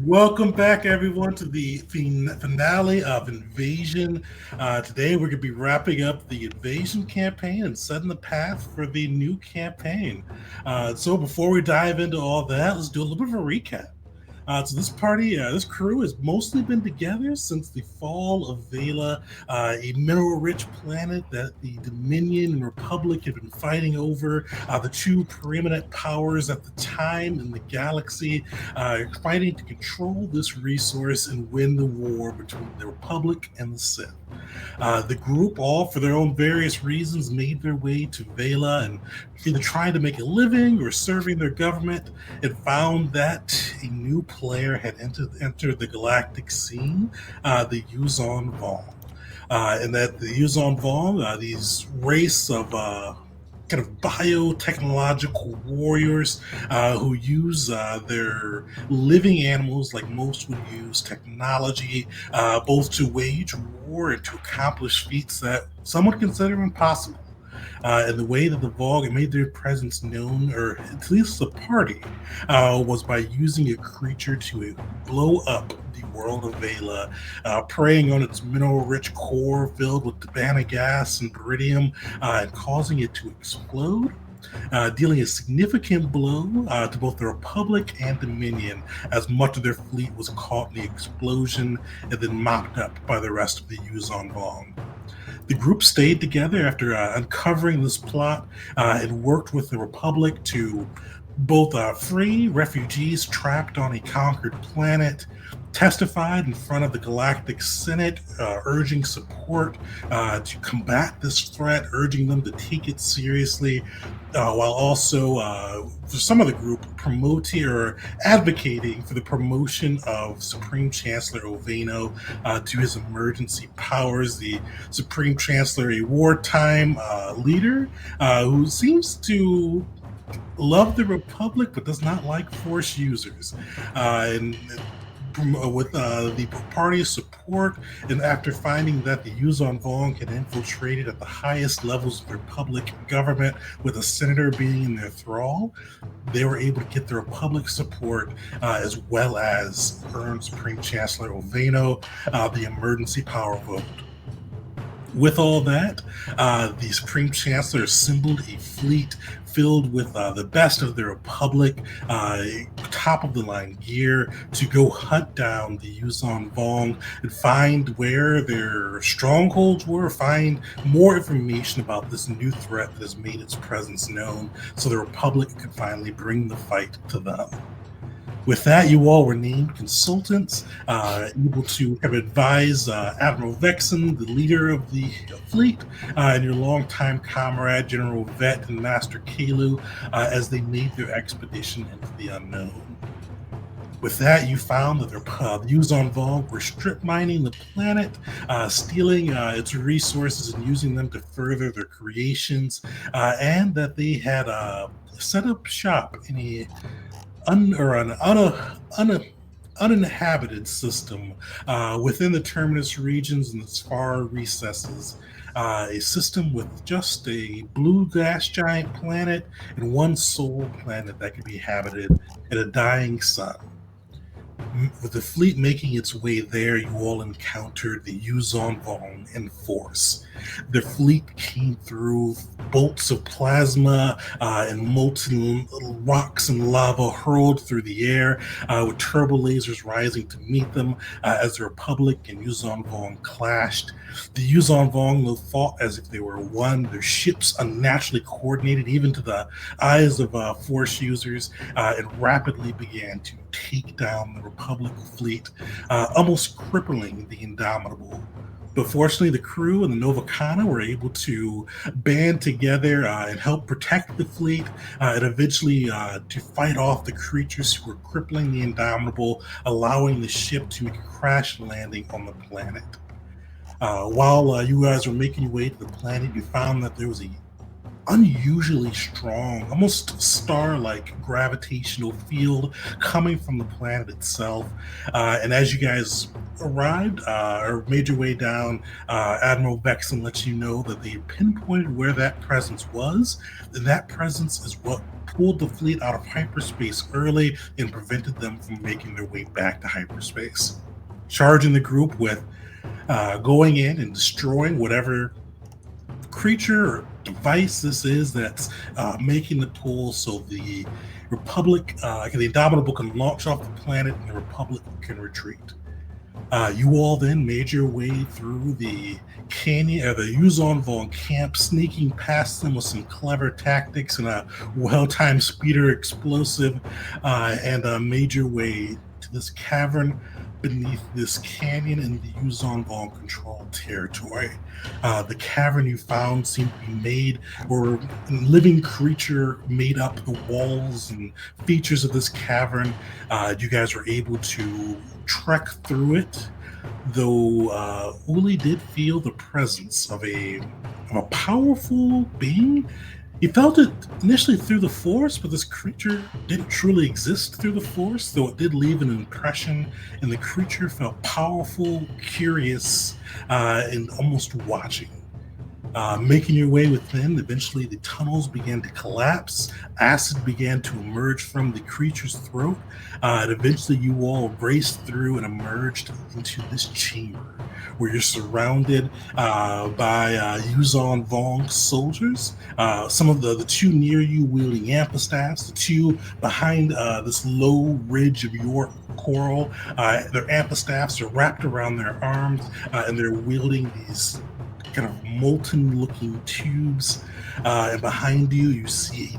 Welcome back, everyone, to the finale of Invasion. Today, we're going to be wrapping up the Invasion campaign and setting the path for the new campaign. So, before we dive into all that, let's do a little bit of a recap. This crew has mostly been together since the fall of Vela, a mineral-rich planet that the Dominion and Republic have been fighting over. The two preeminent powers at the time in the galaxy, fighting to control this resource and win the war between the Republic and the Sith. The group, all for their own various reasons, made their way to Vela and either trying to make a living or serving their government, and found that a new player had entered the galactic scene, the Yuzon Vong. And that the Yuzon Vong, these race of kind of biotechnological warriors who use their living animals, like most would use technology, both to wage war and to accomplish feats that some would consider impossible. And the way that the Vogue made their presence known, or at least the party, was by using a creature to blow up the world of Vela, preying on its mineral-rich core filled with Tabana gas and beridium, and causing it to explode. Dealing a significant blow to both the Republic and Dominion, as much of their fleet was caught in the explosion and then mopped up by the rest of the Yuzon Vong. The group stayed together after uncovering this plot and worked with the Republic to both free refugees trapped on a conquered planet, testified in front of the Galactic Senate, urging support to combat this threat, urging them to take it seriously, while also, for some of the group, promoting or advocating for the promotion of Supreme Chancellor Oveno to his emergency powers. The Supreme Chancellor, a wartime leader who seems to love the Republic but does not like Force users. And with the party's support, and after finding that the Yuzon Vong had infiltrated at the highest levels of the Republic government, with a senator being in their thrall, they were able to get the Republic support as well as earn Supreme Chancellor Oveno the emergency power vote. With all that, the Supreme Chancellor assembled a fleet filled with the best of the Republic, top of the line gear, to go hunt down the Yuzon Vong and find where their strongholds were, find more information about this new threat that has made its presence known, so the Republic could finally bring the fight to them. With that, you all were named consultants, able to have advised Admiral Vexen, the leader of the fleet, and your longtime comrade, General Vet and Master Kalu, as they made their expedition into the unknown. With that, you found that the Yuzon Vong were strip mining the planet, stealing its resources and using them to further their creations, and that they had set up shop in a or an uninhabited system within the terminus regions and its far recesses. A system with just a blue gas giant planet and one sole planet that could be inhabited, and a dying sun. With the fleet making its way there, you all encountered the Yuzon Vong in force. The fleet came through bolts of plasma and molten rocks and lava hurled through the air, with turbo lasers rising to meet them as the Republic and Yuzon Vong clashed. The Yuzon Vong, though, fought as if they were one, their ships unnaturally coordinated, even to the eyes of Force users, and rapidly began to take down the Republic fleet, almost crippling the Indomitable. But fortunately, the crew and the Nova Kana were able to band together and help protect the fleet, and eventually to fight off the creatures who were crippling the Indomitable, allowing the ship to make a crash landing on the planet. While you guys were making your way to the planet, you found that there was a unusually strong, almost star-like gravitational field coming from the planet itself. And as you guys arrived or made your way down, Admiral Vexen lets you know that they pinpointed where that presence was, and that presence is what pulled the fleet out of hyperspace early and prevented them from making their way back to hyperspace. Charging the group with going in and destroying whatever creature or device this is that's making the pull so the Republic, the Indomitable can launch off the planet and the Republic can retreat. You all then made your way through the canyon or the Yuzon Vong camp, sneaking past them with some clever tactics and a well-timed speeder explosive, and made your way to this cavern beneath this canyon in the Yuzon Vong controlled territory. The cavern you found seemed to be made, or a living creature made up the walls and features of this cavern. You guys were able to trek through it, though Uli did feel the presence of a powerful being. He felt it initially through the force, but this creature didn't truly exist through the force, though it did leave an impression, and the creature felt powerful, curious, and almost watching. Making your way within, eventually the tunnels began to collapse. Acid began to emerge from the creature's throat. And eventually you all raced through and emerged into this chamber where you're surrounded by Yuzon Vong soldiers. Some of the two near you wielding amphistaffs, the two behind this low ridge of York coral. Their amphistaffs are wrapped around their arms, and they're wielding these kind of molten looking tubes, and behind you you see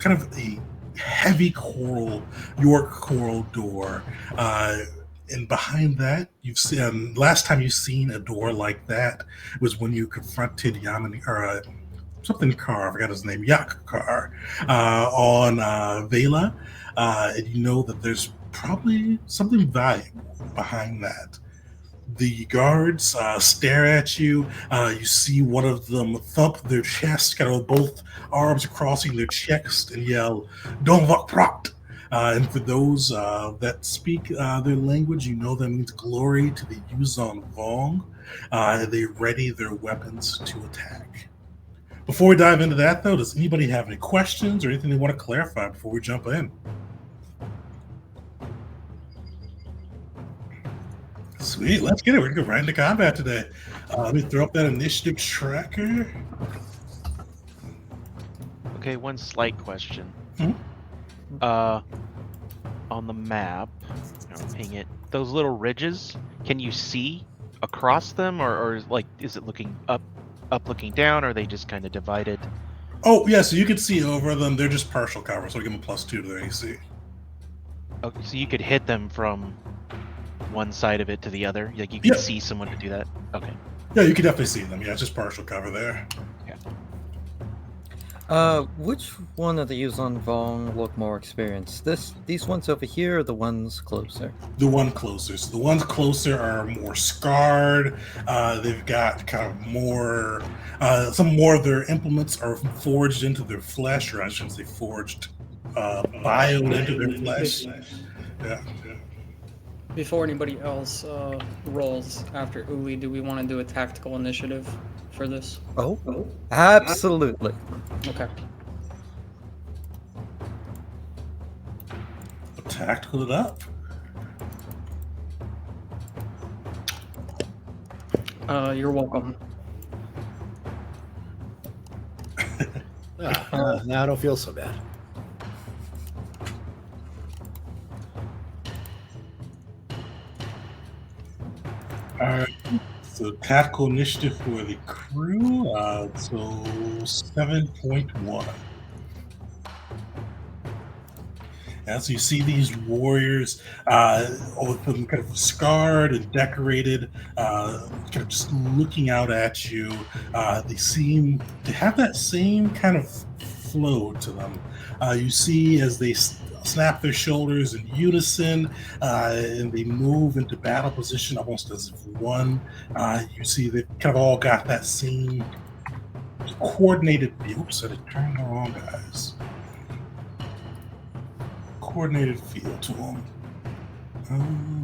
kind of a heavy coral York coral door, and behind that you've seen last time you've seen a door like that was when you confronted Yamini or something Carr, I forgot his name, Yak Carr, on Vela, and you know that there's probably something valuable behind that. The guards stare at you. You see one of them thump their chest, kind of with both arms crossing their chest, and yell, "Don't look propped." And for those that speak their language, you know that means glory to the Yuzon Vong. They ready their weapons to attack. Before we dive into that, though, does anybody have any questions or anything they want to clarify before we jump in? Sweet, let's get it. We're gonna go right into combat today. Let me throw up that initiative tracker. Okay, one slight question. Hmm? On the map, ping it. Those little ridges, can you see across them, or like, is it looking up looking down, or are they just kind of divided? Oh yeah, so you can see over them. They're just partial cover, so we give them +2 to their AC. Okay, so you could hit them from one side of it to the other. Like you could see someone to do that. Okay. Yeah, you can definitely see them. Yeah, it's just partial cover there. Which one of the Yuzon Vong look more experienced? These ones over here, or the ones closer? The one closer. So the ones closer are more scarred. They've got kind of more. Some more of their implements are forged into their flesh, or I shouldn't say forged, bioed into their flesh. Yeah. Before anybody else rolls after Uli, do we want to do a tactical initiative for this? Oh, absolutely. Okay. Tactical it up. You're welcome. Now I don't feel so bad. All right. So tactical initiative for the crew. So 7.1. As you see these warriors, all of them kind of scarred and decorated, kind of just looking out at you. They seem to have that same kind of flow to them. You see as they snap their shoulders in unison, and they move into battle position almost as if one. You see they've kind of all got that same coordinated field. Oops, I turned the wrong guys. Coordinated field to him.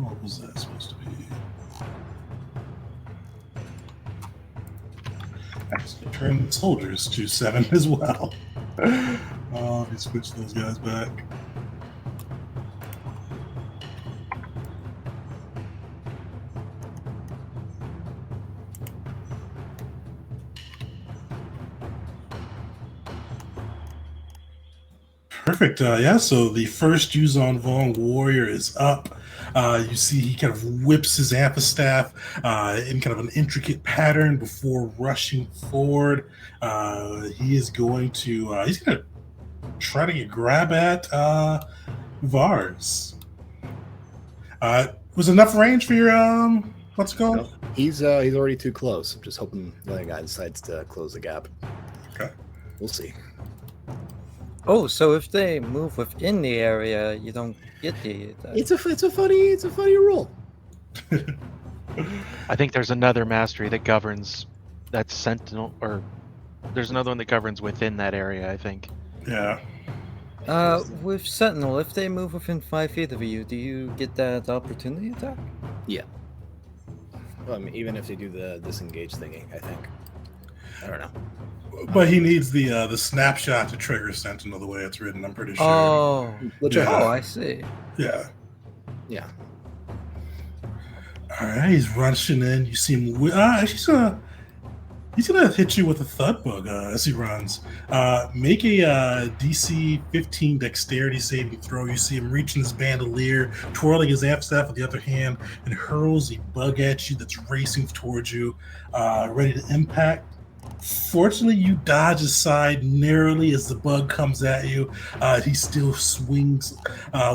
What was that supposed to be? Actually, turn the soldiers to 7 as well. Let me switch those guys back. Perfect. Yeah, so the first Yuzon Vong warrior is up. You see he kind of whips his amphistaff in kind of an intricate pattern before rushing forward. He is going to he's going to try to get grab at Vars. Was enough range for your what's it called? No, he's already too close. I'm just hoping the other guy decides to close the gap. Okay. We'll see. Oh, so if they move within the area, you don't get the. It's a funny rule. I think there's another mastery that governs that sentinel, or there's another one that governs within that area, I think. Yeah. With Sentinel, if they move within 5 feet of you, do you get that opportunity attack? Yeah. Well, I mean, even if they do the disengage thingy, I think. I don't know. But he needs the snapshot to trigger Sentinel the way it's written, I'm pretty sure. Oh, Which Yeah. oh, I see. Yeah. Yeah. All right, he's rushing in. You see him. Actually, he's gonna hit you with a thud bug as he runs. Make a DC 15 Dexterity saving throw. You see him reaching his bandolier, twirling his amp staff with the other hand, and hurls a bug at you that's racing towards you, ready to impact. Fortunately, you dodge aside narrowly as the bug comes at you. He still swings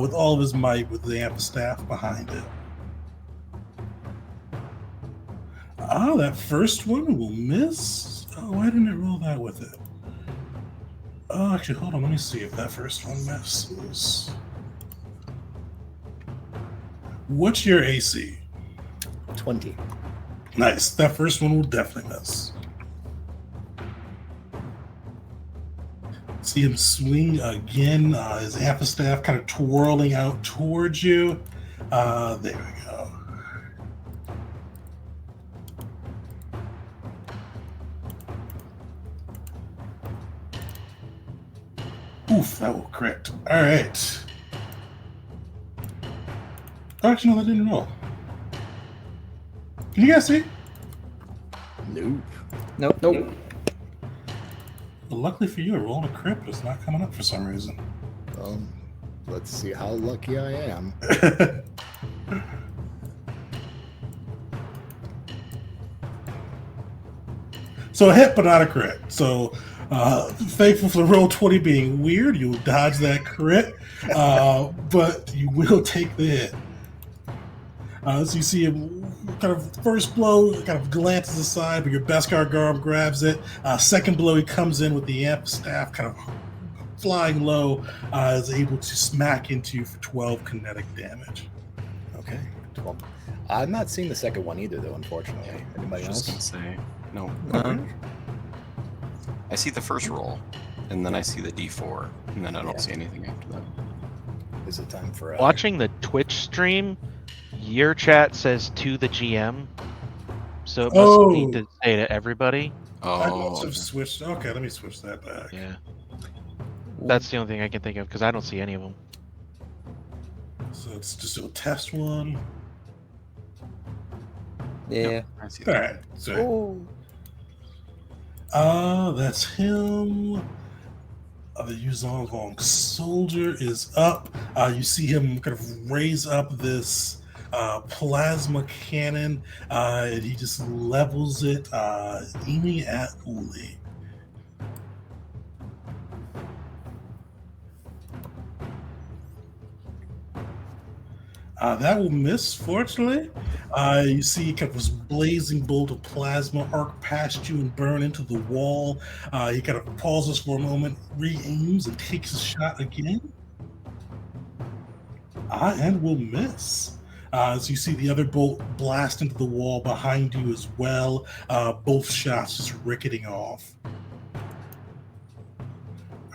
with all of his might with the amp staff behind it. Oh, that first one will miss. Oh, why didn't it roll that with it? Oh, actually, hold on. Let me see if that first one misses. What's your AC? 20. Nice. That first one will definitely miss. See him swing again. His amphistaff kind of twirling out towards you. There we go. Oof, that will crit. All right. Oh, actually, no, that didn't roll. Can you guys see? Nope. Nope. Nope. Well, luckily for you, I rolled a crit, but it's not coming up for some reason. Well, let's see how lucky I am. So a hit, but not a crit. So thankful for the roll 20 being weird, you'll dodge that crit, but you will take the hit. So you see him kind of first blow, kind of glances aside, but your Beskar Garm grabs it. Second blow, he comes in with the amp staff, kind of flying low, is able to smack into you for 12 kinetic damage. Okay. 12. I'm not seeing the second one either, though, unfortunately. Anybody Just gonna else? say no. No. I see the first roll, and then I see the D4, and then I don't Yeah. see anything after that. Is it time for Watching the Twitch stream, your chat says to the GM, so it must need to say to everybody. I Oh, must have switched. Okay, let me switch that back. Yeah, that's the only thing I can think of because I don't see any of them. So it's just a test one. Yeah. I see All that. right. So that's him. The Yuzon Vong soldier is up. You see him kind of raise up this plasma cannon, and he just levels it, aiming at Uli. That will miss, fortunately. You see kind of this blazing bolt of plasma arc past you and burn into the wall. He kind of pauses for a moment, re-aims, and takes a shot again. And will miss. So you see the other bolt blast into the wall behind you as well. Both shots just ricketing off.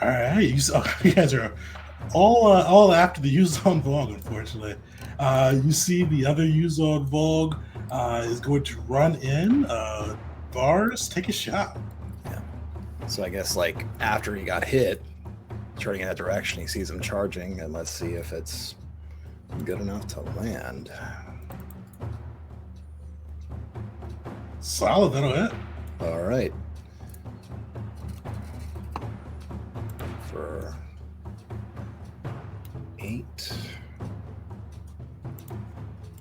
All right, you guys are all after the Yuzon Vog, unfortunately. You see the other Yuzon Vog is going to run in. Bars, take a shot. So I guess like after he got hit, turning in that direction, he sees him charging, and let's see if it's good enough to land. Solid, that'll hit. All right. For 8.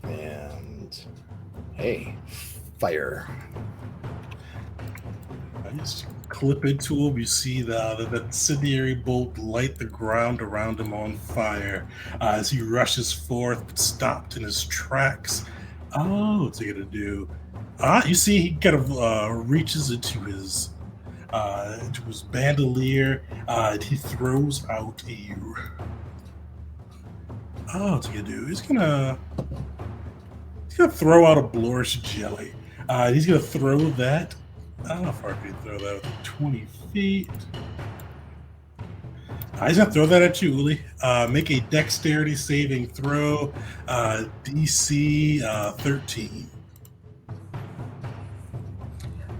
And hey, fire. I just clip into him. You see the incendiary bolt light the ground around him on fire as he rushes forth, but stopped in his tracks. Oh, what's he gonna do? You see he kind of reaches into his bandolier. And he throws out a. Oh, what's he gonna do? He's gonna throw out a Blorish jelly. He's gonna throw that. I don't know how far can you throw that? 20 feet. He's gonna throw that at you, Uli. Make a dexterity saving throw. DC 13.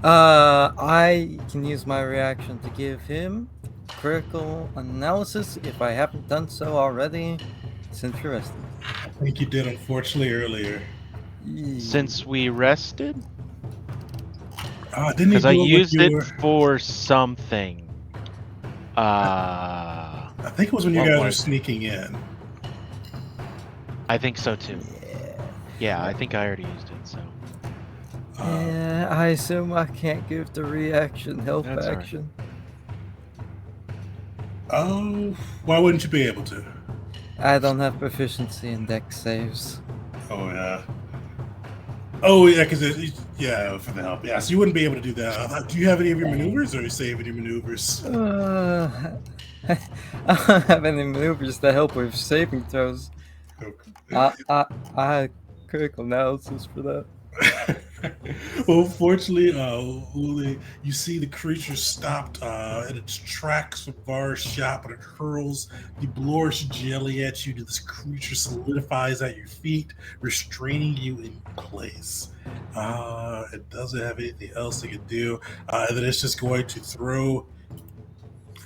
I can use my reaction to give him critical analysis if I haven't done so already since you're rested. I think you did, unfortunately, earlier. Since we rested? Didn't you Because I do it when used you it were- for something. I think it was when you What guys were was it? sneaking in. I think so too. Yeah, I think I already used it, so. Yeah, I assume I can't give the reaction help That's all right. action. Oh, why wouldn't you be able to? I don't have proficiency in dex saves. Oh yeah. Oh yeah, because for the help. Yeah, so you wouldn't be able to do that. Do you have any of your maneuvers, or are you saving your maneuvers? I don't have any maneuvers to help with saving throws. I had critical analysis for that. Well, fortunately, Uli, you see the creature stopped in its tracks with Var's shot, but it hurls the Blorish jelly at you. This creature solidifies at your feet, restraining you in place. It doesn't have anything else it can do, and then it's just going to throw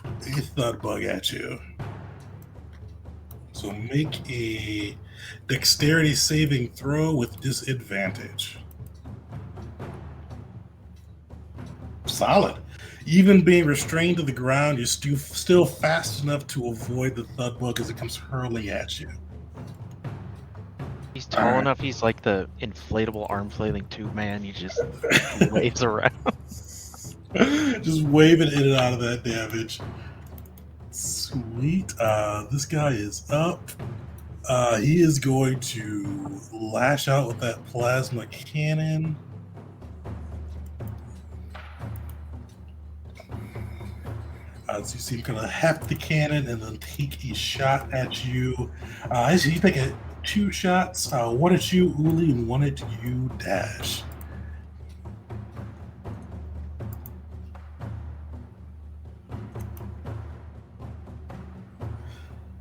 a thud bug at you. So make a dexterity saving throw with disadvantage. Solid. Even being restrained to the ground, you're still fast enough to avoid the thud bug as it comes hurling at you. He's tall Alright. enough, he's like the inflatable arm flailing tube man. He just waves around. Just waving in and out of that damage. Sweet. This guy is up. He is going to lash out with that plasma cannon. So you see him kind of heft the cannon and then take a shot at you. So you take 2 shots, one at you, Uli, and one at you, Dash.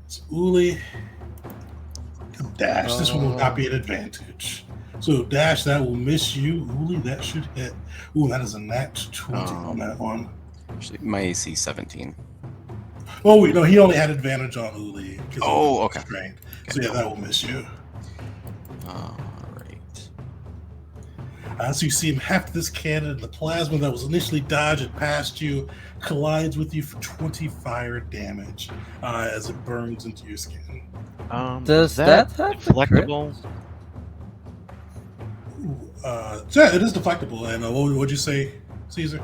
So Uli, Dash, this one will not be an advantage. So Dash, that will miss you. Uli, that should hit. Ooh, that is a nat 20 on that one. Actually, my AC 17. Oh wait, no, he only had advantage on Uli. 'Cause Oh, he was okay. restrained. Okay, So yeah, cool. that will miss you. All right. So you see him heft this cannon, and the plasma that was initially dodging past you collides with you for 20 fire damage as it burns into your skin. Does Is that have the crit? deflectable? Ooh, so yeah, it is deflectible. And what would you say, Caesar?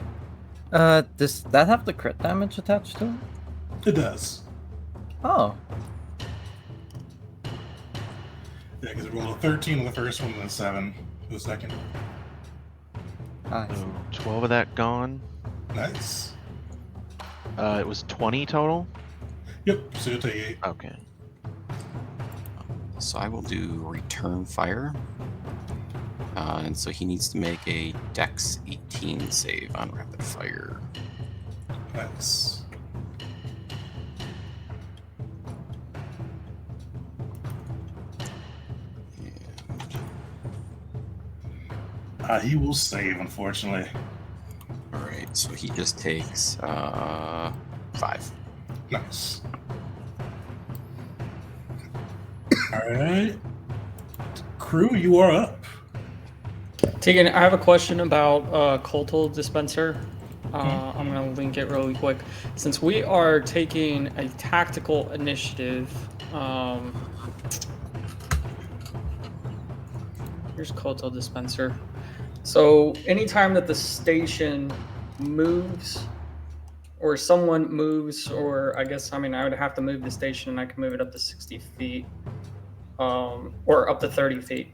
Does that have the crit damage attached to it? It does. Oh, Yeah, because it rolled a 13 on the first one and a 7 for the second. I see. So 12 of that gone. Nice. It was 20 total. Yep, so you'll take 8. Okay. So I will do return fire. And so he needs to make a Dex 18 save on rapid fire. Nice. He will save, unfortunately. All right, so he just takes 5. Nice. All right. Crew, you are up. Tegan, I have a question about Coltal Dispenser. I'm going to link it really quick. Since we are taking a tactical initiative, here's Coltal Dispenser. So anytime that the station moves, or someone moves, or I would have to move the station and I can move it up to 60 feet, or up to 30 feet.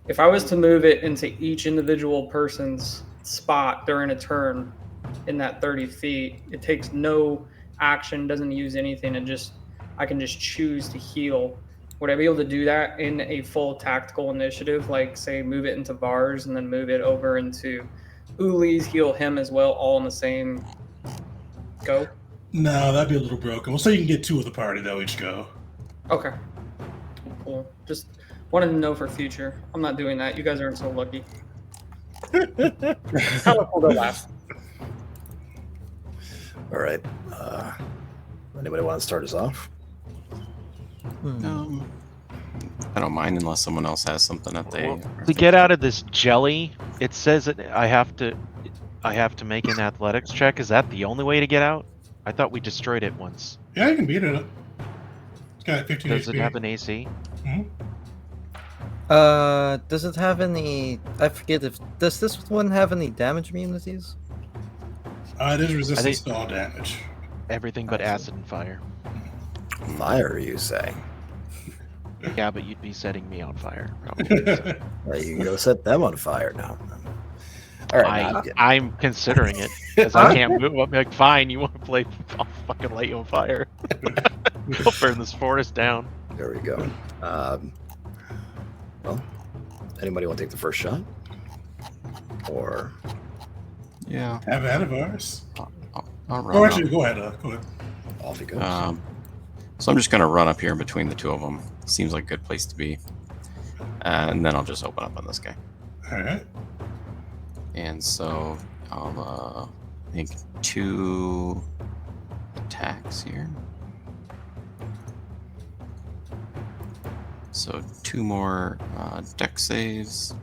If I was to move it into each individual person's spot during a turn in that 30 feet, it takes no action, doesn't use anything, and I can just choose to heal. Would I be able to do that in a full tactical initiative, like say move it into Vars and then move it over into Uli's, heal him as well, all in the same go? No, that'd be a little broken. We'll say you can get 2 of the party, though, each go. Okay. Cool. Just wanted to know for future. I'm not doing that. You guys aren't so lucky. How will go last? All right. Anybody want to start us off? I don't mind unless someone else has something that they. Well, to get out of this jelly, it says that I have to make an athletics check. Is that the only way to get out? I thought we destroyed it once. Yeah, you can beat it. It's got 15 Does HP. it have an AC? Does it have any? I forget if does this one have any damage immunities? It is resistant think- to all damage. Everything but acid and fire. Fire, you say? Yeah, but you'd be setting me on fire. Probably. So. Well, you can go set them on fire now. All right. I'm considering it because I can't move. I'm like, fine, you want to play? I'll fucking light you on fire. I'll burn this forest down. There we go. Well, anybody want to take the first shot? Or Yeah. Have at it, Vars. I'll run Oh, up. actually, go ahead. Go ahead. off he goes. So I'm just gonna run up here in between the two of them. Seems like a good place to be. And then I'll just open up on this guy. All right. And so I'll make 2 attacks here. So 2 more deck saves.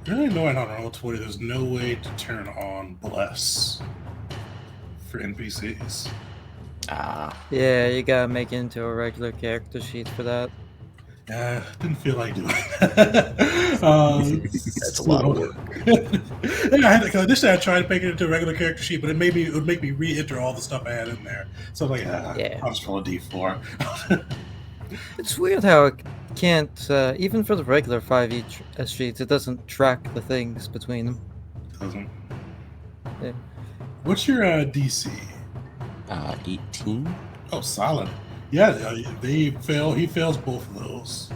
Really annoying on Roll20. There's no way to turn on Bless for NPCs. Yeah, you gotta make it into a regular character sheet for that. Yeah, didn't feel like doing that. That's a lot of work. Yeah, initially I tried to make it into a regular character sheet, but it would make me re-enter all the stuff I had in there. So I'm like, Yeah. I'll just roll a D4. It's weird how it can't, even for the regular 5e sheets, it doesn't track the things between them. Doesn't. Yeah. What's your DC? 18. Oh, solid. Yeah, he fails both of those.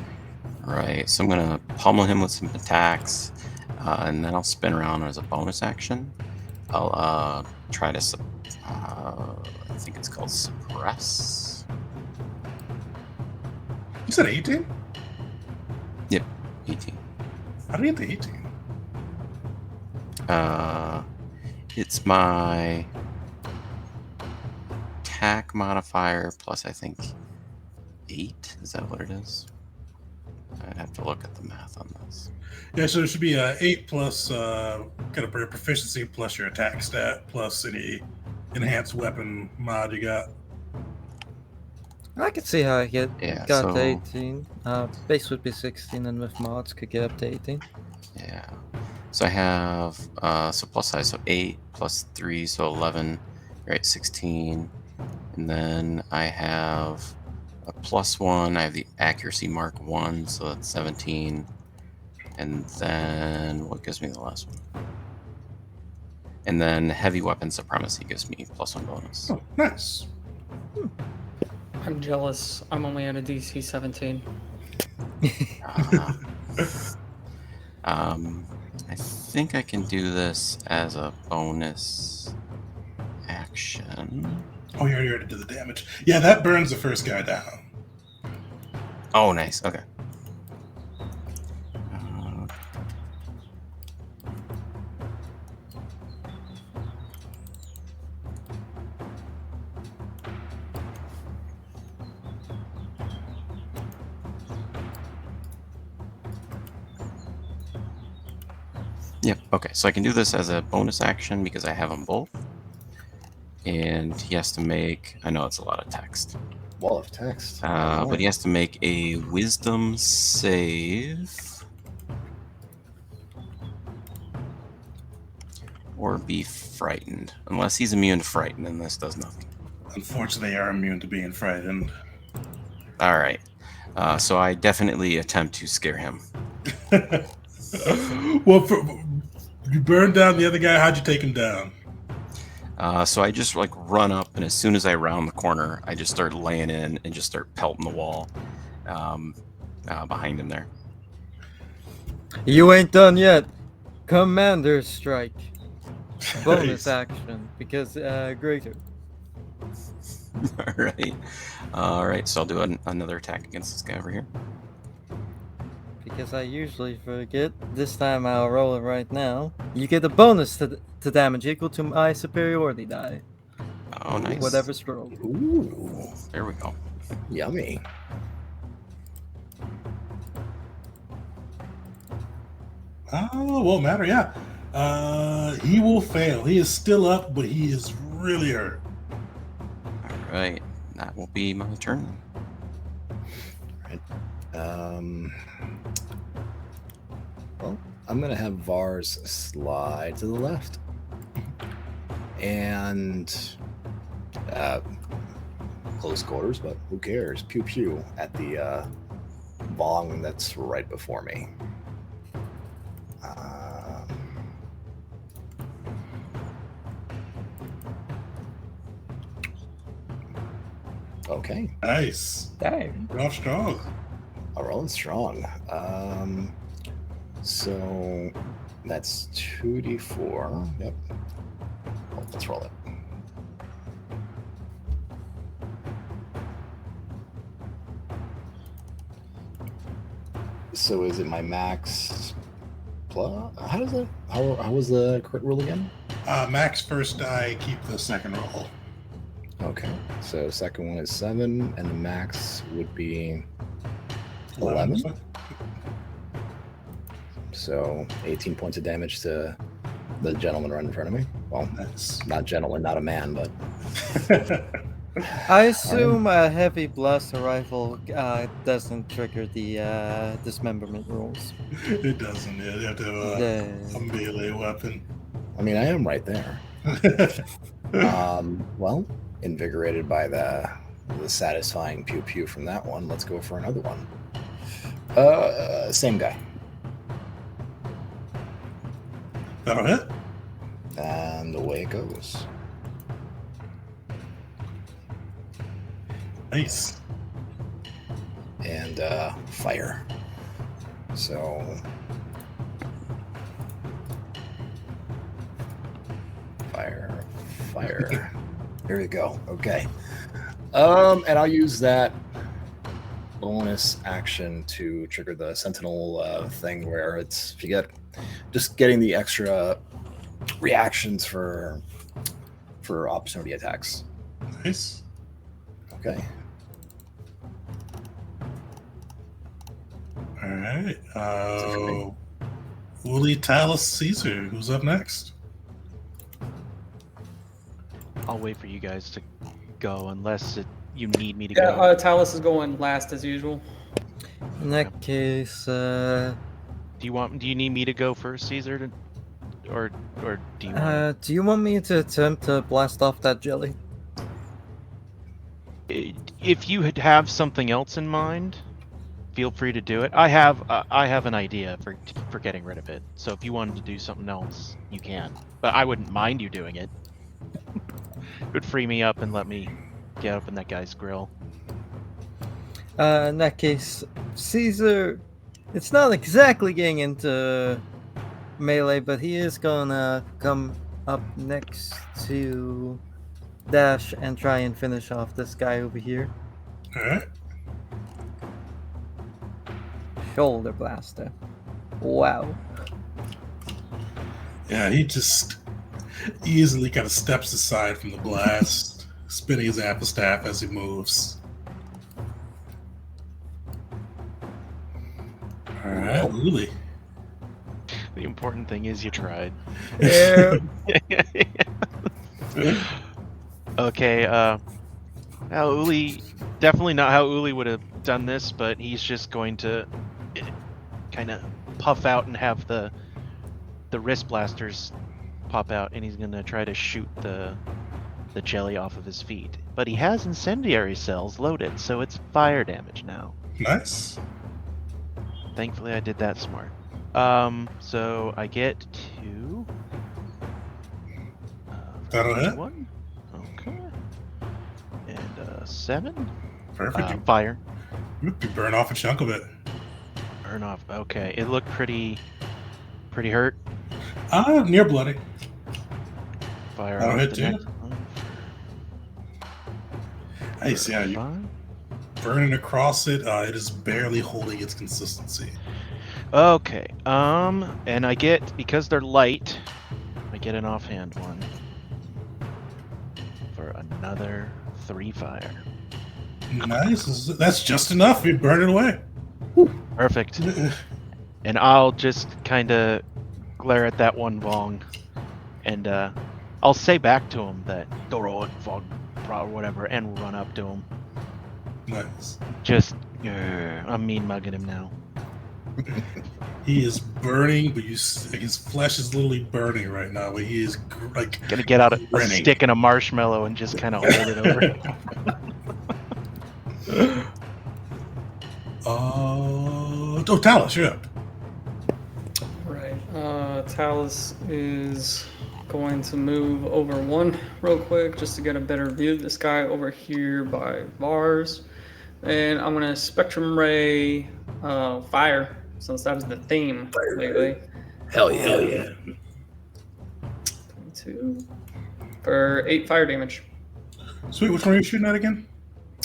Right, so I'm gonna pummel him with some attacks, and then I'll spin around as a bonus action. I'll try to, I think it's called suppress. You said 18? Yep, 18. How do you get to 18? It's my attack modifier plus I think 8. Is that what it is? I'd have to look at the math on this. Yeah, so it should be 8 plus kind of your proficiency plus your attack stat plus any enhanced weapon mod you got. I could see how I Yeah, got to so- 18. Base would be 16, and with mods could get up to 18. Yeah. So I have so plus size, so 8 plus 3, so 11. Right, 16. And then I have a +1. I have the accuracy mark 1, so that's 17. And then what gives me the last one? And then heavy weapon supremacy gives me +1 bonus. Oh, nice. I'm jealous. I'm only at a DC 17. I think I can do this as a bonus action. Oh, you already did the damage. Yeah, that burns the first guy down. Oh, nice. Okay. Uh, Yep. Okay. So I can do this as a bonus action because I have them both. And he has to make. I know it's a lot of text. Wall of text. But he has to make a wisdom save. Or be frightened. Unless he's immune to frightened, then this does nothing. Unfortunately, they are immune to being frightened. Alright. So I definitely attempt to scare him. Well, you burned down the other guy. How'd you take him down? So I just like run up, and as soon as I round the corner, I just start laying in and just start pelting the wall behind him there. You ain't done yet. Commander strike. Bonus Nice. action because greater. Alright, so I'll do another attack against this guy over here. Because I usually forget. This time I'll roll it right now. You get a bonus to damage equal to my superiority die. Oh, nice. Whatever's rolled. Ooh, There we go. yummy. Oh, won't matter. Yeah. He will fail. He is still up, but he is really hurt. Alright, that will be my turn. Well, I'm gonna have Vars slide to the left, and close quarters, but who cares? Pew pew at the Vong that's right before me. Okay, Nice. Dang. You're off strong. I'm rolling strong. So that's 2d4. Yep. Oh, let's roll it. So is it my max plus? How does it? How was the crit roll again? Max first die, keep the second roll. Okay. So second one is 7, and the max would be 11. So 18 points of damage to the gentleman right in front of me. Well, Nice. not gentleman, not a man, but I assume a heavy blaster rifle doesn't trigger the dismemberment rules. It doesn't. Yeah, you have to have a melee weapon. I mean, I am right there. Well, invigorated by the satisfying pew pew from that one, let's go for another one. Same guy. That'll hit. And away it goes. Nice. And fire. So fire. Here we go. Okay. And I'll use that bonus action to trigger the sentinel thing where it's if you get just getting the extra reactions for opportunity attacks. Nice. Okay. All right. it for me. Wooly Talus Caesar, who's up next? I'll wait for you guys to go unless you need me to Yeah, go. Talus is going last as usual. In that case, Do you need me to go first, Caesar, or do you? Want do you want me to attempt to blast off that jelly? if you have something else in mind, feel free to do it. I have an idea for getting rid of it. So if you wanted to do something else, you can. But I wouldn't mind you doing it. It would free me up and let me get up in that guy's grill. In that case, Caesar, it's not exactly getting into melee, but he is gonna come up next to dash and try and finish off this guy over here. All right. Shoulder blaster. Wow. Yeah, he just easily kind of steps aside from the blast, spinning his apple staff as he moves. All right, Lily. The important thing is you tried. Yeah. Okay, how Uli, definitely not how Uli would have done this, but he's just going to kind of puff out and have the wrist blasters pop out, and he's going to try to shoot the jelly off of his feet. But he has incendiary cells loaded, so it's fire damage now. Nice. Thankfully, I did that smart. So I get to That'll hit. 1. Okay. And 7. Perfect. Fire. You burn off a chunk of it. Burn off. Okay. It looked pretty hurt. Near bloody. Fire That'll off hit the too. next one. Nice. Yeah, you 5. burning across it. It is barely holding its consistency. Okay. And I get, because they're light, I get an offhand one for another 3 fire. Nice. That's just enough. You burn it away. Perfect. And I'll just kind of glare at that one Vong, and I'll say back to him that Doro and Vong or whatever, and run up to him. Nice. Just, I'm mean mugging him now. He is burning, but his flesh is literally burning right now. But he is like Gonna get out a grinning. stick and a marshmallow and just kind of hold it over. Talus, you're up. Right. Talus is going to move over 1 real quick just to get a better view of this guy over here by Vars. And I'm going to Spectrum Ray fire, since that was the theme lately. Hell yeah. 22 for 8 fire damage. Sweet. Which one are you shooting at again?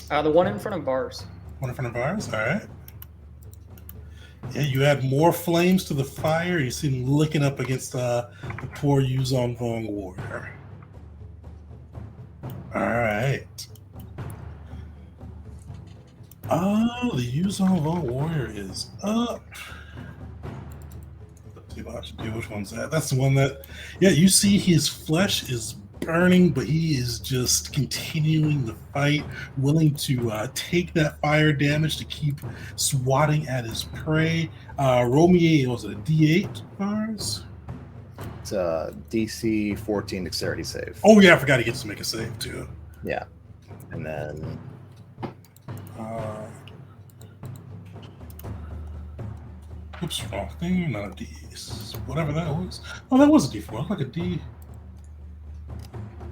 The one in front of Vars. One in front of ours. All right. Yeah, you add more flames to the fire. You see him licking up against the poor Yuzon Vong warrior. All right. The Yuzon Vong warrior is up. Let's see what I should do. Which one's that? That's the one that. Yeah, you see his flesh is burning, but he is just continuing the fight, willing to take that fire damage to keep swatting at his prey. Roll me, was it a D8 bars? It's a DC 14 dexterity save. Oh yeah, I forgot he gets to make a save too. Yeah. And then oops, wrong thing, not a D. Whatever that was. Oh, that was a D4. It looked like a D.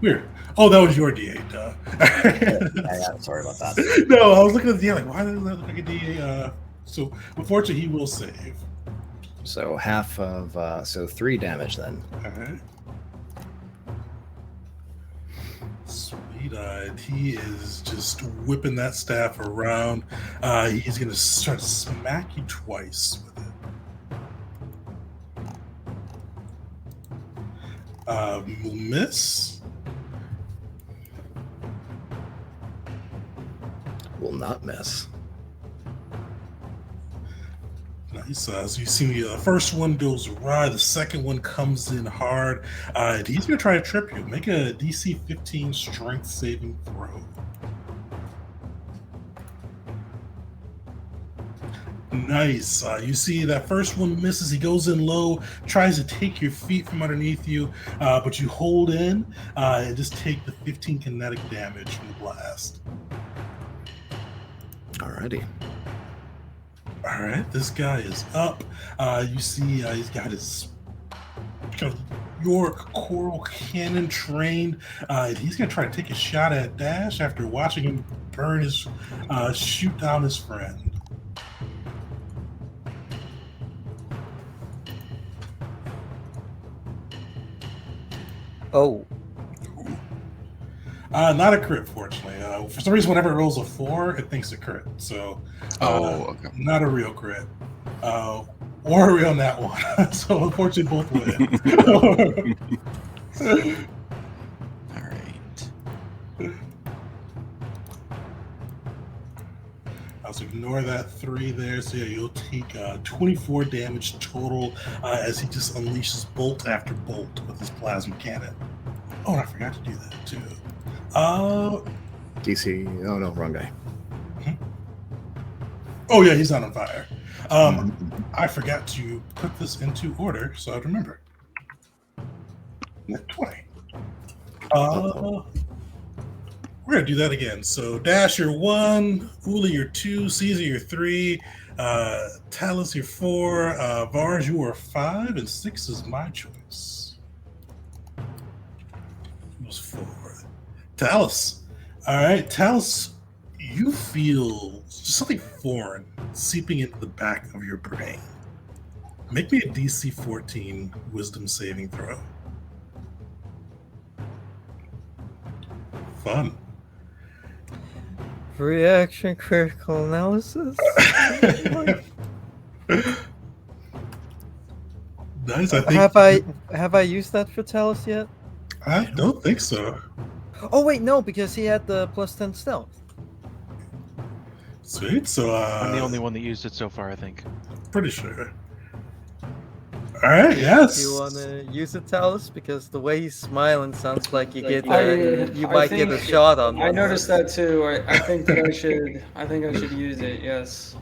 Weird. Oh, that was your D8. yeah, sorry about that. No, I was looking at the D8 like, why does that look like a D8? So, unfortunately, he will save. So half of 3 damage then. All right. Sweet-eyed. He is just whipping that staff around. He's going to start to smack you twice with it. Will miss. Will not miss. Nice. So you see, the first one goes right. The second one comes in hard. He's going to try to trip you. Make a DC 15 strength saving throw. Nice. You see that first one misses. He goes in low, tries to take your feet from underneath you, but you hold in and just take the 15 kinetic damage from the blast. Alrighty. All right, this guy is up. You see he's got his kind of York Coral Cannon trained. He's going to try to take a shot at Dash after watching him burn his, shoot down his friend. Oh. Not a crit, fortunately. For some reason, whenever it rolls a 4, it thinks a crit. So, Okay. not a real crit. Or a real nat 1. So, unfortunately, both win. All right. So ignore that 3 there. So yeah, you'll take 24 damage total as he just unleashes bolt after bolt with his plasma cannon. Oh, and I forgot to do that too. DC. Oh no, wrong guy. Oh yeah, he's not on fire. I forgot to put this into order, so I'd remember. Net 20. We're gonna do that again. So Dash, you're 1, Uli, you're 2, Caesar, you're 3, Talus, you're 4, Vars, you are 5, and 6 is my choice. It was 4. Talus. All right, Talus, you feel something foreign seeping into the back of your brain. Make me a DC 14 Wisdom saving throw. Fun. Reaction critical analysis. Nice. I think. Have I used that for Talus yet? I don't think so. Oh wait, no, because he had the +10 stealth. Sweet. So I'm the only one that used it so far, I think. pretty sure. All right. Yes. Do you want to use it, Talus? Because the way he's smiling sounds like you get you I might get a think- shot on. I one. noticed that too. I think that I should. I think I should use it. Yes.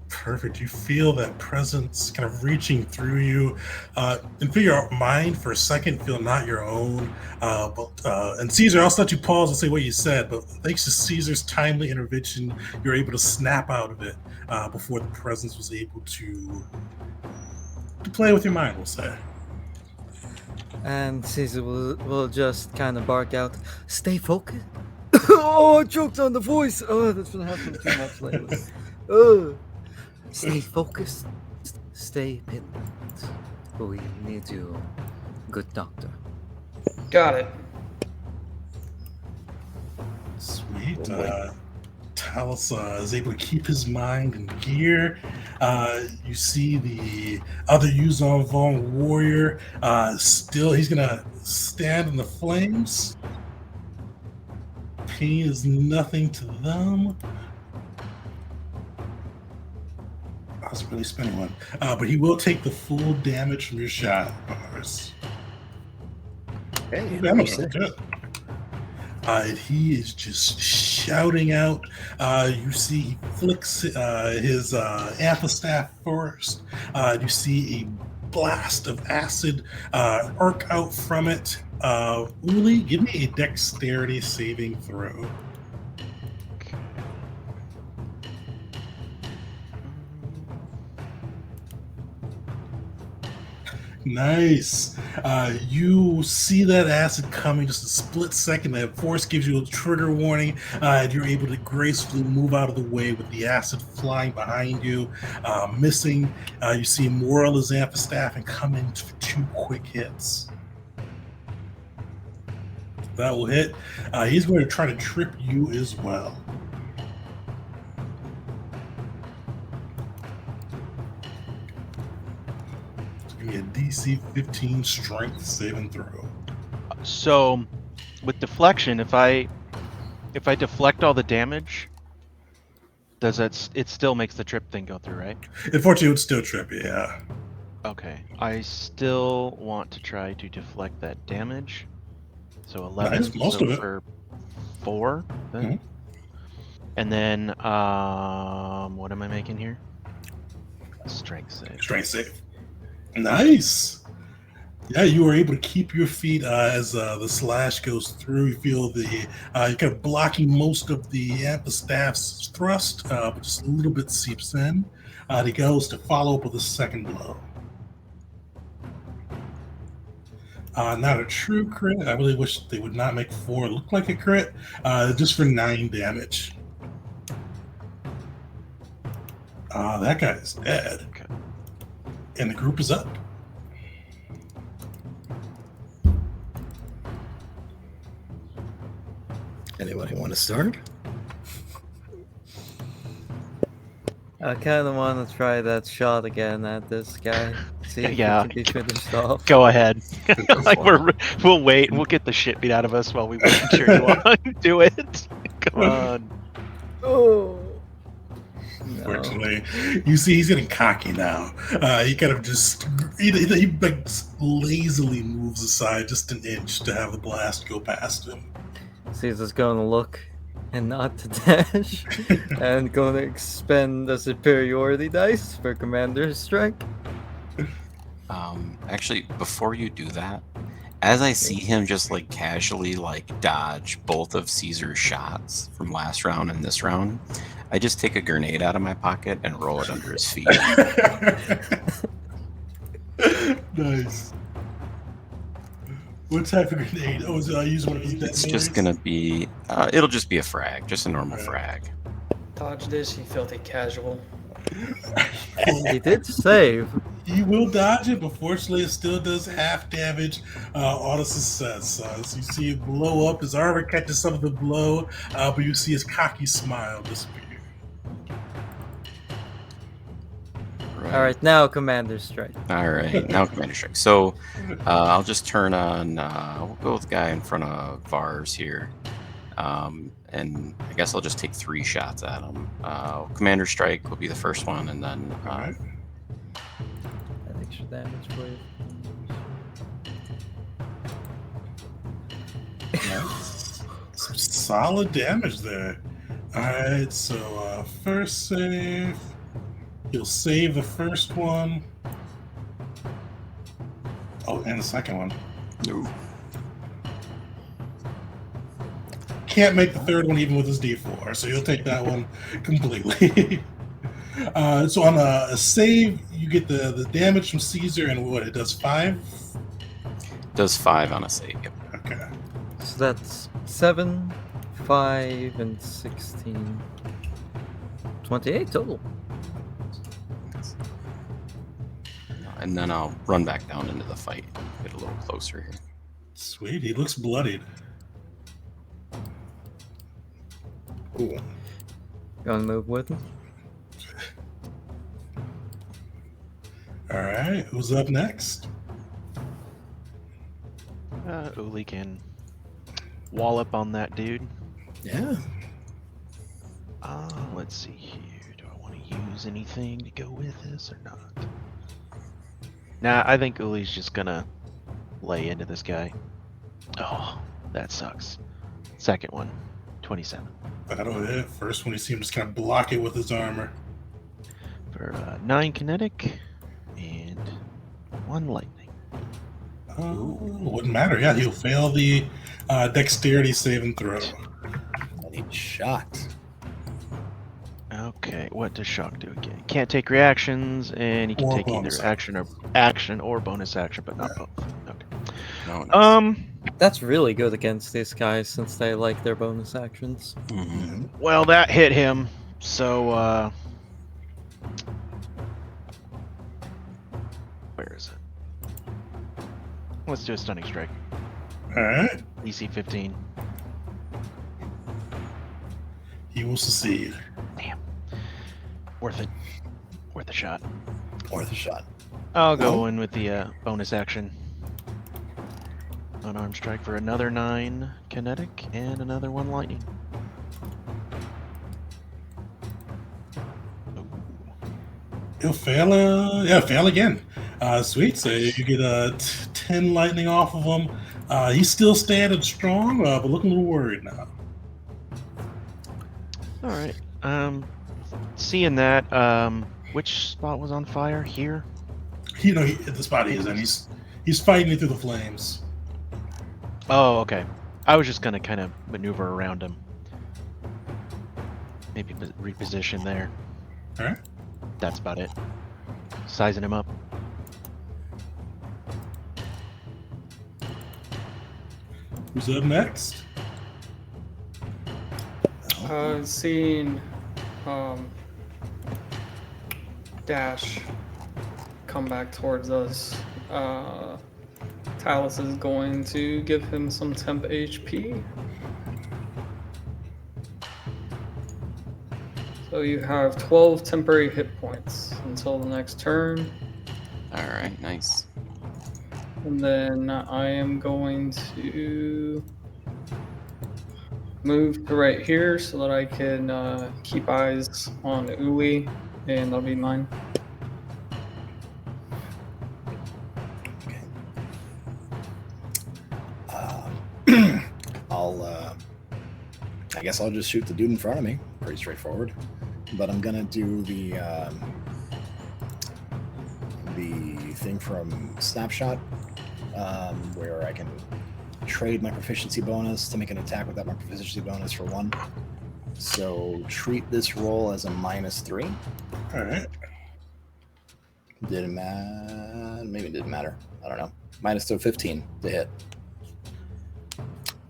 Perfect. You feel that presence kind of reaching through you, and feel your mind for a second feel not your own. And Caesar, I'll let you pause and say what you said, but thanks to Caesar's timely intervention, you're able to snap out of it before the presence was able to play with your mind, we'll say. And Caesar will just kind of bark out, "Stay focused." Oh, I choked on the voice. Oh, that's been happening too much lately. Stay focused. Stay pinned. We need you, good doctor. Got it. Sweet. Oh, boy. Talus is able to keep his mind in gear. You see the other Yuzon Vong warrior. Still, he's going to stand in the flames. Pain is nothing to them. I was really spinning one. But he will take the full damage from your shot, Boris. Hey, That looks good. And he is just shouting out. You see he flicks his amphistaff first. You see a blast of acid arc out from it. Uli, give me a dexterity saving throw. Nice. You see that acid coming just a split second. That force gives you a trigger warning, and you're able to gracefully move out of the way with the acid flying behind you, missing. You see him whirl his amphistaff and come in for 2 quick hits. That will hit. He's going to try to trip you as well. Give me a DC 15 strength saving throw. So, with deflection, if I deflect all the damage, does it still makes the trip thing go through, right? Unfortunately, it would still trip you, yeah. Okay. I still want to try to deflect that damage. So 11 Nice, most so of it. for 4 then. Mhm. And then what am I making here? Strength save. Strength save. Nice. Yeah, you were able to keep your feet as the slash goes through. You feel the you're kind of blocking most of the amphistaff's thrust, but just a little bit seeps in. He goes to follow up with a second blow. Not a true crit. I really wish they would not make 4 look like a crit. Just for 9 damage. That guy is dead. Okay. And the group is up. Anybody want to start? I kind of want to try that shot again at this guy. See if Yeah. he can be finished off. Go ahead. Go Like for we'll wait and we'll get the shit beat out of us while we wait and cheer you on. Do it. Come on. Oh. No. Unfortunately, you see he's getting cocky now. He kind of just he like lazily moves aside just an inch to have the blast go past him. Caesar's going to look and not to dash, and going to expend a superiority dice for Commander's Strike. Actually, before you do that, as I see him just like casually like dodge both of Caesar's shots from last round and this round, I just take a grenade out of my pocket and roll it under his feet. Nice. What type of grenade? Oh, is it, I use one of his It's detonators? just gonna be, it'll just be a frag, just a normal frag. Dodge this, you filthy casual. He did save. He will dodge it, but fortunately it still does half damage on a success. So you see it blow up. His armor catches some of the blow, but you see his cocky smile disappear. Right. All right, now Commander's Strike. All right, now Commander Strike. So I'll just turn on, we'll go with the guy in front of Vars here. And I guess I'll just take 3 shots at him. Commander Strike will be the first one, and then Alright. That extra damage for you. Nice. Some solid damage there. Alright, so first save. He'll save the first one. Oh, and the second one. no. Can't make the third one even with his D4, so you'll take that one completely. So on a save, you get the damage from Caesar, and what, it does 5? Does 5 on a save. Yep. Okay. So that's 7, 5, and 16. 28 total. And then I'll run back down into the fight. Get a little closer here. Sweet, he looks bloodied. Ooh. Gonna move with him. Alright, who's up next? Uli can wallop on that dude. Yeah. Let's see here. Do I want to use anything to go with this or not? Nah, I think Uli's just gonna lay into this guy. Oh, that sucks. Second one, 27. That'll hit. First one, you see him just kind of block it with his armor. For 9 kinetic and 1 lightning. Wouldn't matter. Yeah, he'll fail the dexterity save and throw. I need shot. Okay, what does shock do again? Can't take reactions, and he can Or take bonus either action or bonus action, but not both. Okay. No, nice. That's really good against these guys since they like their bonus actions. Mhm. Well, that hit him. So, where is it? Let's do a stunning strike. Alright, DC 15. he will succeed. Damn. Worth it. Worth a shot. Worth a shot. I'll go in with the bonus action. Unarmed strike for another 9 kinetic and another 1 lightning. He'll fail. Fail again. Sweet. So you get 10 lightning off of him. He's still standing strong, but looking a little worried now. All right. Seeing that, which spot was on fire? Here. You know, at the spot he is in, he's fighting it through the flames. Oh, okay. I was just gonna kind of maneuver around him. Maybe reposition there. All right. That's about it. Sizing him up. Who's up next? Seeing Dash come back towards us, Talus is going to give him some temp HP. So you have 12 temporary hit points until the next turn. All right, nice. And then I am going to move to right here so that I can keep eyes on Uwe, and that'll be mine. Okay. I guess I'll just shoot the dude in front of me. Pretty straightforward. But I'm gonna do the thing from Snapshot, where I can trade my proficiency bonus to make an attack without my proficiency bonus for 1. So treat this roll as a -3. All right. Didn't matter. Maybe it didn't matter. I don't know. -15 to hit.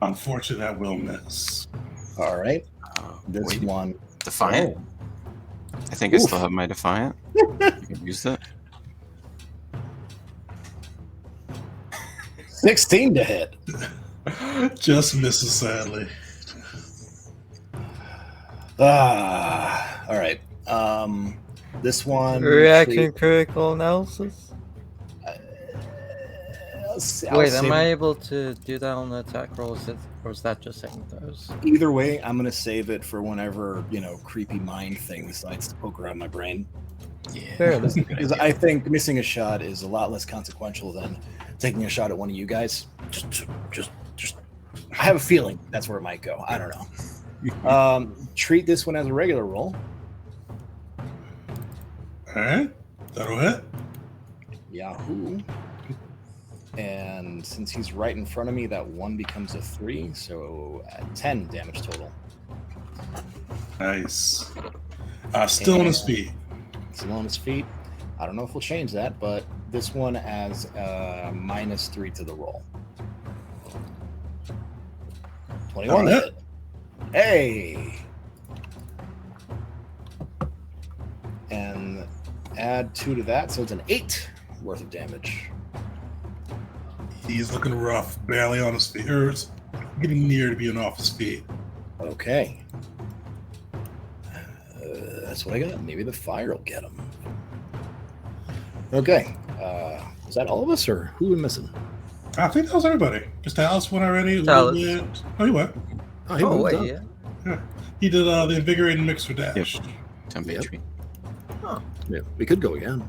Unfortunately, that will miss. All right. This Wait, one. Defiant. Oh. I think I Oof. still have my Defiant. You can use it. 16 to hit. Just misses, sadly. All right. This one. Reaction critical analysis. I'll Wait, save am I it. able to do that on the attack roll? Or is that just saving throws? Either way, I'm gonna save it for whenever creepy mind thing decides to poke around my brain. Yeah. Fair enough. Because I think missing a shot is a lot less consequential than taking a shot at one of you guys. Just. I have a feeling that's where it might go. I don't know. Treat this one as a regular roll. All right. That'll hit. Yahoo! And since he's right in front of me, that 1 becomes a 3, so 10 damage total. Nice. Still on his feet. Still on his feet. I don't know if we'll change that, but this one as -3 to the roll. 21 All right. hit. Hey! And add 2 to that, so it's an 8 worth of damage. He's looking rough, barely on his feet, or getting near to being off his feet. Okay. That's what I got. Maybe the fire will get him. Okay. Is that all of us, or who are we missing? I think that was everybody. Just Alice went already. Alice. Oh, he went. Oh, he Oh, moved wait, up. yeah. He did the invigorating mix for Dash. Temp Yep. treat. Yeah, we could go again.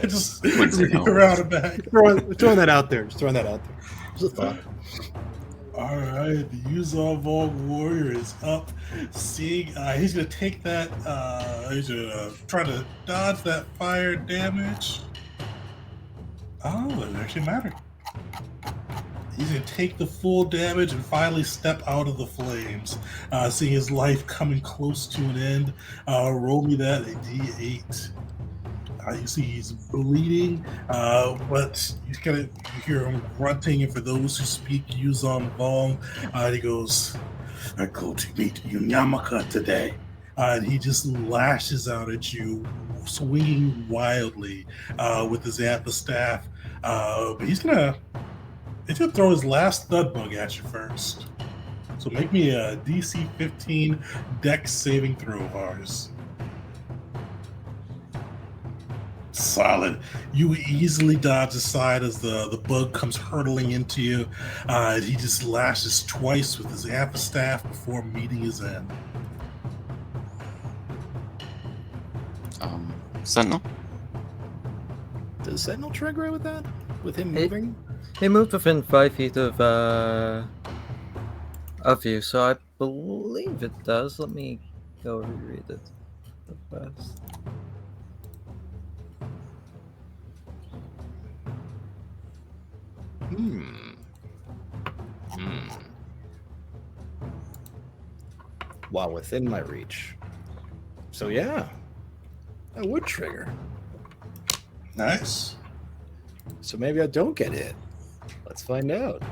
Just Wouldn't say no. around and back. Throwing that out there. Just throwing that out there. Just a thought. All right, the Yuzon Vogue Warrior is up. Seeing, he's gonna take that. He's gonna try to dodge that fire damage. Oh, it actually mattered. He's gonna take the full damage and finally step out of the flames. Seeing his life coming close to an end. Roll me that a D8. You see he's bleeding, but you hear him grunting. And for those who speak Yuzon Vong, he goes, "I go to meet Unyamaka today," and he just lashes out at you, swinging wildly with his Zappa staff. But he's gonna throw his last thud bug at you first. So make me a DC 15 Dex saving throw, Ars. Solid. You easily dodge aside as the bug comes hurtling into you. He just lashes twice with his Zappa staff before meeting his end. Sentinel. Does Sentinel trigger with that? With him It- moving? He moved within 5 feet of you, so I believe it does. Let me go reread it first. While within my reach. So yeah, that would trigger. Nice. So maybe I don't get hit. Let's find out.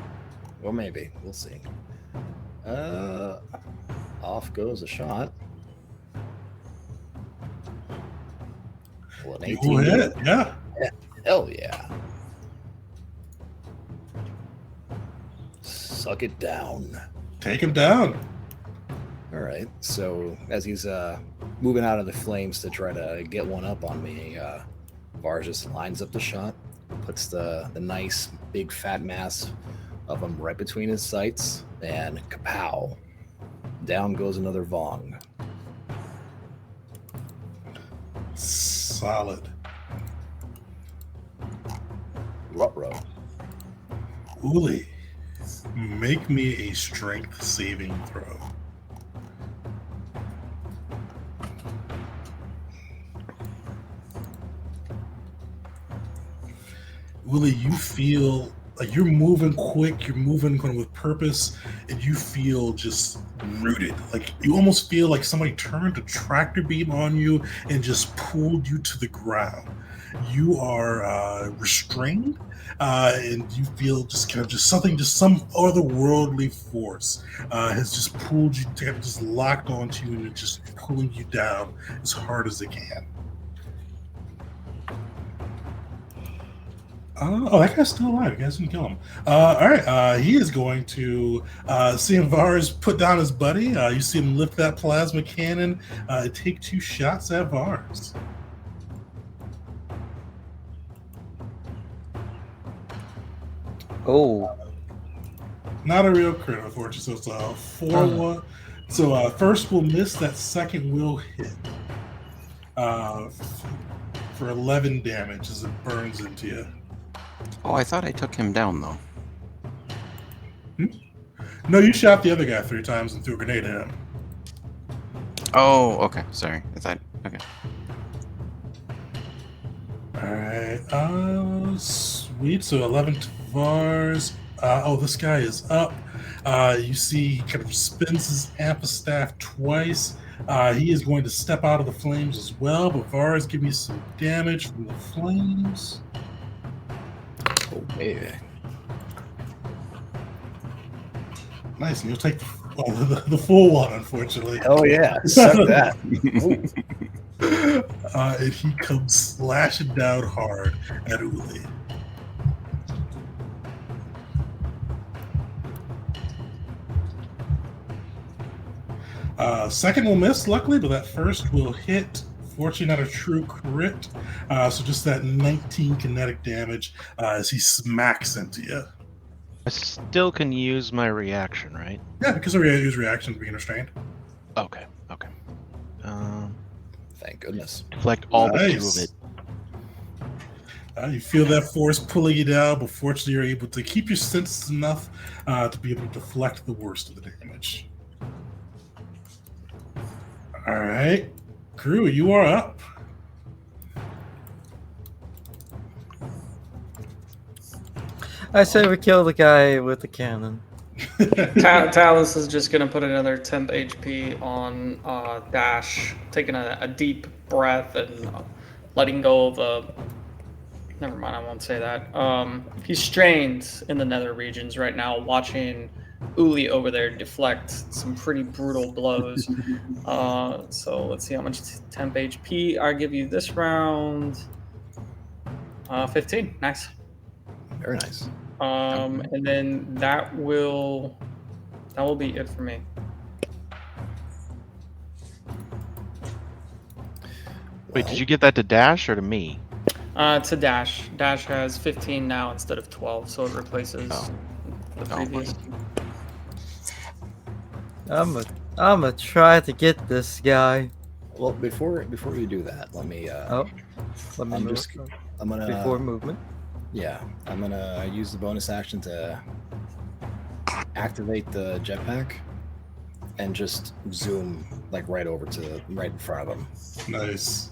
Or maybe. We'll see. Off goes a shot. Well, an You 18 will hit hit. it. Yeah. Hell yeah. Suck it down. Take him down. All All right. So as he's moving out of the flames to try to get one up on me, Vars just lines up the shot, puts the nice big fat mass of him right between his sights, and kapow! Down goes another Vong. Solid. Ruh-roh. Uli, make me a strength saving throw. Willie, you feel like you're moving quick, you're moving kind of with purpose, and you feel just rooted. Like you almost feel like somebody turned a tractor beam on you and just pulled you to the ground. You are restrained, and you feel just kind of just something, just some otherworldly force has just pulled you, kind of just locked onto you, and it's just pulling you down as hard as it can. Oh, that guy's still alive. You guys can kill him. All right. He is going to see Vars put down his buddy. You see him lift that plasma cannon, take 2 shots at Vars. Oh, Not a real crit, unfortunately. So it's a 4-1. So first will miss, that second will hit for 11 damage as it burns into you. Oh, I thought I took him down though. No, you shot the other guy 3 times and threw a grenade at him. Oh, okay. Sorry. I thought. Okay. Alright, sweet. So 11 to Vars. This guy is up. You see he kind of spins his amphistaff twice. He is going to step out of the flames as well, but Vars, give me some damage from the flames. Oh, baby. Nice, and you'll take the full one, unfortunately. Oh, yeah. Suck that. And he comes slashing down hard at Uli. Second will miss, luckily, but that first will hit. Fortunately, not a true crit. So just that 19 kinetic damage as he smacks into you. I still can use my reaction, right? Yeah, because I use reaction to being restrained. Okay. Okay. Thank goodness. Deflect all but 2 of Nice. it. You feel that force pulling you down, but fortunately you're able to keep your senses enough to be able to deflect the worst of the damage. All right, Crew, you are up. I say we kill the guy with the cannon. Talus is just gonna put another temp HP on Dash, taking a deep breath and letting go of a. Never mind, I won't say that. He's strained in the nether regions right now, watching Uli over there deflect some pretty brutal blows. So let's see how much temp HP I give you this round. 15. Nice. Very nice. And then that will be it for me. Wait, did you get that to Dash or to me? To Dash. Dash has 15 now instead of 12, so it replaces Oh. the Oh, previous. I'm gonna try to get this guy. Well, before you do that, let me. Let me I'm move just- I'm gonna. before movement. Yeah, I'm gonna use the bonus action to activate the jetpack and just zoom like right over to right in front of him. Nice.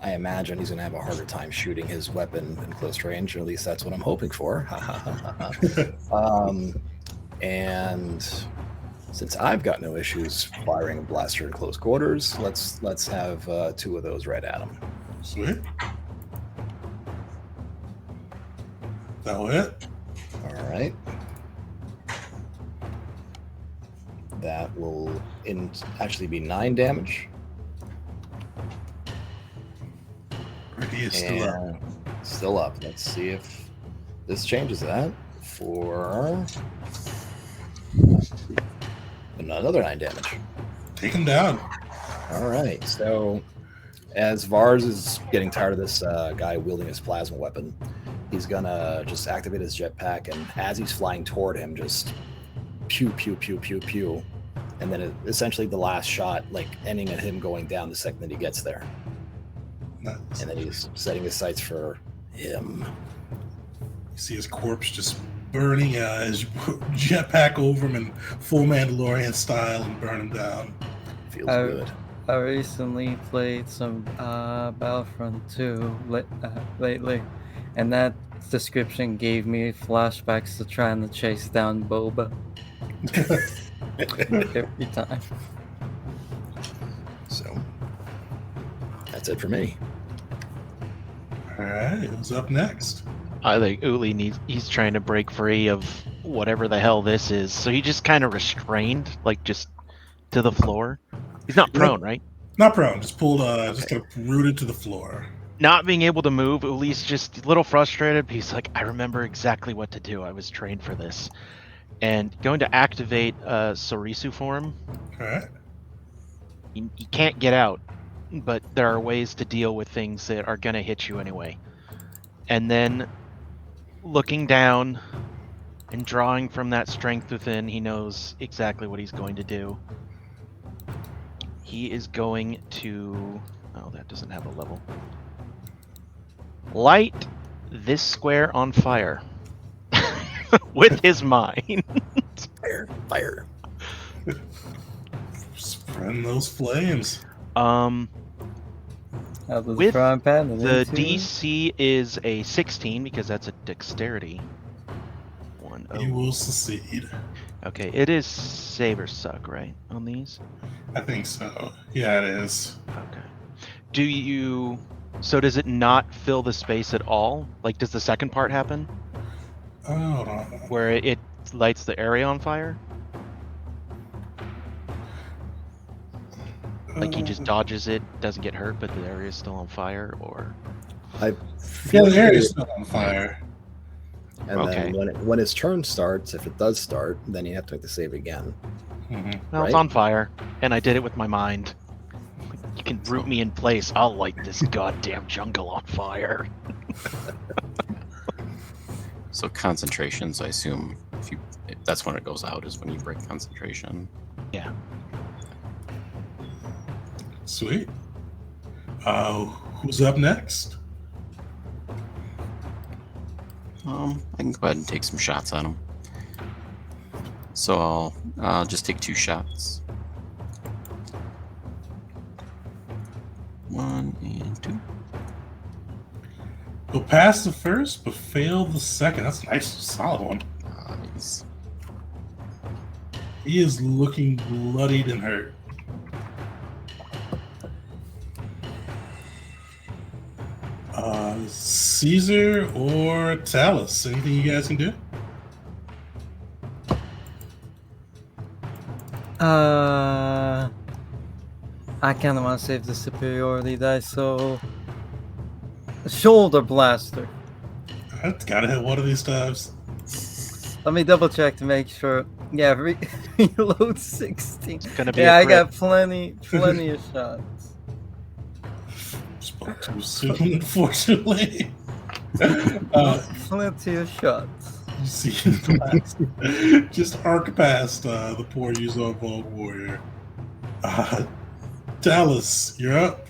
I imagine he's gonna have a harder time shooting his weapon in close range, or at least that's what I'm hoping for. And since I've got no issues firing a blaster in close quarters, let's have 2 of those right at him. Sweet. That'll hit. All right. That will actually be 9 damage. He is still up. And still up. Let's see if this changes that for And another 9 damage. Take him down. All right. So, as Vars is getting tired of this guy wielding his plasma weapon, he's gonna just activate his jetpack, and as he's flying toward him, just pew pew pew pew pew, and then essentially the last shot, like ending at him going down the second that he gets there, Nice. and then he's setting his sights for him. You see his corpse just burning as you put jetpack over him in full Mandalorian style and burn him down. Feels Oh. good. I recently played some Battlefront 2 lately, and that description gave me flashbacks to trying to chase down Boba every time. So that's it for me. All right, who's up next? I think Uli he's trying to break free of whatever the hell this is. So he just kind of restrained, like just to the floor. He's not prone, right? Not prone, just pulled, just kind of rooted to the floor. Not being able to move, Uli's just a little frustrated. But he's like, I remember exactly what to do. I was trained for this. And going to activate Sorisu form. All right. You can't get out, but there are ways to deal with things that are going to hit you anyway. And then looking down and drawing from that strength within, he knows exactly what he's going to do. He is going to... Oh, that doesn't have a level. Light this square on fire with his mind. Fire, fire. Spreading those flames. Out of the With frying pan and The into- DC is a 16 because that's a dexterity. You will succeed. Okay, it is save or suck, right, on these? I think so. Yeah, it is. Okay. Do you... So does it not fill the space at all? Like, does the second part happen? Oh, hold on. Where it lights the area on fire? Like he just dodges it, doesn't get hurt, but the area is still on fire, or... I Yeah, feel the area's still on fire. And Okay. then when his turn starts, if it does start, then you have to make the save again. Mhm. Well, it's Right. on fire, and I did it with my mind. You can root me in place. I'll light this goddamn jungle on fire. So concentrations, I assume, if that's when it goes out, is when you break concentration. Yeah. Sweet. Who's up next? I can go ahead and take some shots on him. So I'll just take 2 shots. 1 and 2. He'll pass the first, but fail the second. That's a nice, solid one. Nice. He is looking bloodied and hurt. Caesar or Talus? Anything you guys can do? I kind of want to save the superiority dice, so shoulder blaster. That's gotta hit one of these times. Let me double check to make sure. Yeah, reload 16. It's gonna be Yeah, a I crit. got plenty of shots. Spoke too soon, unfortunately. Plenty of shots. You see him pass, just arc past the poor Yuzon Vogue warrior. Dallas, you're up.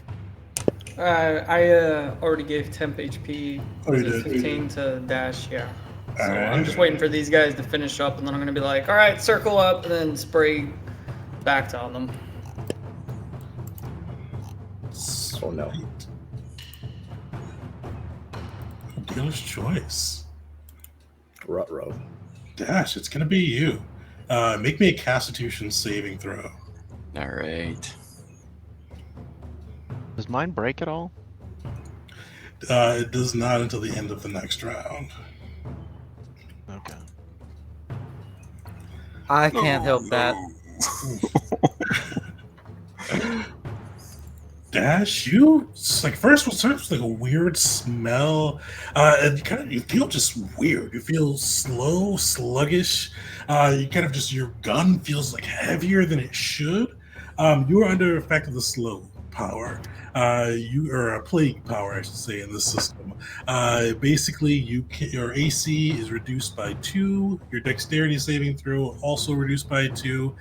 I already gave temp HP. Oh, you Was it did? 15 to dash, yeah. So Alright. I'm just waiting for these guys to finish up, and then I'm gonna be like, all right, circle up, and then spray back on them. Oh, no. Sweet. Dealer's choice. Ruh-roh. Dash, it's gonna be you. Make me a Constitution saving throw. All right. Does mine break at all? It does not until the end of the next round. Okay. I can't help that. Dash, you it's like first was sort of like a weird smell, and you feel just weird. You feel slow, sluggish. You kind of just your gun feels like heavier than it should. You are under effect of the slow power. You are a plague power, I should say, in this system. Basically, your AC is reduced by 2. Your dexterity saving throw also reduced by 2.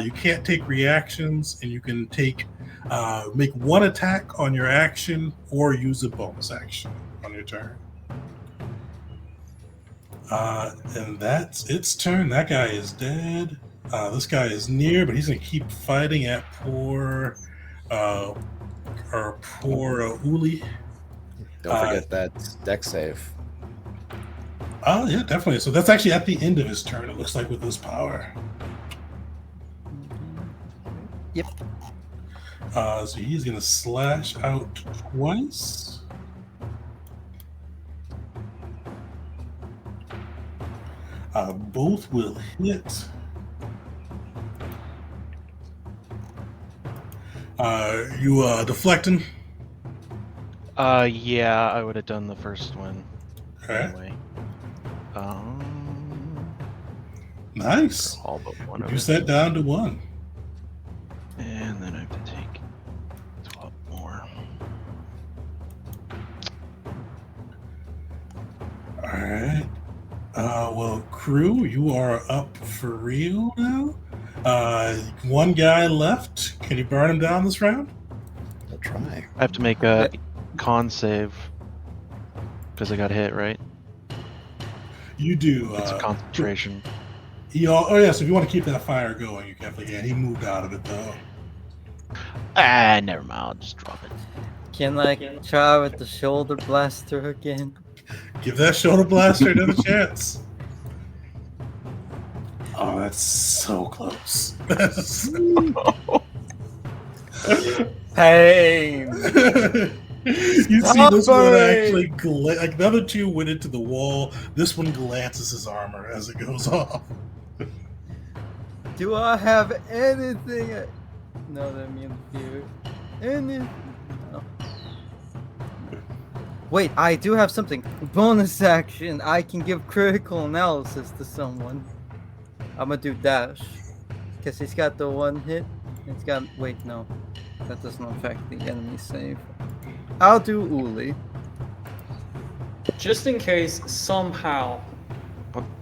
You can't take reactions, and you can make one attack on your action or use a bonus action on your turn. And that's its turn. That guy is dead. This guy is near, but he's going to keep fighting at poor Uli. Don't forget that deck save. Oh, yeah, definitely. So that's actually at the end of his turn, it looks like, with this power. Yep. So he's going to slash out twice. Both will hit. You deflecting? Yeah, I would have done the first one. Okay. Anyway. Nice. All but one of Reduce it. that down to 1. And then I have to take 12 more. All right. Well, crew, you are up for real now. One guy left. Can you burn him down this round? I'll try. I have to make a con save because I got hit, right? You do. It's a concentration. So if you want to keep that fire going, you definitely can. He moved out of it though. Never mind. I'll just drop it. Can I try with the shoulder blaster again? Give that shoulder blaster another chance. Oh, that's so close. Pain! You see this one actually like the other two went into the wall. This one glances his armor as it goes off. Do I have anything? No, that means you. Anything? No. Wait, I do have something. Bonus action. I can give critical analysis to someone. I'm gonna do dash. Because he's got the one hit. It's got. Wait, no. That doesn't affect the enemy save. I'll do Uli. Just in case somehow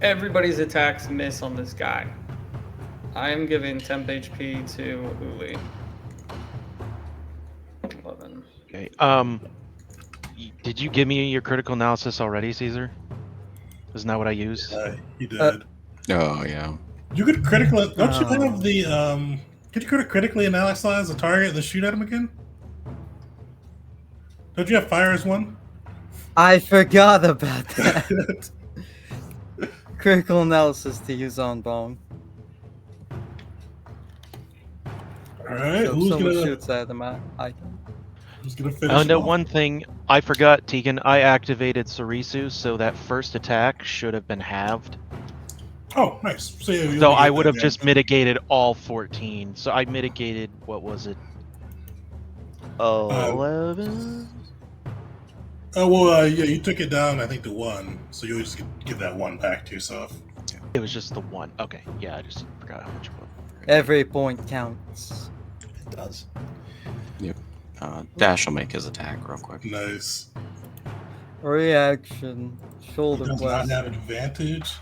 everybody's attacks miss on this guy, I am giving temp HP to Uli. 11. Okay. Did you give me your critical analysis already, Caesar? Isn't that what I used? He did. Oh yeah. You could critically. Don't you have the Could you critically analyze the target and then shoot at him again? Don't you have fire as one? I forgot about that. Critical analysis to use on Bong. All right. So if Who's someone gonna shoots at him, Who's gonna finish? Oh, him no, off? one thing I forgot, Tegan. I activated Sarisu, so that first attack should have been halved. Oh, nice. So, yeah, you So only I get would that have just mitigated all 14. So I mitigated, what was it? 11? Yeah, you took it down, I think, to 1. So you just give that 1 back to yourself. It was just the 1. Okay, yeah, I just forgot how much it was. every point counts. It does. Dash will make his attack real quick. Nice. Reaction. He Shoulder does not blast. have advantage.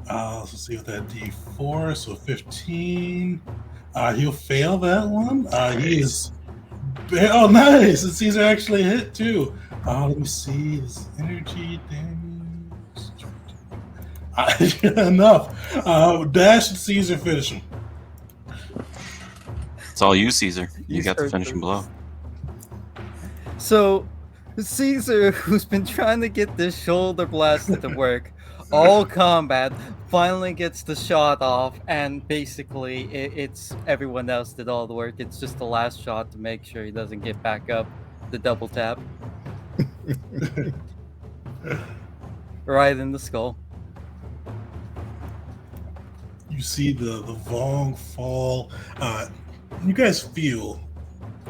Let's see what that D4. So 15. He'll fail that one. He is. Oh, nice! And Caesar actually hit too. Let me see his energy damage. Enough. Dash and Caesar finish him. It's all you, Caesar. You He's got the hurt finishing blow. So, Caesar, who's been trying to get this shoulder blast to work, all combat, finally gets the shot off, and basically it's everyone else did all the work. It's just the last shot to make sure he doesn't get back up. The double tap. Right in the skull. You see the Vong fall. You guys feel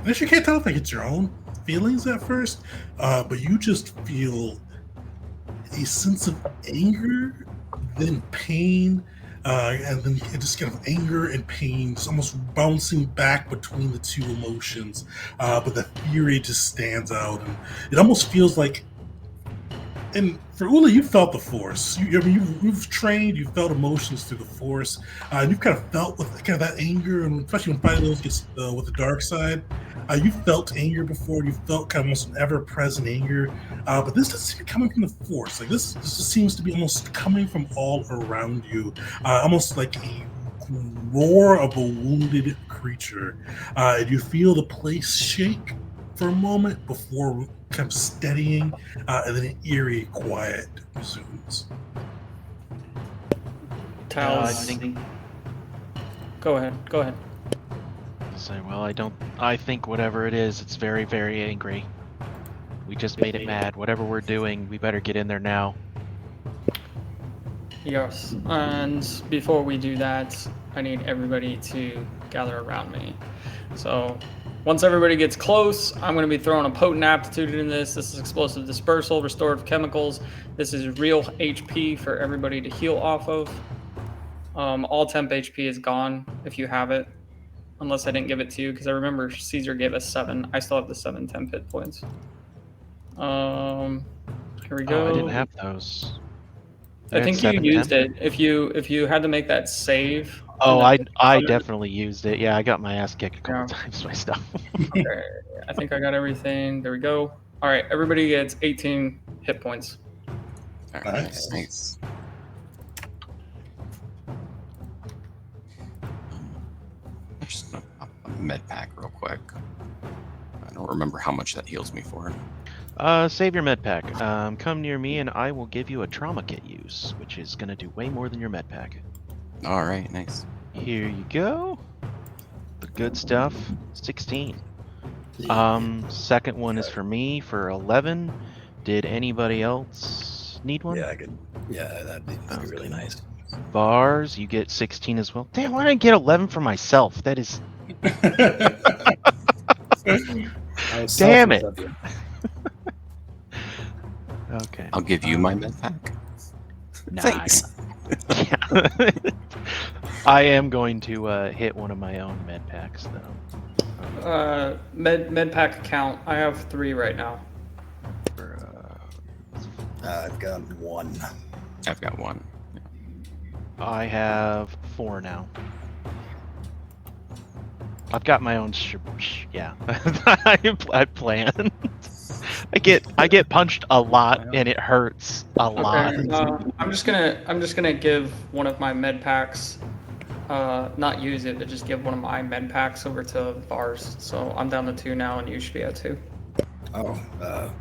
I actually can't tell if like it's your own feelings at first, but you just feel a sense of anger, then pain, and then it just kind of anger and pain, just almost bouncing back between the two emotions. But the fury just stands out, and it almost feels like. And for Ula, you felt the force. I mean, you've trained, you've felt emotions through the force, and you've kind of felt with kind of that anger, and especially when Fighting Those gets with the dark side, you felt anger before. You felt kind of almost an ever-present anger, but this doesn't seem to be coming from the force. Like this just seems to be almost coming from all around you, almost like a roar of a wounded creature. And you feel the place shake for a moment before kind of steadying, and then an eerie quiet resumes. I Tal's. think. Go ahead. Go ahead. Say, well, I think whatever it is, it's very, very angry. We just made it mad. Whatever we're doing, we better get in there now. Yes. And before we do that, I need everybody to gather around me. So once everybody gets close, I'm going to be throwing a potent aptitude in this. This is explosive dispersal, restorative chemicals. This is real HP for everybody to heal off of. All temp HP is gone if you have it, unless I didn't give it to you, because I remember Caesar gave us 7. I still have the 7 temp hit points. Here we go. Oh, I didn't have those. I think you used it. If you had to make that save. Oh, I definitely used it. Yeah, I got my ass kicked a couple times by stuff. Okay, I think I got everything. There we go. All right, everybody gets 18 hit points. All right, Nice. nice. I'm just gonna pop a med pack real quick. I don't remember how much that heals me for. Save your med pack. Come near me and I will give you a trauma kit use, which is gonna do way more than your med pack. All right, nice. Here you go. The good stuff. 16. Second one is for me for 11. Did anybody else need one? Yeah, I could. Yeah, that'd be really nice. Bars, you get 16 as well. Damn, why did I get 11 for myself? That is. Damn it. Okay. I'll give you my med pack. Thanks. Yeah. I am going to hit one of my own med packs though. Med pack count. I have 3 right now. I've got 1. I've got 1. I have 4 now. I've got my own. Yeah, I planned. I get punched a lot and it hurts a lot. I'm just gonna give one of my med packs. Not use it, but just give one of my med packs over to Bars. So I'm down to 2 now, and you should be at 2. Oh,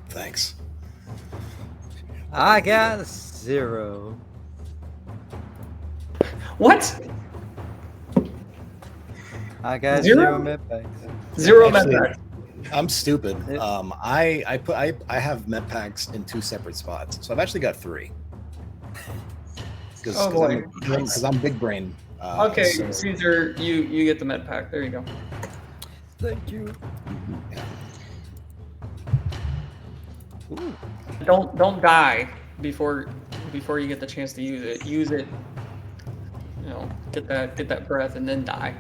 thanks. I got 0. What? I got 0? 0 med packs. 0 med Actually, packs. I'm stupid. It- I have med packs in 2 separate spots, so I've actually got 3. Oh, boy. Because I'm big brain. Okay, so- Caesar, you get the med pack. There you go. Thank you. Ooh. Don't die before you get the chance to use it. Use it. You know, get that breath and then die.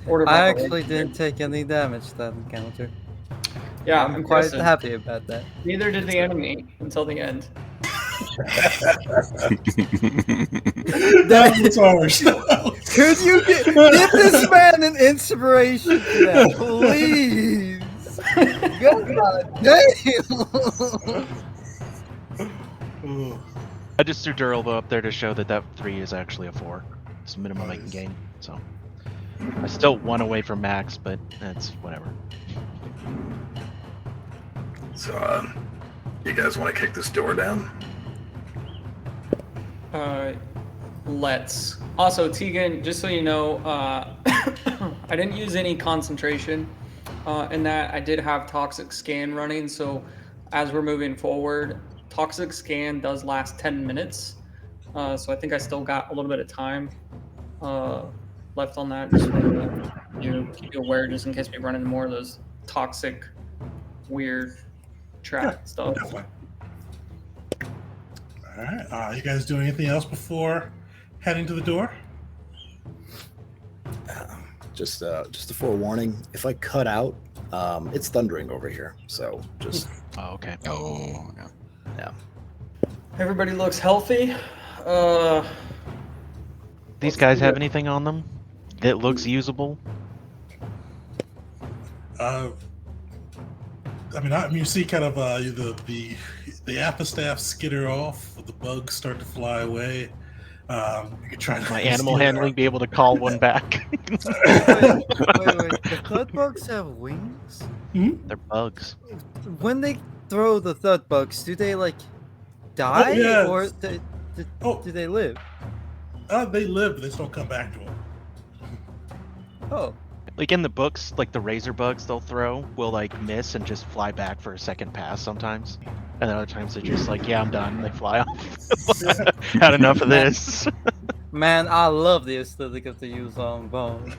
Order I buffalo. actually didn't take any damage that encounter. Yeah, I'm quite impressive. happy about that. Neither did the enemy until the end. That's harsh. Could you give this man an inspiration for that, please? God damn! I just threw Durable up there to show that 3 is actually a 4. It's the minimum I can gain. So I still 1 away from max, but that's whatever. So, you guys want to kick this door down? Let's. Also, Tegan, just so you know, I didn't use any concentration in that. I did have Toxic Scan running, so as we're moving forward, Toxic Scan does last 10 minutes. So I think I still got a little bit of time. left on that. Just wanted to keep you aware, just in case we run into more of those toxic, weird trap stuff. Definitely. All right. You guys doing anything else before heading to the door? Just a forewarning. If I cut out, it's thundering over here. So just Oh, okay. Oh, yeah. Everybody looks healthy. These guys have anything on them that looks usable? I mean, you see kind of the apistaff skitter off, the bugs start to fly away. You can try to My animal handling be able to call one back? Wait. The thud bugs have wings? They're bugs. When they throw the thud bugs, do they like die yes. or do they live? They live, but they just don't come back to them. Oh, Like in the books, like the razor bugs they'll throw will like miss and just fly back for a second pass sometimes. And then other times they're just like, yeah, I'm done. They fly off. Had enough of this. man, I love the aesthetic of the Yuzong bone.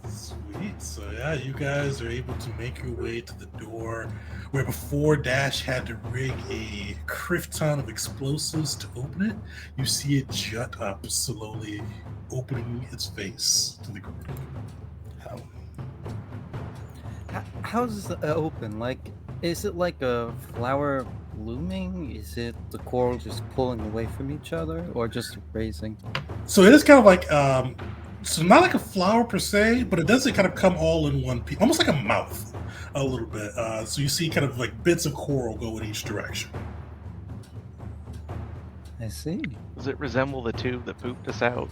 Sweet. So yeah, you guys are able to make your way to the door where before Dash had to rig a Krypton of explosives to open it. You see it jut up slowly, opening its face to the ground. How does it open? Like, is it like a flower blooming? Is it the coral just pulling away from each other, or just raising? So it is kind of like, so not like a flower per se, but it doesn't kind of come all in one piece, almost like a mouth, a little bit. So you see kind of like bits of coral go in each direction. I see. Does it resemble the tube that pooped us out?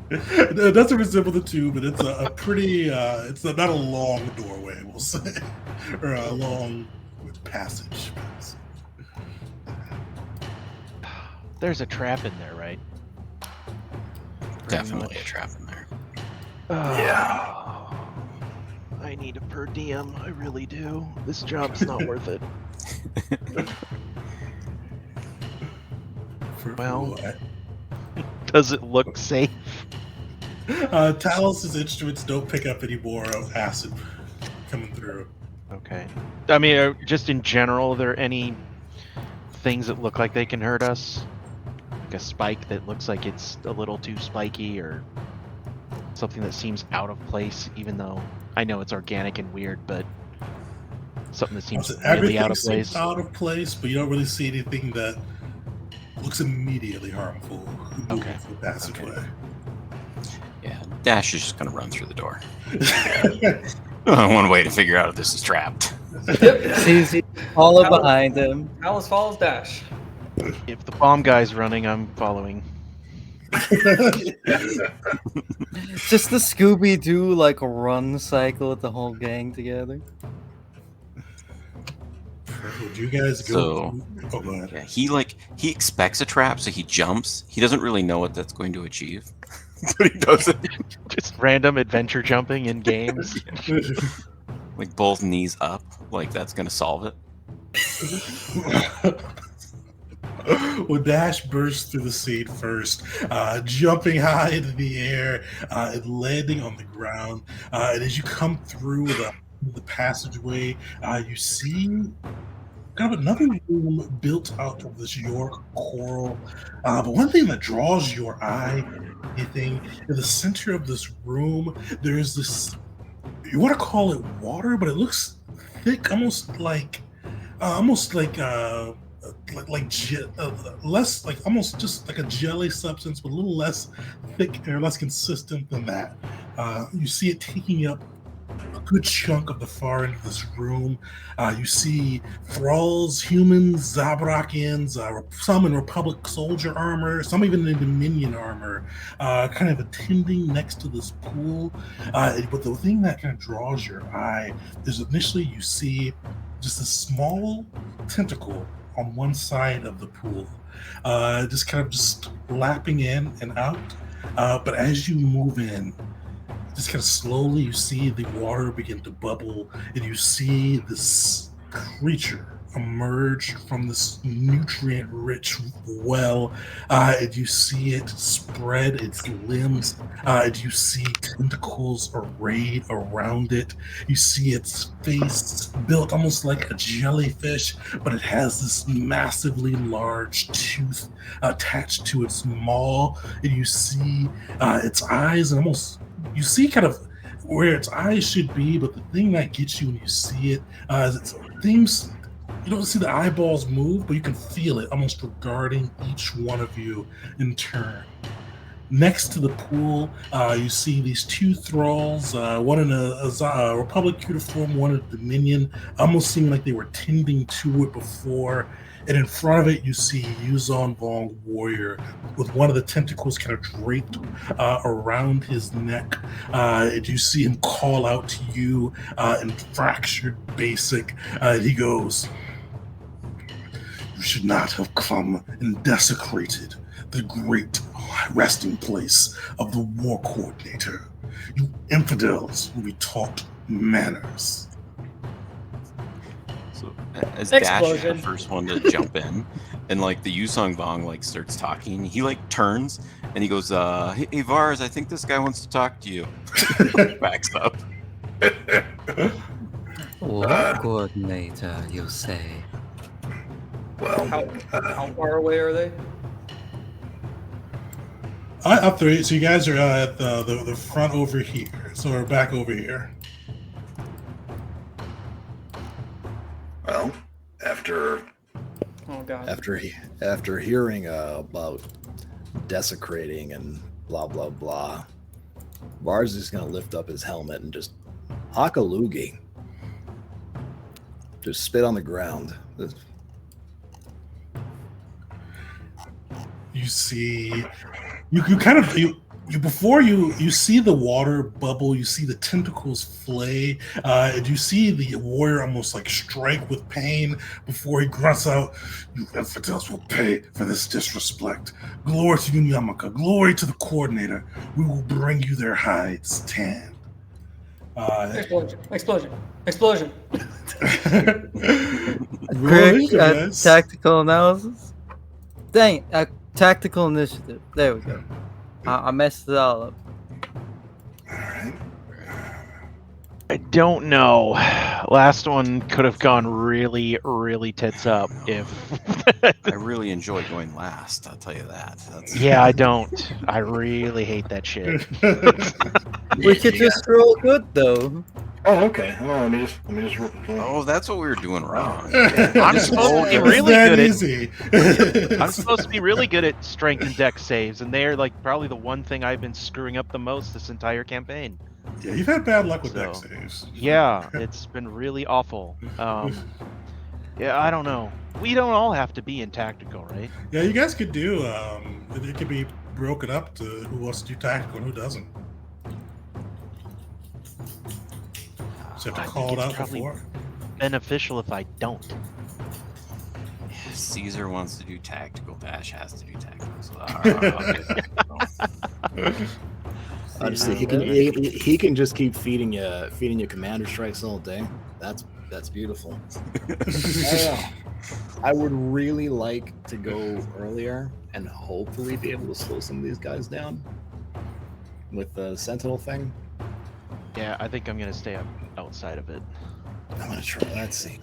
It doesn't resemble the tube, but it's a pretty, it's not a long doorway, we'll say, or a long passage. There's a trap in there, right? Definitely a trap in there. Yeah. I need a per diem. I really do. This job's not worth it. Well, does it look safe? Talos' instruments don't pick up any more acid coming through. Okay. I mean, just in general, are there any things that look like they can hurt us? Like a spike that looks like it's a little too spiky, or something that seems out of place, even though I know it's organic and weird, but something that seems really Everything out of seems place. out of place, but you don't really see anything that looks immediately harmful. Okay. The passageway. Yeah, Dash is just gonna run through the door. One way to figure out if this is trapped. Easy. Follow behind him. Alice follows Dash. If the bomb guy's running, I'm following. Just the Scooby-Doo like run cycle with the whole gang together. Would you guys go? Oh, go ahead. Yeah, he expects a trap, so he jumps. He doesn't really know what that's going to achieve, but he does it. Just random adventure jumping in games. Like both knees up, like that's gonna solve it. Well, Dash bursts through the scene first, jumping high into the air and landing on the ground. And as you come through the passageway, you see kind of another room built out of this York coral. But one thing that draws your eye, in the center of this room, there's this, you want to call it water, but it looks thick, almost like less like almost just like a jelly substance, but a little less thick or less consistent than that. You see it taking up a good chunk of the far end of this room. You see thralls, humans, Zabrakians, some in Republic soldier armor, some even in Dominion armor, kind of attending next to this pool. But the thing that kind of draws your eye is initially you see just a small tentacle on one side of the pool, just kind of just lapping in and out. But as you move in, just kind of slowly, you see the water begin to bubble, and you see this creature emerge from this nutrient-rich well, and you see it spread its limbs, and you see tentacles arrayed around it. You see its face built almost like a jellyfish, but it has this massively large tooth attached to its maw, and you see its eyes, and almost you see kind of where its eyes should be, but the thing that gets you when you see it is its things. You don't see the eyeballs move, but you can feel it almost regarding each one of you in turn. Next to the pool, you see these two thralls, one in a Republic uniform, one in a Dominion, almost seeming like they were tending to it before. And in front of it, you see Yuzon Vong Warrior with one of the tentacles kind of draped around his neck. And you see him call out to you in fractured basic. He goes, "You should not have come and desecrated the great resting place of the war coordinator. You infidels will be taught manners." So as Dash is the Explosion. first one to jump in, and like the Yusong Bong like starts talking, he like turns and he goes, "Hey Vars, I think this guy wants to talk to you." Backs up. War coordinator, you say? Well, How far away are they? Up three. So you guys are at the front over here. So we're back over here. well, after Oh god. After hearing about desecrating and blah blah blah, Vars is gonna lift up his helmet and just hock a loogie. Just spit on the ground. You see, you kind of you before you see the water bubble, you see the tentacles flay, and you see the warrior almost like strike with pain before he grunts out, "You infidels will pay for this disrespect. Glory to Yamaka, glory to the coordinator. We will bring you their hides tanned." Explosion. Explosion. Roll Quick guys. tactical analysis. Dang, tactical initiative. There we go. I messed it all up. all right, I don't know. Last one could have gone really, really tits up if. I really enjoy going last. I'll tell you that. That's... Yeah, I don't. I really hate that shit. We could just roll good though. Oh, okay. Well, let me just. Oh, that's what we were doing wrong. I'm supposed to be It's really that good at. easy. I'm supposed to be really good at strength and dex saves, and they're like probably the one thing I've been screwing up the most this entire campaign. Yeah, you've had bad luck with So, deck saves. Yeah, it's been really awful. Yeah, I don't know. We don't all have to be in tactical, right? Yeah, you guys could do. It could be broken up to who wants to do tactical and who doesn't. So you have I to think call it it's out probably before. beneficial if I don't. Caesar wants to do tactical. Dash has to do tactical. So, Honestly, he can just keep feeding you commander strikes all day. That's beautiful. I would really like to go earlier and hopefully be able to slow some of these guys down with the sentinel thing. Yeah, I think I'm gonna stay outside of it. I'm gonna try. Let's see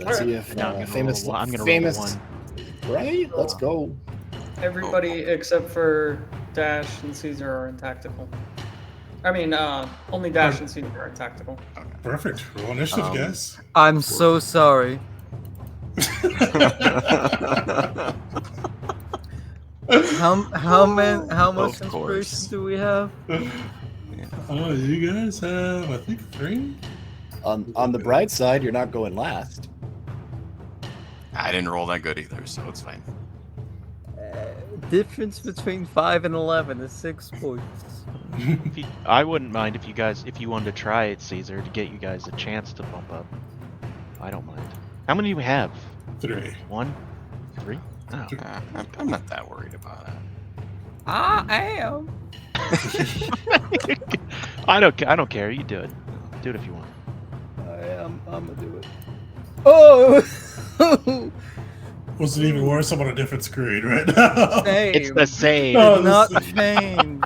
Alright. if Now I'm famous. gonna roll famous, a 1. right? Let's go. Everybody except for Dash and Caesar are in tactical. I mean, only Dash and Caesar are in tactical. Perfect. Roll initiative, guys. I'm so sorry. How much Of course. inspiration do we have? Oh, you guys have, I think, 3. On the bright side, you're not going last. I didn't roll that good either, so it's fine. Difference between 5 and 11 is 6 points. I wouldn't mind if you wanted to try it, Caesar, to get you guys a chance to bump up. I don't mind. How many do we have? 3. 1, 3? Oh. I'm not that worried about it. I am. I don't care. You do it. Do it if you want. I'm gonna do it. Oh! Was it even worse? I'm on a different screen right now. Same. It's the same. Oh, Did not change.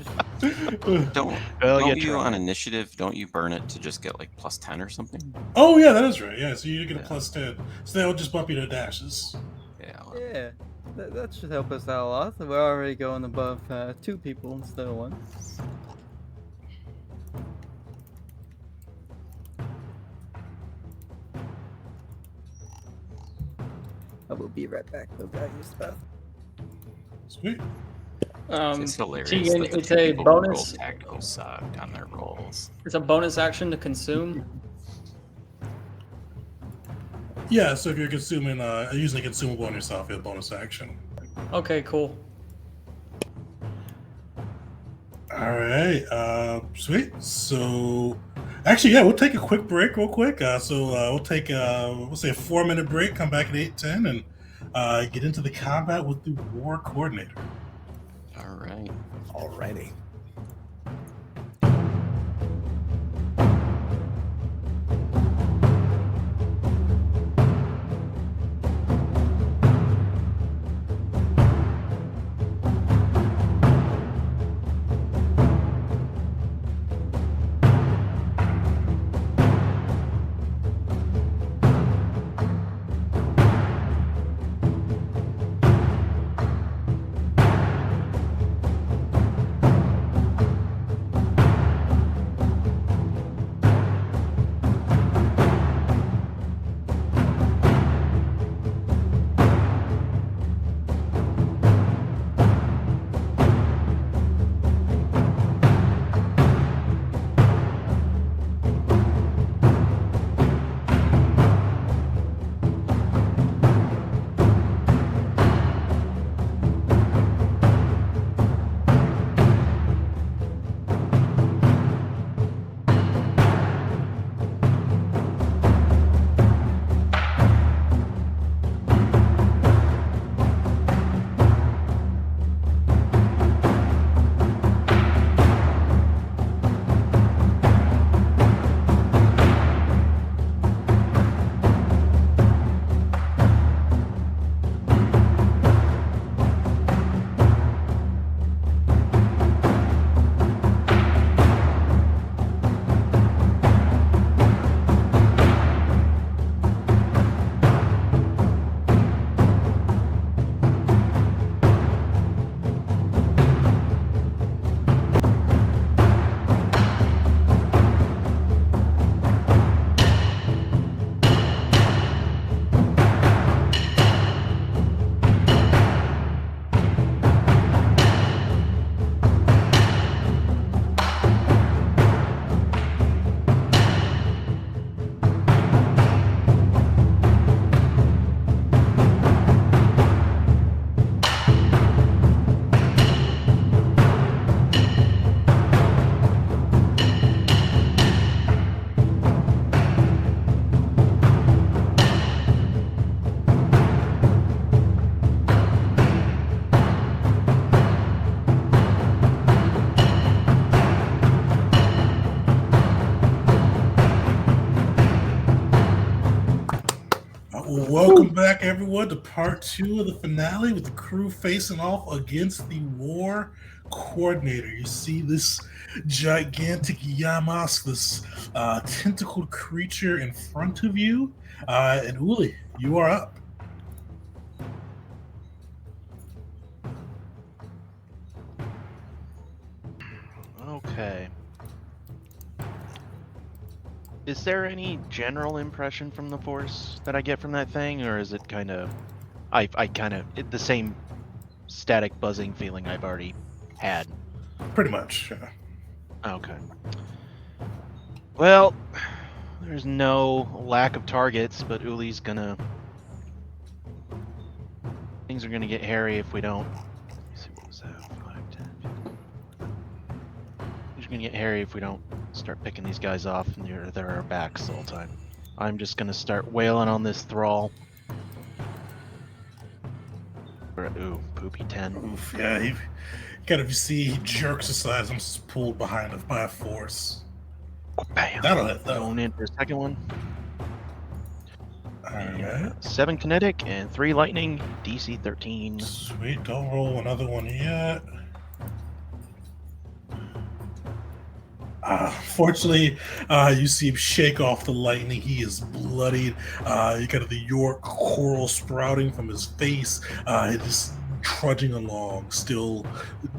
Don't Well, don't you you on tried. initiative? Don't you burn it to just get like +10 or something? Oh yeah, that is right. Yeah, so you get a Yeah. +10. So they'll just bump you to dashes. Yeah. Well, Yeah, that should help us out a lot. We're already going above 2 people instead of 1. I will be right back, though, guys. Stuff. Sweet. it's hilarious. Tegan, that the it's two a people who rolled bonus. tactical sucked on their rolls. It's a bonus action to consume. Yeah, so if you're consuming, using a consumable on yourself, you have bonus action. Okay, cool. All right, sweet. So, actually, yeah, we'll take a quick break, real quick. We'll take, we'll say a 4-minute break. Come back at 8:10 and get into the combat with the war coordinator. All right. Alrighty. Welcome back, everyone, to part 2 of the finale with the crew facing off against the war coordinator. You see this gigantic Yamask, this tentacled creature in front of you. And Uli, you are up. Okay. Is there any general impression from the Force that I get from that thing, or is it kind of, I kind of the same static buzzing feeling I've already had? Pretty much. Yeah. Okay. Well, there's no lack of targets, but Uli's gonna. Things are gonna get hairy if we don't. Let's see, what was that? 5, 10, 15. Things are gonna get hairy if we don't start picking these guys off near their backs the whole time. I'm just gonna start wailing on this thrall. Ooh, poopy 10. Oof, yeah, he kind of, you see, he jerks aside. I'm just pulled behind him by a force. Bam. That'll hit, though. Going in for a second one. Alright. 7 kinetic and 3 lightning, DC 13. Sweet, don't roll another one yet. Fortunately, you see him shake off the lightning. He is bloodied. You got the York coral sprouting from his face. Just trudging along, still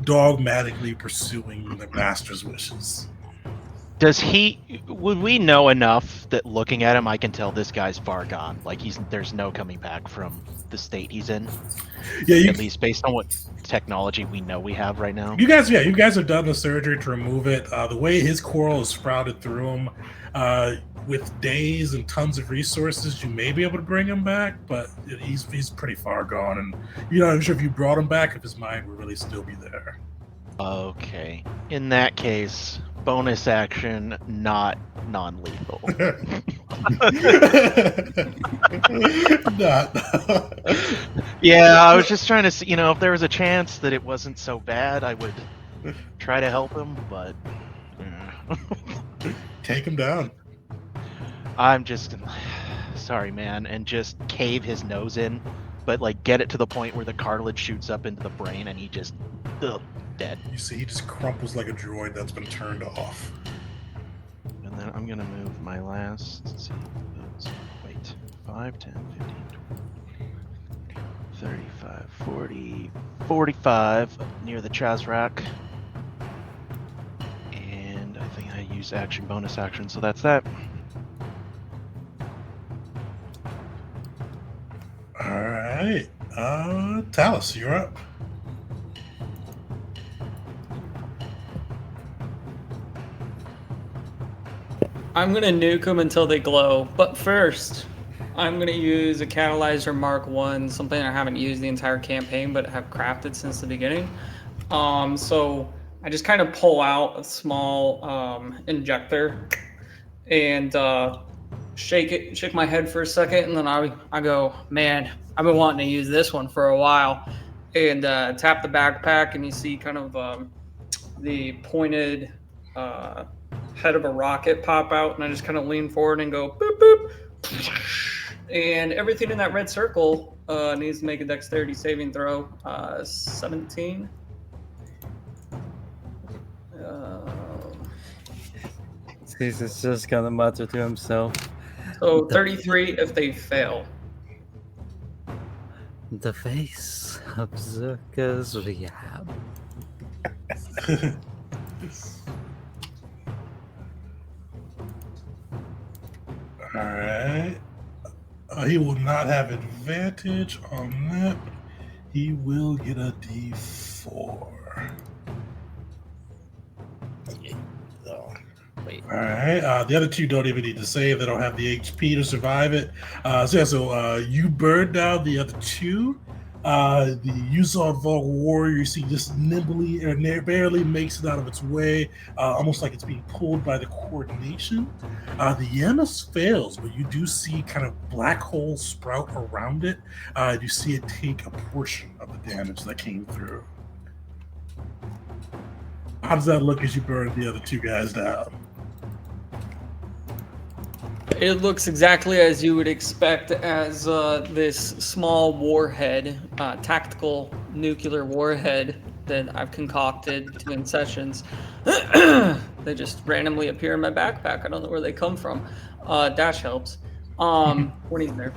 dogmatically pursuing the master's wishes. Would we know enough that looking at him, I can tell this guy's far gone? Like there's no coming back from the state he's in. Yeah, at least based on what technology we know we have right now. You guys have done the surgery to remove it. The way his coral is sprouted through him, with days and tons of resources, you may be able to bring him back, but he's pretty far gone, and you're not sure if you brought him back if his mind would really still be there. Okay. In that case, bonus action, not non-lethal. Yeah, I was just trying to see, if there was a chance that it wasn't so bad, I would try to help him, but take him down. I'm just sorry, man, and just cave his nose in, but like get it to the point where the cartilage shoots up into the brain and he just dead. You see, he just crumples like a droid that's been turned off. And then I'm gonna move my last. Let's see. Wait. 5, 10, 15, 20, 35, 40, 45 near the Chazrak. And I think I use bonus action, so that's that. Alright. Talus, you're up. I'm gonna nuke them until they glow, but first, I'm gonna use a Catalyzer Mark 1, something I haven't used the entire campaign, but have crafted since the beginning. So I just kind of pull out a small injector and shake my head for a second, and then I go, man, I've been wanting to use this one for a while, and tap the backpack, and you see kind of the pointed head of a rocket pop out, and I just kind of lean forward and go boop boop, and everything in that red circle needs to make a dexterity saving throw. 17. He's just gonna mutter to himself. So 33 if they fail. The face of Zerka's rehab. Alright. He will not have advantage on that. He will get a D4. Alright. The other two don't even need to save. They don't have the HP to survive it. So you burned down the other two. The Yuzon Vogue warrior, you see, just nimbly or barely makes it out of its way, almost like it's being pulled by the coordination. The Yamas fails, but you do see kind of black holes sprout around it. You see it take a portion of the damage that came through. How does that look as you burn the other two guys down? It looks exactly as you would expect as this small warhead, tactical nuclear warhead that I've concocted in sessions. They just randomly appear in my backpack. I don't know where they come from. Dash helps when he's there.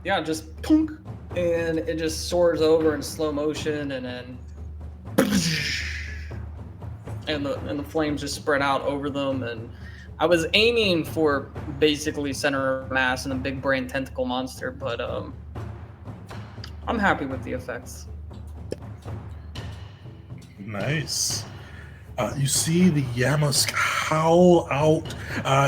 Yeah, just punk, and it just soars over in slow motion, and then and the flames just spread out over them. And I was aiming for basically center of mass and a big brain tentacle monster, but I'm happy with the effects. Nice. You see the Yamask howl out.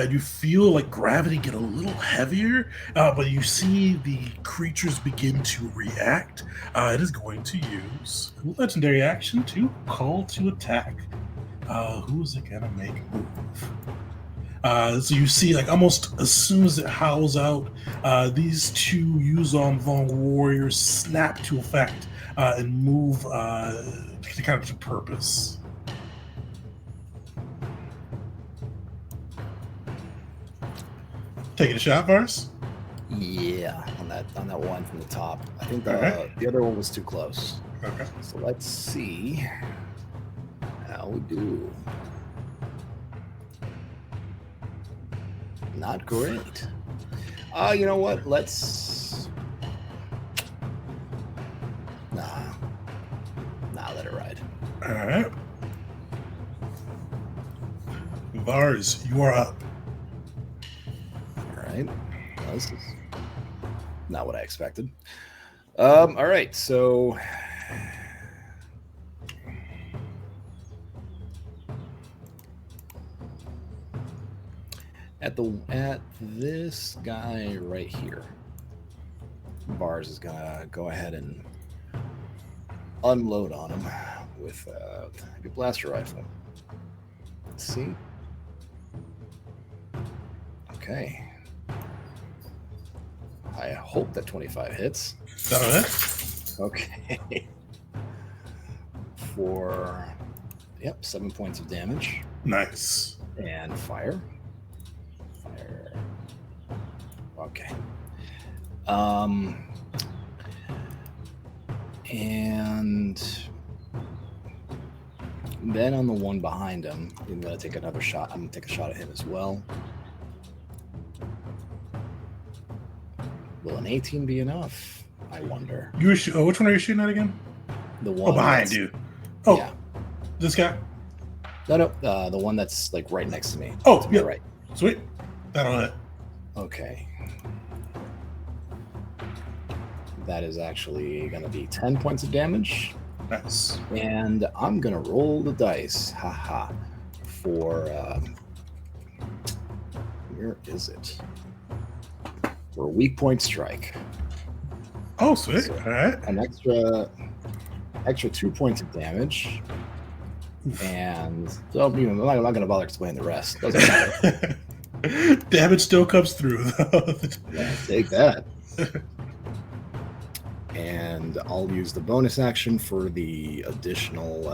You feel like gravity get a little heavier, but you see the creatures begin to react. It is going to use a legendary action to call to attack. Who is it gonna make move? So you see, like, almost as soon as it howls out, these two Yuzon Vong warriors snap to effect and move kind of to purpose. Taking a shot, Vars? Yeah, on that one from the top. I think Okay. the other one was too close. Okay. So let's see how we do. Not great. You know what? Let's. Nah, let it ride. All right. Vars, you are up. All right. Well, this is not what I expected. All right. So. At this guy right here, Vars is gonna go ahead and unload on him with a heavy blaster rifle. Let's see. Okay. I hope that 25 hits. Is that it? Okay. For 7 points of damage Nice. and fire. Okay. And then on the one behind him, I'm gonna take another shot. I'm gonna take a shot at him as well. Will an 18 be enough? I wonder. You were which one are you shooting at again? The one Behind that's- you. Oh, Yeah. this guy. No, the one that's like right next to me. Oh, To my yeah. right. Sweet. That'll hit. Okay. That is actually going to be 10 points of damage. Nice. And I'm going to roll the dice. Haha. For, where is it? For a weak point strike. Oh, sweet. So- All right. An extra 2 points of damage. And so, I'm not going to bother explaining the rest. Doesn't matter. Damage still comes through, though. Yeah, take that. And I'll use the bonus action for the additional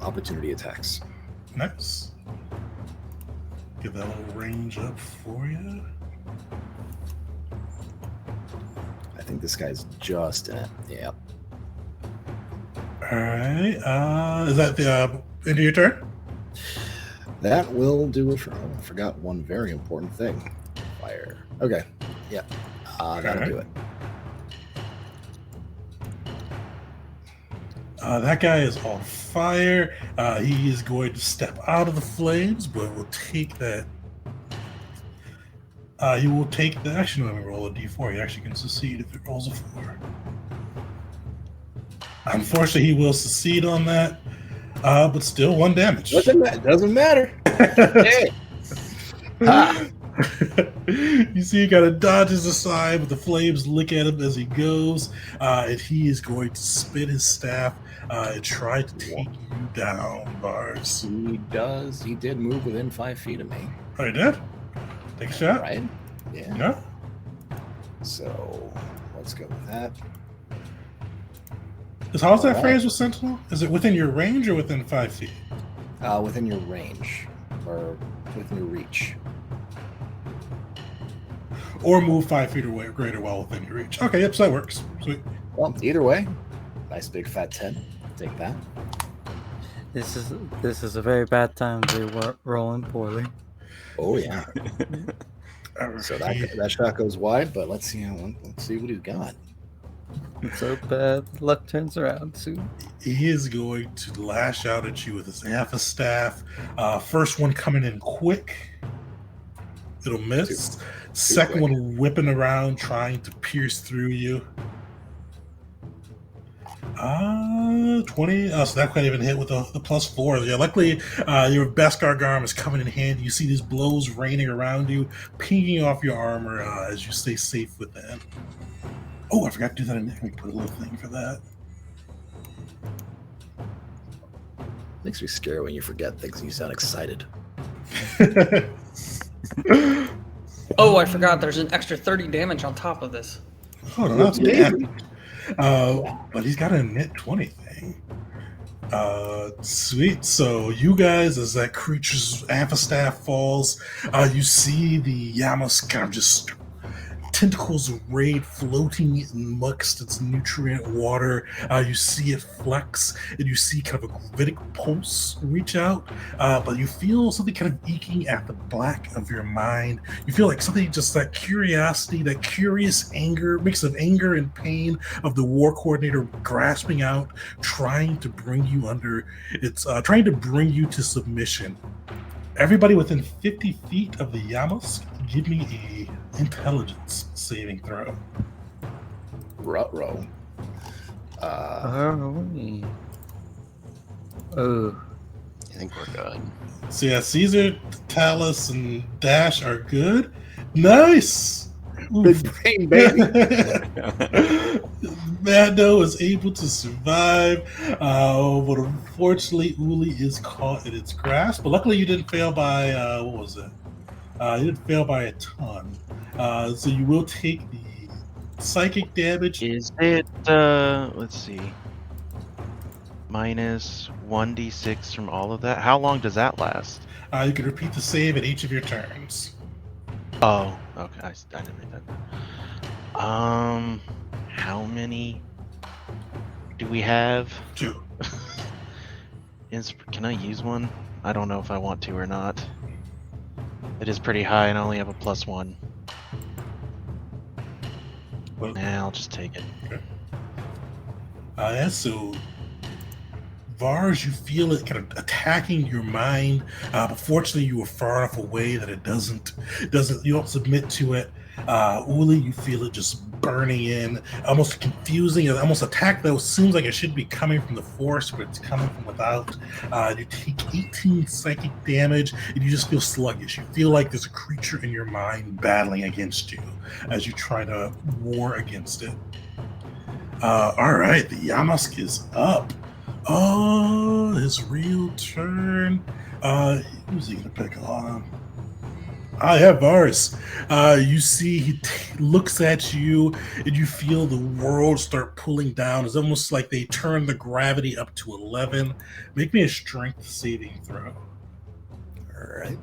opportunity attacks. Nice. Get that little range up for you. I think this guy's just in it. Yep. All right. Is that the end of your turn? That will do it for. Oh, I forgot one very important thing. Fire. Okay. Yep. That'll Alright. do it. That guy is on fire. He is going to step out of the flames, but will take that. He will take the action. Let me roll a d4. He actually can succeed if it rolls a 4. Unfortunately, he will succeed on that, but still 1 damage. Doesn't matter. Hey. Ha. You see, he kind of dodges aside, but the flames lick at him as he goes, and he is going to spin his staff and try to take you down, Vars. He does. He did move within 5 feet of me. Oh, he did? Take a shot? Right? Yeah. Yeah. So let's go with that. How's that Alright. phrase with Sentinel? Is it within your range or within 5 feet? Within your range or within your reach. Or move 5 feet or greater while within your reach. Okay, yep, so that works. Sweet. Well, either way, nice big fat 10. Take that. This is a very bad time to be rolling poorly. Oh yeah. So that shot goes wide, but let's see what he's got. So bad luck turns around soon. He is going to lash out at you with his half a staff. First one coming in quick. It'll miss. Second quick. one whipping around, trying to pierce through you. 20. So that can't even hit with the +4. Yeah, luckily your Beskar Garm is coming in handy. You see these blows raining around you, pinging off your armor as you stay safe within. Oh, I forgot to do that. Let me put a little thing for that. Makes me scary when you forget things and you sound excited. Oh, I forgot. There's an extra 30 damage on top of this. Oh, that's bad. But he's got a net 20 thing. Sweet. So you guys, as that creature's amphistaff falls, you see the Yamas kind of just tentacles of raid floating amongst its nutrient water. You see it flex, and you see kind of a gravitic pulse reach out, but you feel something kind of eking at the back of your mind. You feel like something, just that curiosity, that curious anger, mix of anger and pain of the war coordinator grasping out, trying to bring you under, it's trying to bring you to submission. Everybody within 50 feet of the Yamas, give me a intelligence saving throw. Ruh-roh. Oh. I think we're good. So yeah, Caesar, Talus, and Dash are good. Nice! Oof. Big brain, baby. Mando is able to survive, but unfortunately, Uli is caught in its grasp. But luckily, you didn't fail by what was it? You didn't fail by a ton. So you will take the psychic damage. Is it, let's see, minus 1d6 from all of that? How long does that last? You can repeat the save at each of your turns. Oh, okay. I didn't read that. How many do we have? 2. Can I use one? I don't know if I want to or not. It is pretty high, and I only have a +1. Well, Nah, I'll just take it. yeah, so Vars, you feel it kind of attacking your mind, but fortunately you are far enough away that it doesn't, you don't submit to it. Uli, you feel it just burning in, almost confusing, almost attack that seems like it should be coming from the force, but it's coming from without. You take 18 psychic damage, and you just feel sluggish. You feel like there's a creature in your mind battling against you as you try to war against it. All right, the Yamask is up. Oh, his real turn. Who's he gonna pick on? I have Vars. You see, he looks at you, and you feel the world start pulling down. It's almost like they turn the gravity up to 11. Make me a strength saving throw. All right.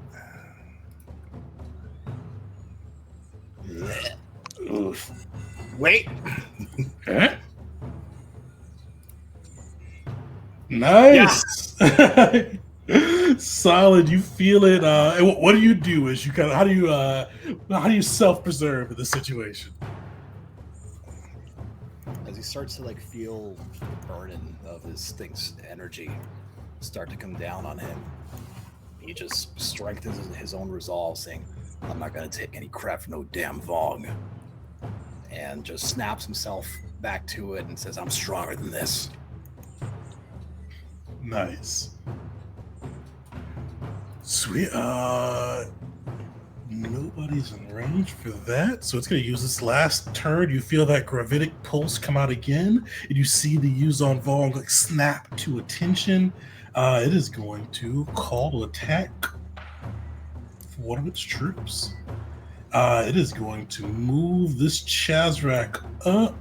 Oof. Wait. Okay. Nice. Solid. You feel it. And what do you do? As you kind of how do you self-preserve in this situation? As he starts to like feel the burden of his thing's energy start to come down on him, he just strengthens his own resolve, saying, "I'm not gonna take any crap from no damn Vogue," and just snaps himself back to it and says, "I'm stronger than this." Nice. Sweet. Nobody's in range for that, so it's going to use this last turn. You feel that gravitic pulse come out again, and you see the Yuzon Vong like snap to attention. It is going to call to attack for one of its troops. It is going to move this Chazrak up.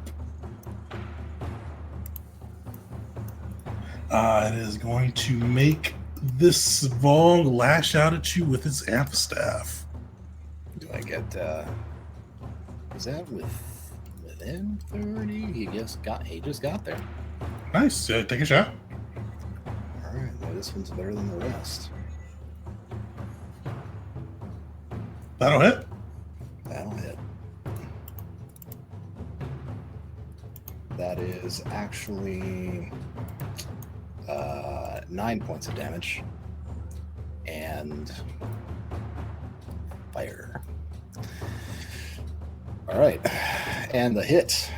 It is going to make this Vong lash out at you with its amphistaff. Do I get? Is that within 30? He just got there. Nice. Take a shot. All right. Well, this one's better than the rest. That'll hit. That'll hit. That is actually 9 points of damage. And fire. All right. And the hit.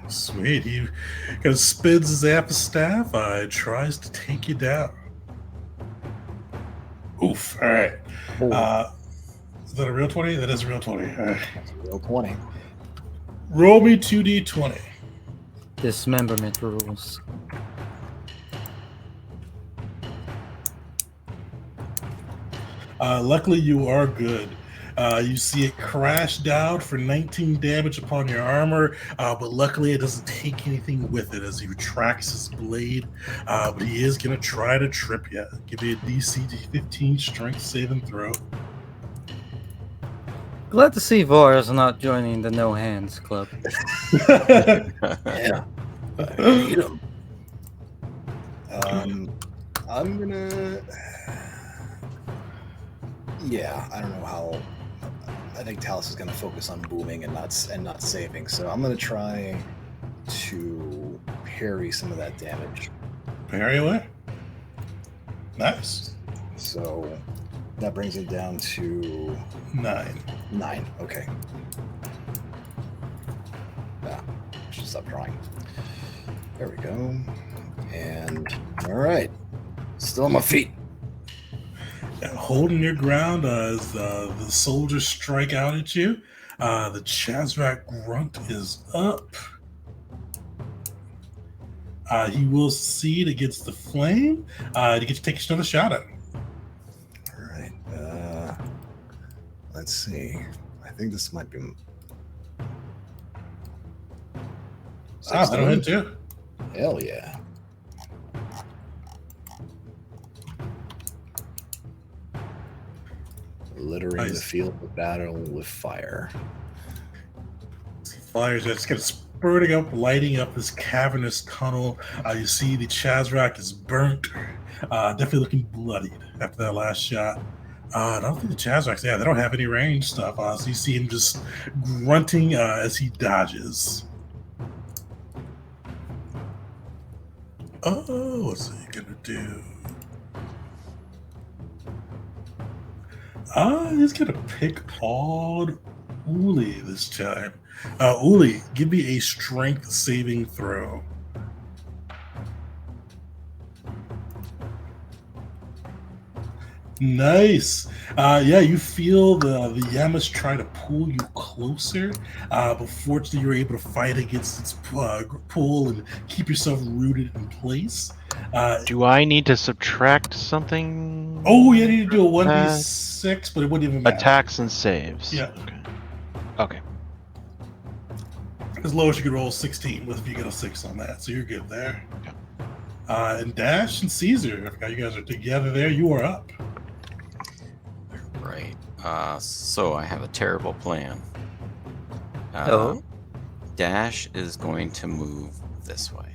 Sweet. He kind of spins his amphistaff. Tries to take you down. Oof. All right. Is that a real 20? That is a real 20. All right. That's a real 20. Roll me 2d20. Dismemberment rules. Luckily, you are good. You see it crash down for 19 damage upon your armor, but luckily it doesn't take anything with it as he retracts his blade. But he is going to try to trip you. Give me a DC 15 strength saving throw. Glad to see Var is not joining the No Hands Club. Yeah. I need him. I'm gonna. Yeah, I don't know how. I think Talus is gonna focus on booming and not saving. So I'm gonna try to parry some of that damage. Parry away. Nice. So that brings it down to 9. 9. Okay. Yeah, I should stop drawing. There we go. And all right, still on my feet. Holding your ground as the soldiers strike out at you. The Chazrak grunt is up. He will succeed against the flame. To get to take another shot at him. All right. Let's see. I think this might be. That'll hit too. Hell yeah. Littering the Nice. field of battle with fire. Fires just kind of spurting up, lighting up this cavernous tunnel. You see the Chazrak is burnt, definitely looking bloodied after that last shot. I don't think the Chazraks, they don't have any range stuff. So you see him just grunting as he dodges. Oh, what's he gonna do? He's gonna pick on Uli this time. Uli, give me a strength saving throw. Nice. You feel the Yamas try to pull you closer, but fortunately you're able to fight against its pull and keep yourself rooted in place. Do I need to subtract something? Oh, you need to do a 1d6, but it wouldn't even matter. Attacks and saves. Yeah. Okay. As low as you could roll 16 with if you get a 6 on that, so you're good there. And Dash and Caesar, I forgot you guys are together there. You are up. Right. So I have a terrible plan. Oh? Dash is going to move this way.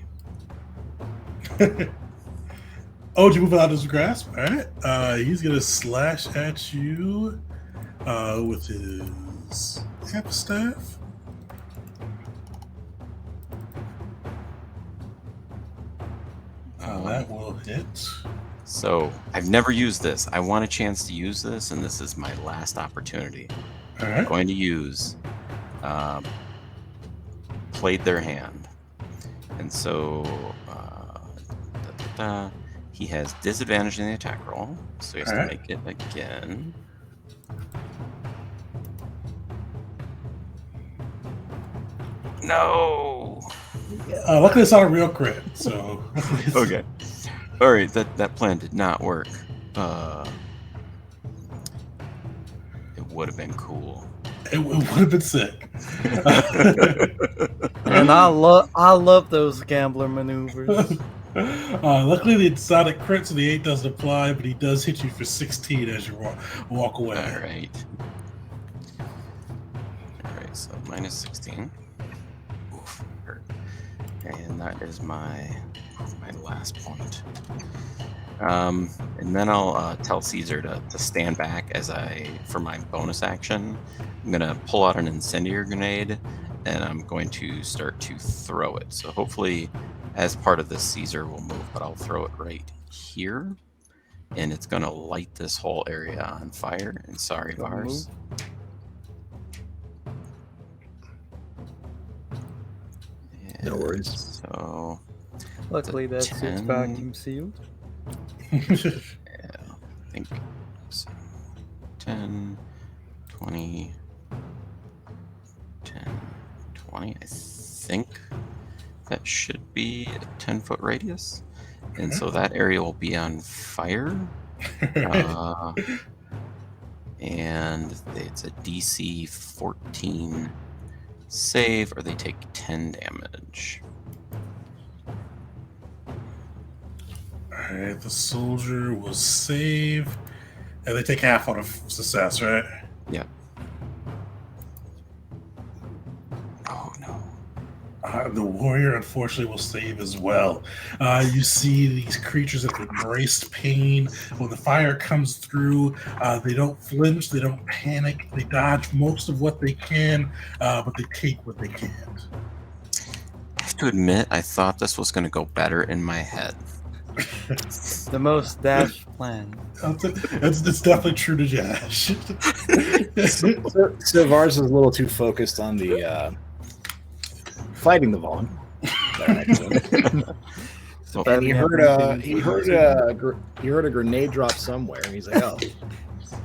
Oh, did you move out of his grasp? All right. He's gonna slash at you with his half staff. That will hit. So I've never used this. I want a chance to use this, and this is my last opportunity. All I'm right. going to use played their hand, and so he has disadvantage in the attack roll, so he has to Alright. make it again. No. Luckily, it's not a real crit. So Okay. All right. That plan did not work. It would have been cool. it would have been sick. And I love those gambler maneuvers. Luckily, the exotic crit, so the 8 doesn't apply, but he does hit you for 16 as you walk away. All right. All right. So minus 16. Oof, hurt. And that is my last point. And then I'll tell Caesar to stand back for my bonus action. I'm gonna pull out an incendiary grenade, and I'm going to start to throw it. So hopefully, as part of this, Caesar will move, but I'll throw it right here, and it's gonna light this whole area on fire. And sorry, Don't Vars. No worries. So Luckily, that suit's 10. vacuum sealed. yeah, I think so. 10, 20, 10, 20. I think that should be a 10-foot radius. And so that area will be on fire. and it's a DC 14 save, or they take 10 damage. All right, the soldier will save, and they take half out of success, right? Yep. Oh no. The warrior, unfortunately, will save as well. You see these creatures that have embraced pain. When the fire comes through, they don't flinch, they don't panic, they dodge most of what they can, but they take what they can. I have to admit, I thought this was going to go better in my head. The most Dash plan. It's definitely true to Josh. So Vars is a little too focused on the fighting the Vaughn. So, And he heard a grenade drop somewhere, and he's like, "Oh,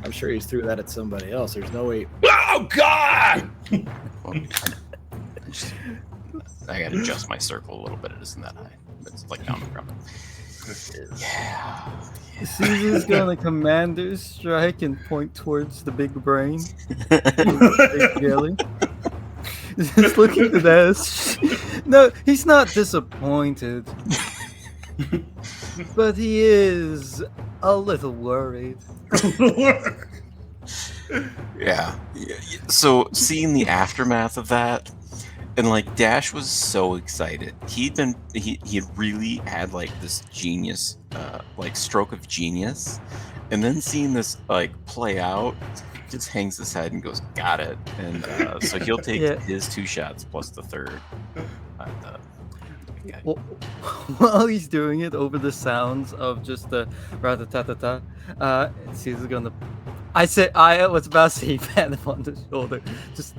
I'm sure he's threw that at somebody else. There's no way." Oh God! well, I got to adjust my circle a little bit. It isn't that high. It's like down the ground. Yeah. Caesar's gonna commander strike and point towards the big brain. Big jelly. Just looking at this. No, he's not disappointed. But he is a little worried. Yeah. So seeing the aftermath of that, and like Dash was so excited. He had really had like this genius, like stroke of genius, and then seeing this like play out, just hangs his head and goes, "Got it!" And so he'll take his 2 shots plus the third. Okay. Well, while he's doing it over the sounds of just the rat-a-tat-ta-ta, Caesar's gonna. I was about to say pat him on the shoulder, just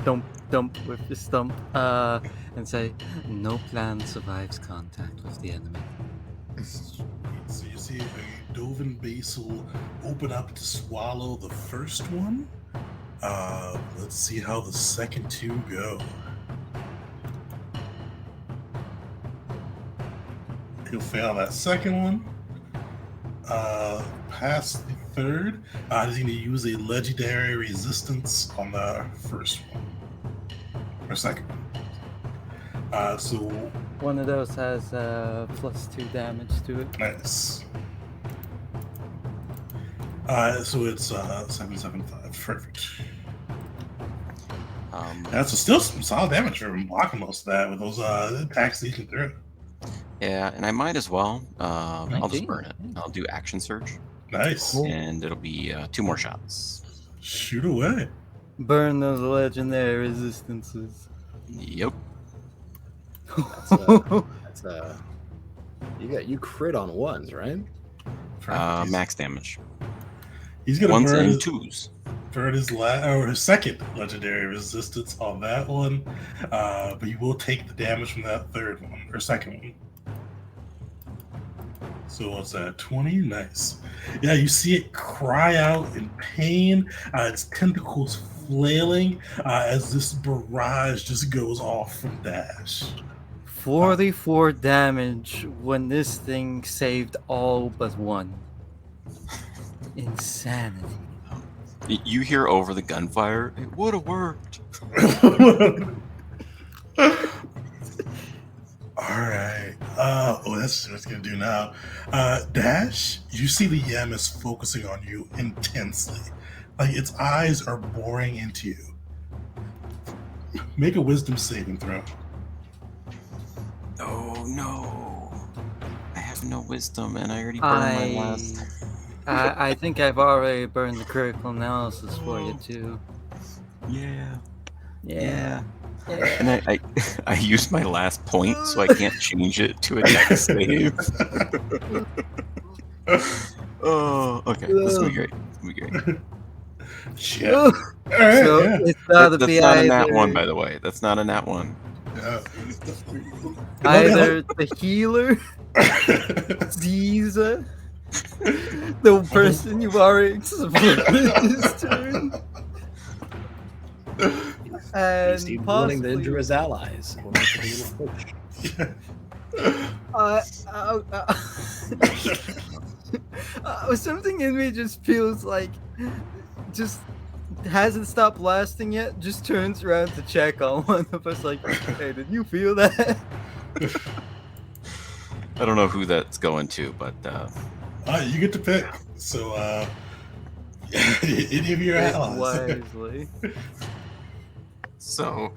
dump with his stump, and say, "No plan survives contact with the enemy." So you see a Dovin Basil open up to swallow the first one. Let's see how the second 2 go. He'll fail that second one. Pass the third. He's going to use a legendary resistance on the first one. Or second one. So One of those has +2 damage to it. nice. So it's 775. Perfect. That's still some solid damage for blocking most of that with those attacks that you can throw. Yeah, and I might as well. I'll 19. just burn it. I'll do action surge, Nice. and it'll be 2 more shots. Shoot away. Burn those legendary resistances. Yep. That's you crit on 1s, right? Max damage. He's gonna 1s and burn 2s. his second legendary resistance on that one, but he will take the damage from that third one or second one. So what's that? 20? Nice. Yeah, you see it cry out in pain. Its tentacles flailing as this barrage just goes off from Dash. 44 damage when this thing saved all but 1. Insanity. You hear over the gunfire. It would have worked. All right. That's what it's gonna do now. Dash, you see the Yem is focusing on you intensely. Like its eyes are boring into you. Make a wisdom saving throw. Oh no. I have no wisdom, and I already burned my last. I think I've already burned the critical analysis for you too. Yeah. Yeah. And I used my last point, so I can't change it to a dex save. Oh, okay. This is gonna be great. This is gonna be great. Shit. All right. So Yeah. it's gotta That's be not a either, nat 1, by the way. That's not a nat 1. Yeah. either the healer, Ziza, the person you've already exploded this turn, and Steve willing to possibly injure his allies. We'll make it a little push. something in me just feels like just hasn't stopped blasting yet. Just turns around to check on one of us, like, "Hey, did you feel that?" I don't know who that's going to, but You get to pick. So, any of your Pick allies. wisely. so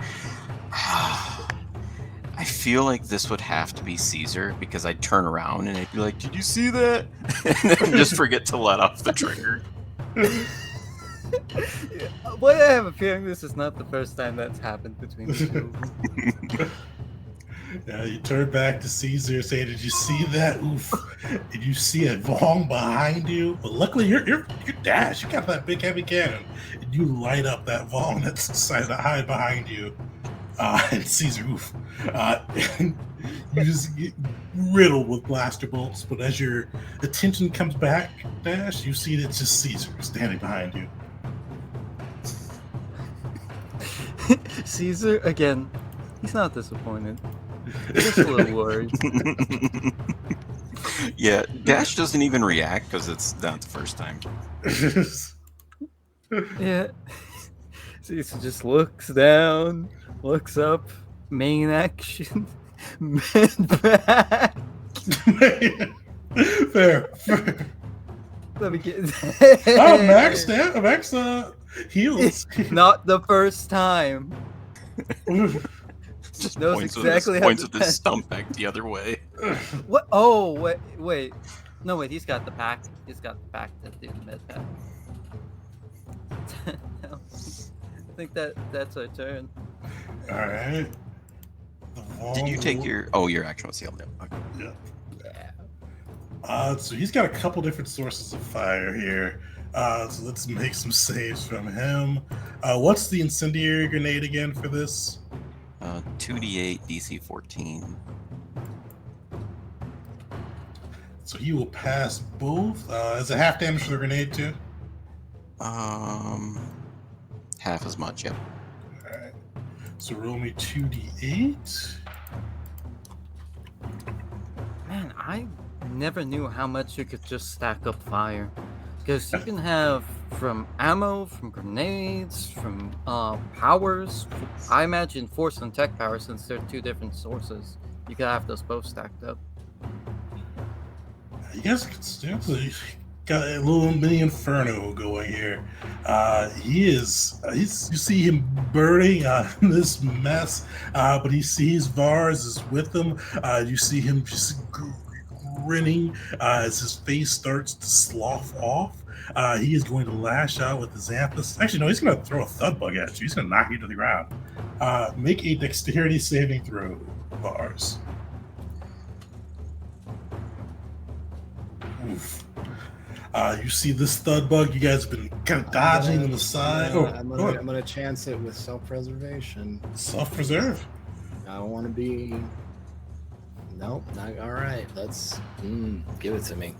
I feel like this would have to be Caesar because I'd turn around and I'd be like, "Did you see that?" and then just forget to let off the trigger. But I have a feeling this is not the first time that's happened between the two of them. Yeah, you turn back to Caesar, say, "Did you see that? Oof! Did you see a Vong behind you?" But luckily, you're Dash. You got that big heavy cannon, and you light up that Vong that's decided to hide behind you. And Caesar, oof! And you just get riddled with blaster bolts. But as your attention comes back, Dash, you see that it's just Caesar standing behind you. Caesar, again, he's not disappointed. Just a little worried. Yeah, Dash doesn't even react because it's not the first time. Yeah. Caesar just looks down, looks up, main action, man back. Fair. Let me get. Oh, Max heals. Not the first time. Just Knows points exactly with how his, to points with his stump back the other way. What? Oh, wait. No, wait. He's got the pack. He's got the pack to do the med pack. No, I think that's our turn. All right. Did you take your? Oh, your action was sealed. Okay. Yeah. Yeah. So he's got a couple different sources of fire here. So let's make some saves from him. What's the incendiary grenade again for this? 2d8 DC 14. So he will pass both. Is it half damage for the grenade too? Half as much. Yep. All right. So roll me 2d8. Man, I never knew how much you could just stack up fire. Because you can have from ammo, from grenades, from powers. I imagine force and tech power, since they're two different sources. You could have those both stacked up. You guys can seriously got a little mini inferno going here. He's you see him burning this mess, but he sees Vars is with him. You see him just grinning as his face starts to slough off. He is going to lash out with his Zampus. Actually, no, he's going to throw a thud bug at you. He's going to knock you to the ground. Make a dexterity saving throw, Vars. Oof. You see this thud bug. You guys have been kind of dodging on the side. I'm gonna chance it with self-preservation. Self-preserve. I don't want to be. Nope. Not all right. Let's give it to me.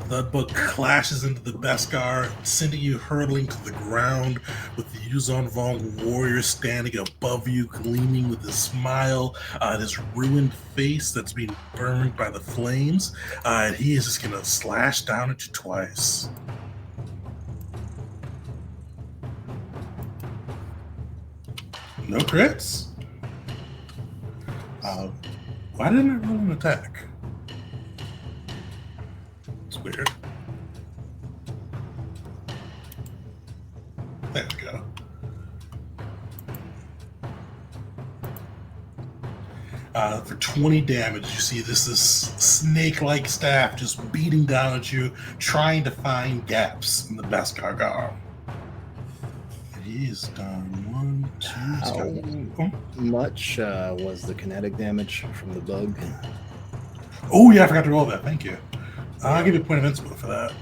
Thud bug clashes into the Beskar, sending you hurtling to the ground with the Yuzon Vong warrior standing above you, gleaming with a smile on his ruined face that's being burned by the flames. And he is just going to slash down at you twice. No crits. Why didn't I roll an attack? It's weird. There we go. For 20 damage, you see this snake-like staff just beating down at you, trying to find gaps in the Beskar garb. He's done 1, 2. How much was the kinetic damage from the bug? Oh yeah, I forgot to roll that. Thank you. I'll give you a point of inspo for that.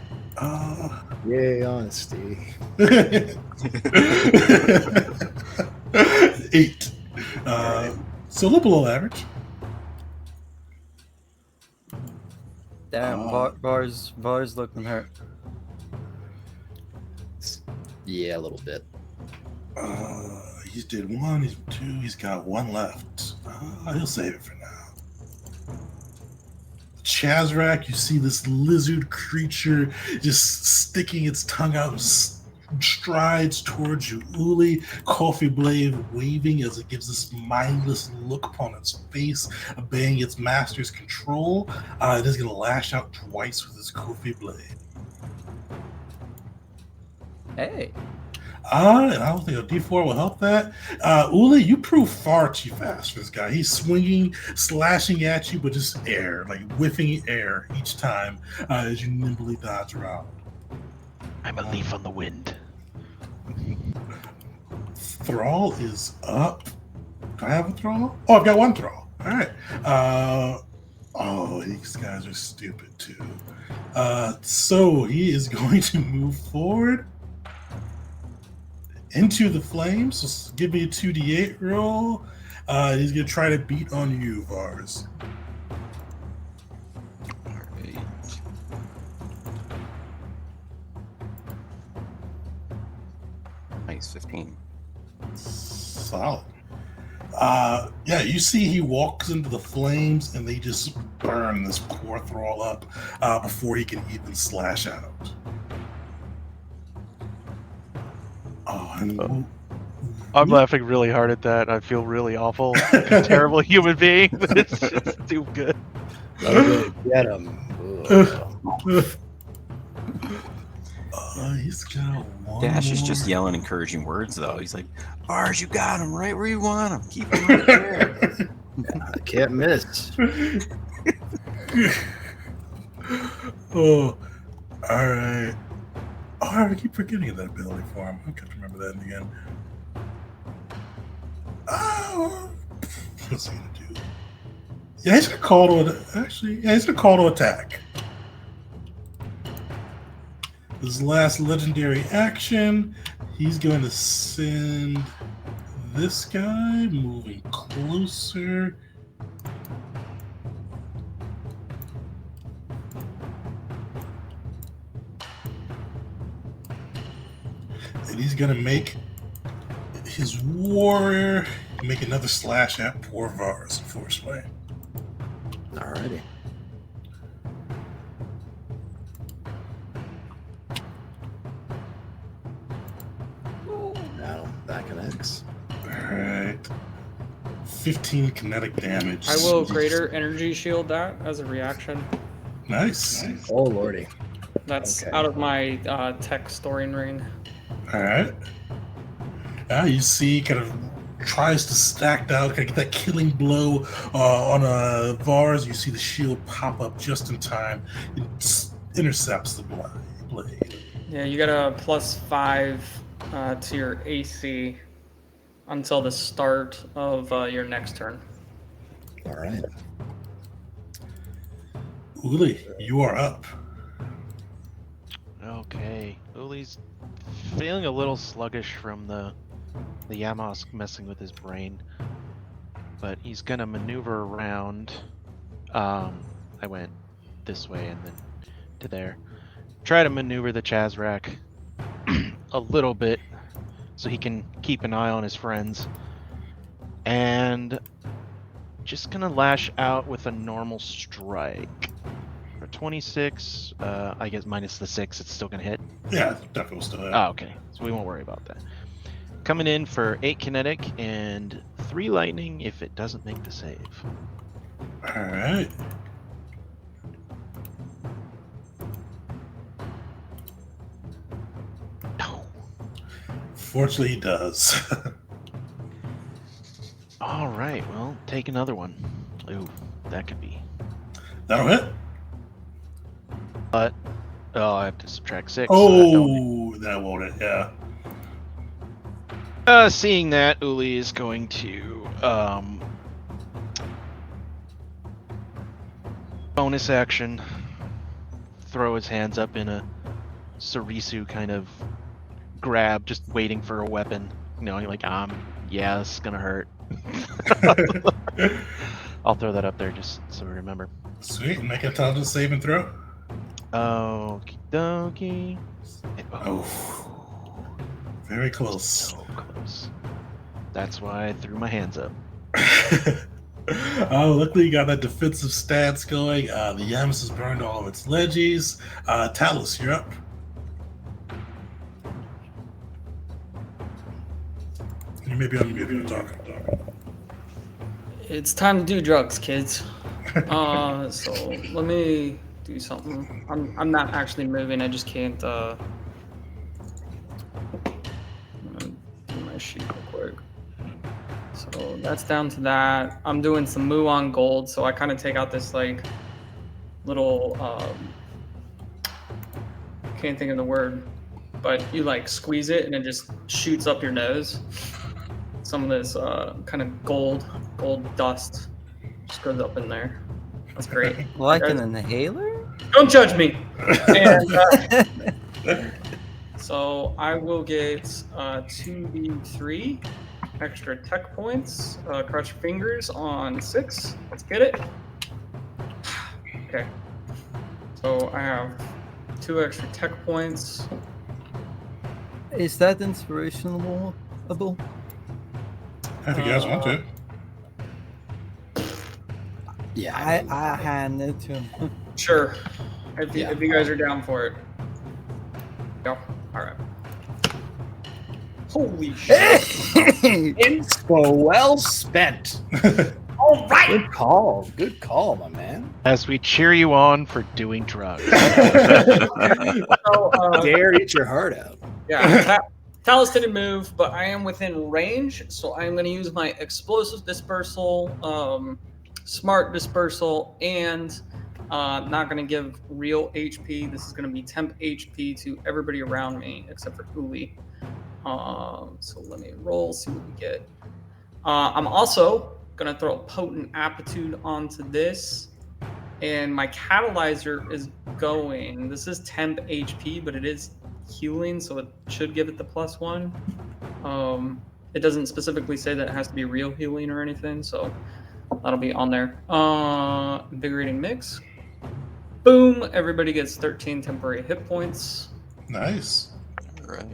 Yay, honesty. 8. So a little below average. Damn, Vars looking hurt. Yeah, a little bit. He's did 1, he's 2, he's got 1 left. He'll save it for now. Chazrak, you see this lizard creature just sticking its tongue out, strides towards you. Uli, Coffee Blade waving as it gives this mindless look upon its face, obeying its master's control. It is going to lash out twice with its Coffee Blade. Hey. And I don't think a D4 will help that. Uli, you prove far too fast for this guy. He's swinging, slashing at you, but just air, like whiffing air each time as you nimbly dodge around. I'm a leaf on the wind. Thrall is up. Do I have a Thrall? Oh, I've got one Thrall. All right. These guys are stupid too. So he is going to move forward into the flames. So give me a 2d8 roll. He's going to try to beat on you, Vars. Alright. Nice, 15. Solid. Yeah, you see he walks into the flames and they just burn this poor Thrall up before he can even slash out. I'm laughing really hard at that. I feel really awful. A terrible human being, but it's just too good. Get him. He's got one Dash is more. just yelling encouraging words, though. He's like, Bars, you got him right where you want him. Keep him right there. I can't miss. Oh, all right. Oh, I keep forgetting that ability for him. I can't remember that again. Oh, what's he gonna do? Yeah, he's gonna call to he's gonna call to attack. His last legendary action, he's going to send this guy moving closer. And he's going to make his warrior make another slash at poor Vars, unfortunately. Alrighty. Now that connects. Alright. 15 kinetic damage. I will greater energy shield that as a reaction. Nice. Oh lordy. That's Okay. out of my tech storing ring. Alright. You see, kind of tries to stack down, kind of get that killing blow on Vars. You see the shield pop up just in time. It intercepts the blade. Yeah, you got a +5 to your AC until the start of your next turn. Alright. Uli, you are up. Okay. Uli's feeling a little sluggish from the Yamos messing with his brain, but he's gonna maneuver around. I went this way and then to there. Try to maneuver the Chazrak a little bit so he can keep an eye on his friends, and just gonna lash out with a normal strike for 26. I guess minus the 6, it's still gonna hit. Yeah, definitely still hit. Oh, okay. So we won't worry about that. Coming in for 8 kinetic and 3 lightning if it doesn't make the save. Alright. No. Fortunately, he does. All right. Well, take another one. Ooh, that could be. That'll hit. But I have to subtract 6. so that don't Oh, that won't hit. Yeah. Seeing that, Uli is going to bonus action, throw his hands up in a Sarisu kind of grab, just waiting for a weapon. You know, like yeah, this is gonna hurt. I'll throw that up there just so we remember. Sweet. Make an intelligence save and throw. Okie dokie. Oh. Very close. So close. That's why I threw my hands up. Oh, luckily you got that defensive stance going. The Yams has burned all of its leggies. Talus, you're up. You may be unmuted. Talking. It's time to do drugs, kids. So let me do something. I'm not actually moving. I just can't. I'm gonna do my sheet real quick. So that's down to that. I'm doing some Muon gold, so I kind of take out this like little. Can't think of the word, but you like squeeze it and it just shoots up your nose. Some of this kind of gold dust just goes up in there. That's great. Like an inhaler? Don't judge me. And, so I will get 2d3 extra tech points. Cross your fingers on 6. Let's get it. Okay. So I have 2 extra tech points. Is that inspirational? If you guys want to. Yeah, I hand it to him. Sure. If you guys are down for it. Yeah. All right. Holy shit. Inspo well spent. All right. Good call, my man. As we cheer you on for doing drugs. So, Dare eat your heart out. yeah. Talus didn't move, but I am within range, so I am going to use my explosive dispersal, smart dispersal, and not going to give real HP. This is going to be temp HP to everybody around me except for Uli. So let me roll, see what we get. I'm also going to throw a potent aptitude onto this, and my catalyzer is going. This is temp HP, but it is healing, so it should give it the +1. It doesn't specifically say that it has to be real healing or anything, so that'll be on there. Invigorating mix. Boom! Everybody gets 13 temporary hit points. Nice. Right.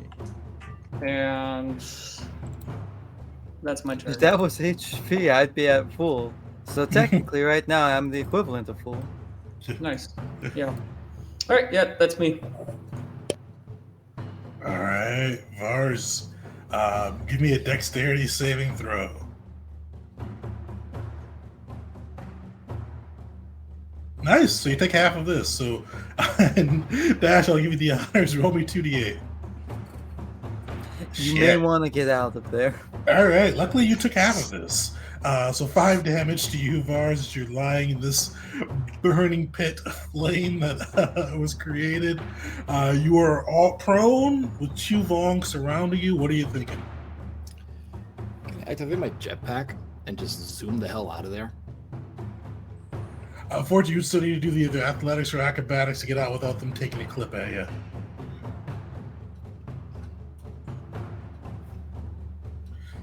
And that's my turn. If that was HP, I'd be at full. So technically, right now, I'm the equivalent of full. Nice. Yeah. All right. Yeah, that's me. All right, Vars. Give me a dexterity saving throw. Nice. So you take half of this. So, Dash, I'll give you the honors. Roll me 2d8. You may want to get out of there. All right. Luckily, you took half of this. So 5 damage to you, Vars, as you're lying in this burning pit of flame that was created. You are all prone with Chuvong surrounding you. What are you thinking? Can I activate my jetpack and just zoom the hell out of there? Unfortunately, you still need to do the either athletics or acrobatics to get out without them taking a clip at you.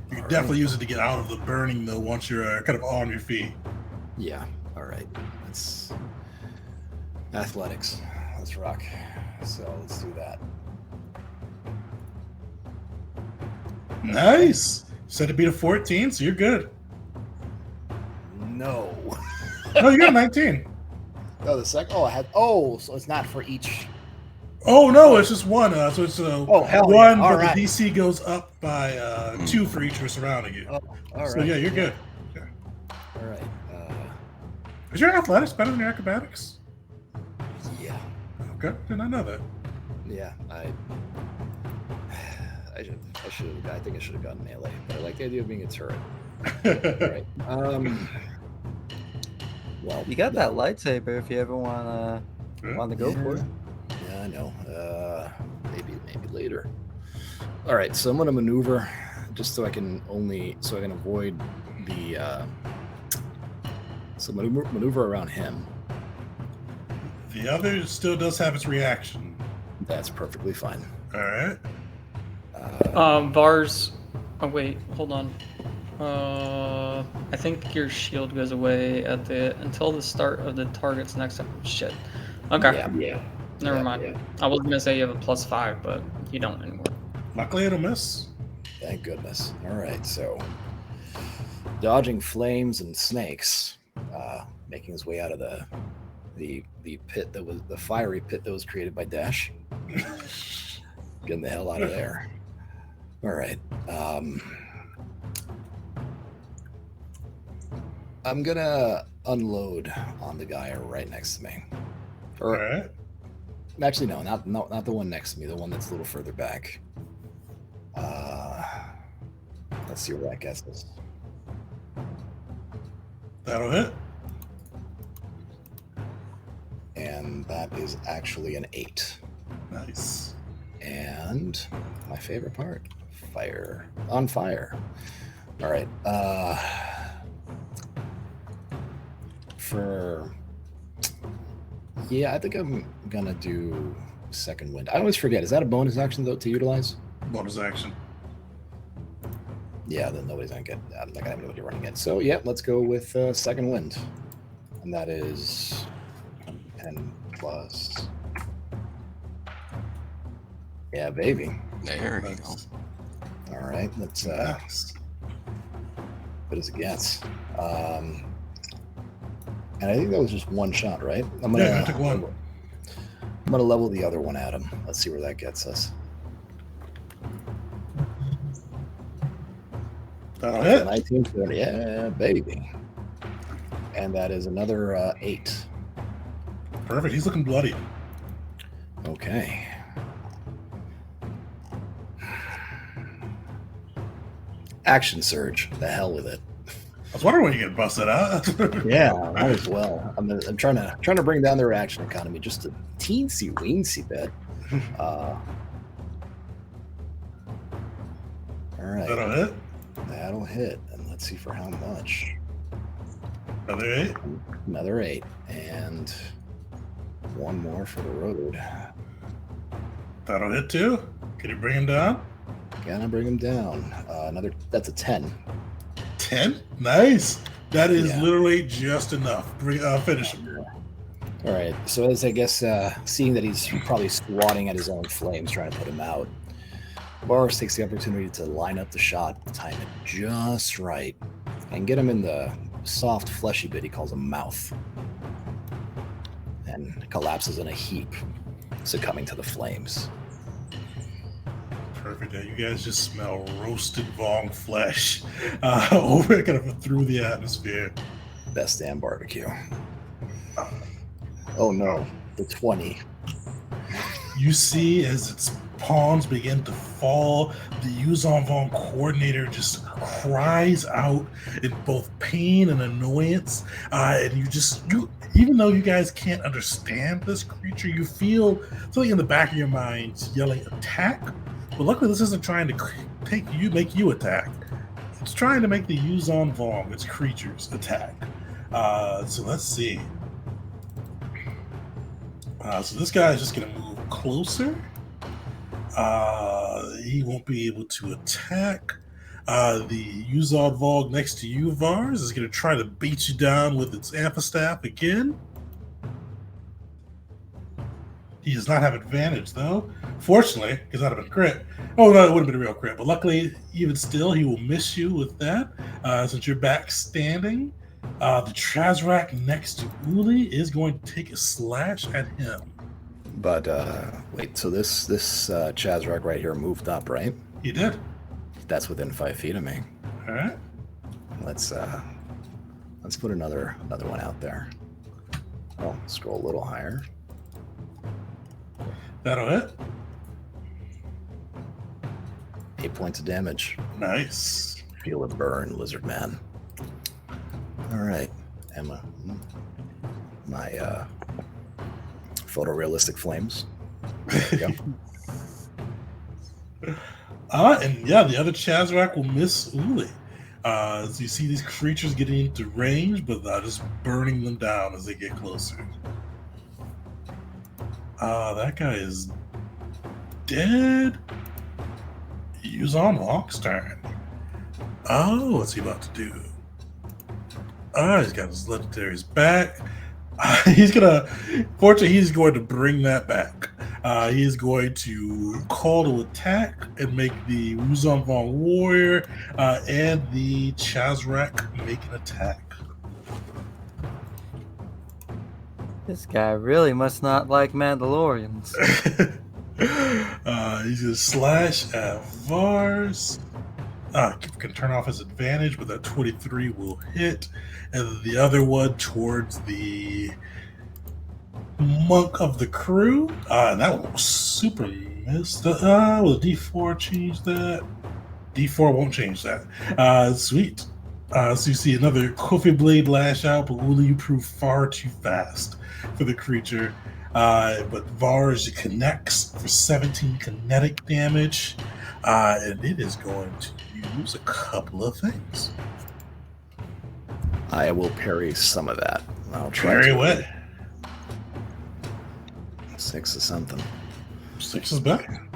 You can definitely use it to get out of the burning, though, once you're kind of on your feet. Yeah. All right. Let's athletics. Let's rock. So let's do that. Nice. Said to beat a 14, so you're good. No. No, you got a 19. Oh, the second. Oh, I had. Oh, so it's not for each. Oh no, it's just one. So it's Oh, hell one, yeah. All but right. the DC goes up by 2 for each who are surrounding you. Oh, all So right. yeah, you're good. All right. Is your athletics better than your acrobatics? Yeah. Okay, did not know that. Yeah. I think I should have gotten melee, but I like the idea of being a turret. All right. Well, You got that lightsaber if you ever want to go for it. Yeah, I know. Maybe later. All right, so I'm gonna maneuver just so I can avoid the. So maneuver around him. The other still does have its reaction. That's perfectly fine. All right. Vars. Oh wait, hold on. I think your shield goes away until the start of the target's next time. Shit. Okay. Yeah. Never Yeah, mind. yeah. I was gonna say you have a +5, but you don't anymore. Luckily, it'll miss. Thank goodness. All right, so dodging flames and snakes, making his way out of the pit that was the fiery pit that was created by Dash. Getting the hell out of there. All right. I'm gonna unload on the guy right next to me. All Or right. actually, no, not the one next to me. The one that's a little further back. Let's see where that gets us. That'll hit. And that is actually an 8. Nice. And my favorite part, fire. On fire. All right. I think I'm gonna do second wind. I always forget. Is that a bonus action though to utilize? Bonus action. Yeah, then nobody's gonna get. I'm not gonna have anybody running it. So yeah, let's go with second wind, and that is 10 plus. Yeah, baby. There we go. Nice. All right, let's. Nice. What does it get? And I think that was just one shot, right? Yeah, I took one. I'm gonna level the other one at him. Let's see where that gets us. That'll hit. 1920. Yeah, baby. And that is another 8. Perfect. He's looking bloody. Okay. Action surge. The hell with it. I was wondering when you get busted out. Yeah, might as well. I'm trying to bring down their action economy just a teensy weensy bit. All right. That'll hit. That'll hit. And let's see for how much. Another 8. Another 8. And one more for the road. That'll hit too. Can you bring him down? Gotta bring him down. That's a 10. 10. Nice. That is Yeah. literally just enough. Finish him. All right. So as I guess, seeing that he's probably swatting at his own flames, trying to put him out, Boris takes the opportunity to line up the shot, time it just right, and get him in the soft, fleshy bit he calls a mouth, and collapses in a heap, succumbing to the flames. Perfect. Yeah, you guys just smell roasted Vong flesh over kind of through the atmosphere. Best damn barbecue. Oh no, the 20. You see as its palms begin to fall, the Yuzon Vong coordinator just cries out in both pain and annoyance. And you even though you guys can't understand this creature, you feel something in the back of your mind yelling attack. But luckily this isn't trying to make you attack. It's trying to make the Yuzon Vong, its creatures, attack. So let's see. So this guy is just going to move closer. He won't be able to attack. The Yuzon Vong next to you, Vars, is going to try to beat you down with its Amphistaff again. He does not have advantage, though. Fortunately, because that would have been a crit. Oh, no, it would have been a real crit. But luckily, even still, he will miss you with that. Since you're back standing, the Chazrak next to Uli is going to take a slash at him. But wait, so this Chazrak right here moved up, right? He did. That's within 5 feet of me. All right. Let's put another one out there. Oh, scroll a little higher. That'll hit. 8 points of damage. Nice. Feel it burn, lizard man. All right, Emma. My photorealistic flames. There we go. And yeah, the other Chazrak will miss Uli. As you see these creatures getting into range, but just burning them down as they get closer. That guy is dead. Yuzon Vong's turn. Oh, what's he about to do? He's got his legendaries back. Fortunately, he's going to bring that back. He's going to call to attack and make the Yuzon Vong warrior and the Chazrak make an attack. This guy really must not like Mandalorians. He's going to slash at Vars. can turn off his advantage, but that 23 will hit. And then the other one towards the monk of the crew. And that one was super missed. Will D4 change that? D4 won't change that. Sweet. So you see another Kofi blade lash out, but Wooly, you prove far too fast for the creature. But Vars connects for 17 kinetic damage, and it is going to use a couple of things. I will parry some of that. I'll try Very to. well. 6 or something. 6 is better.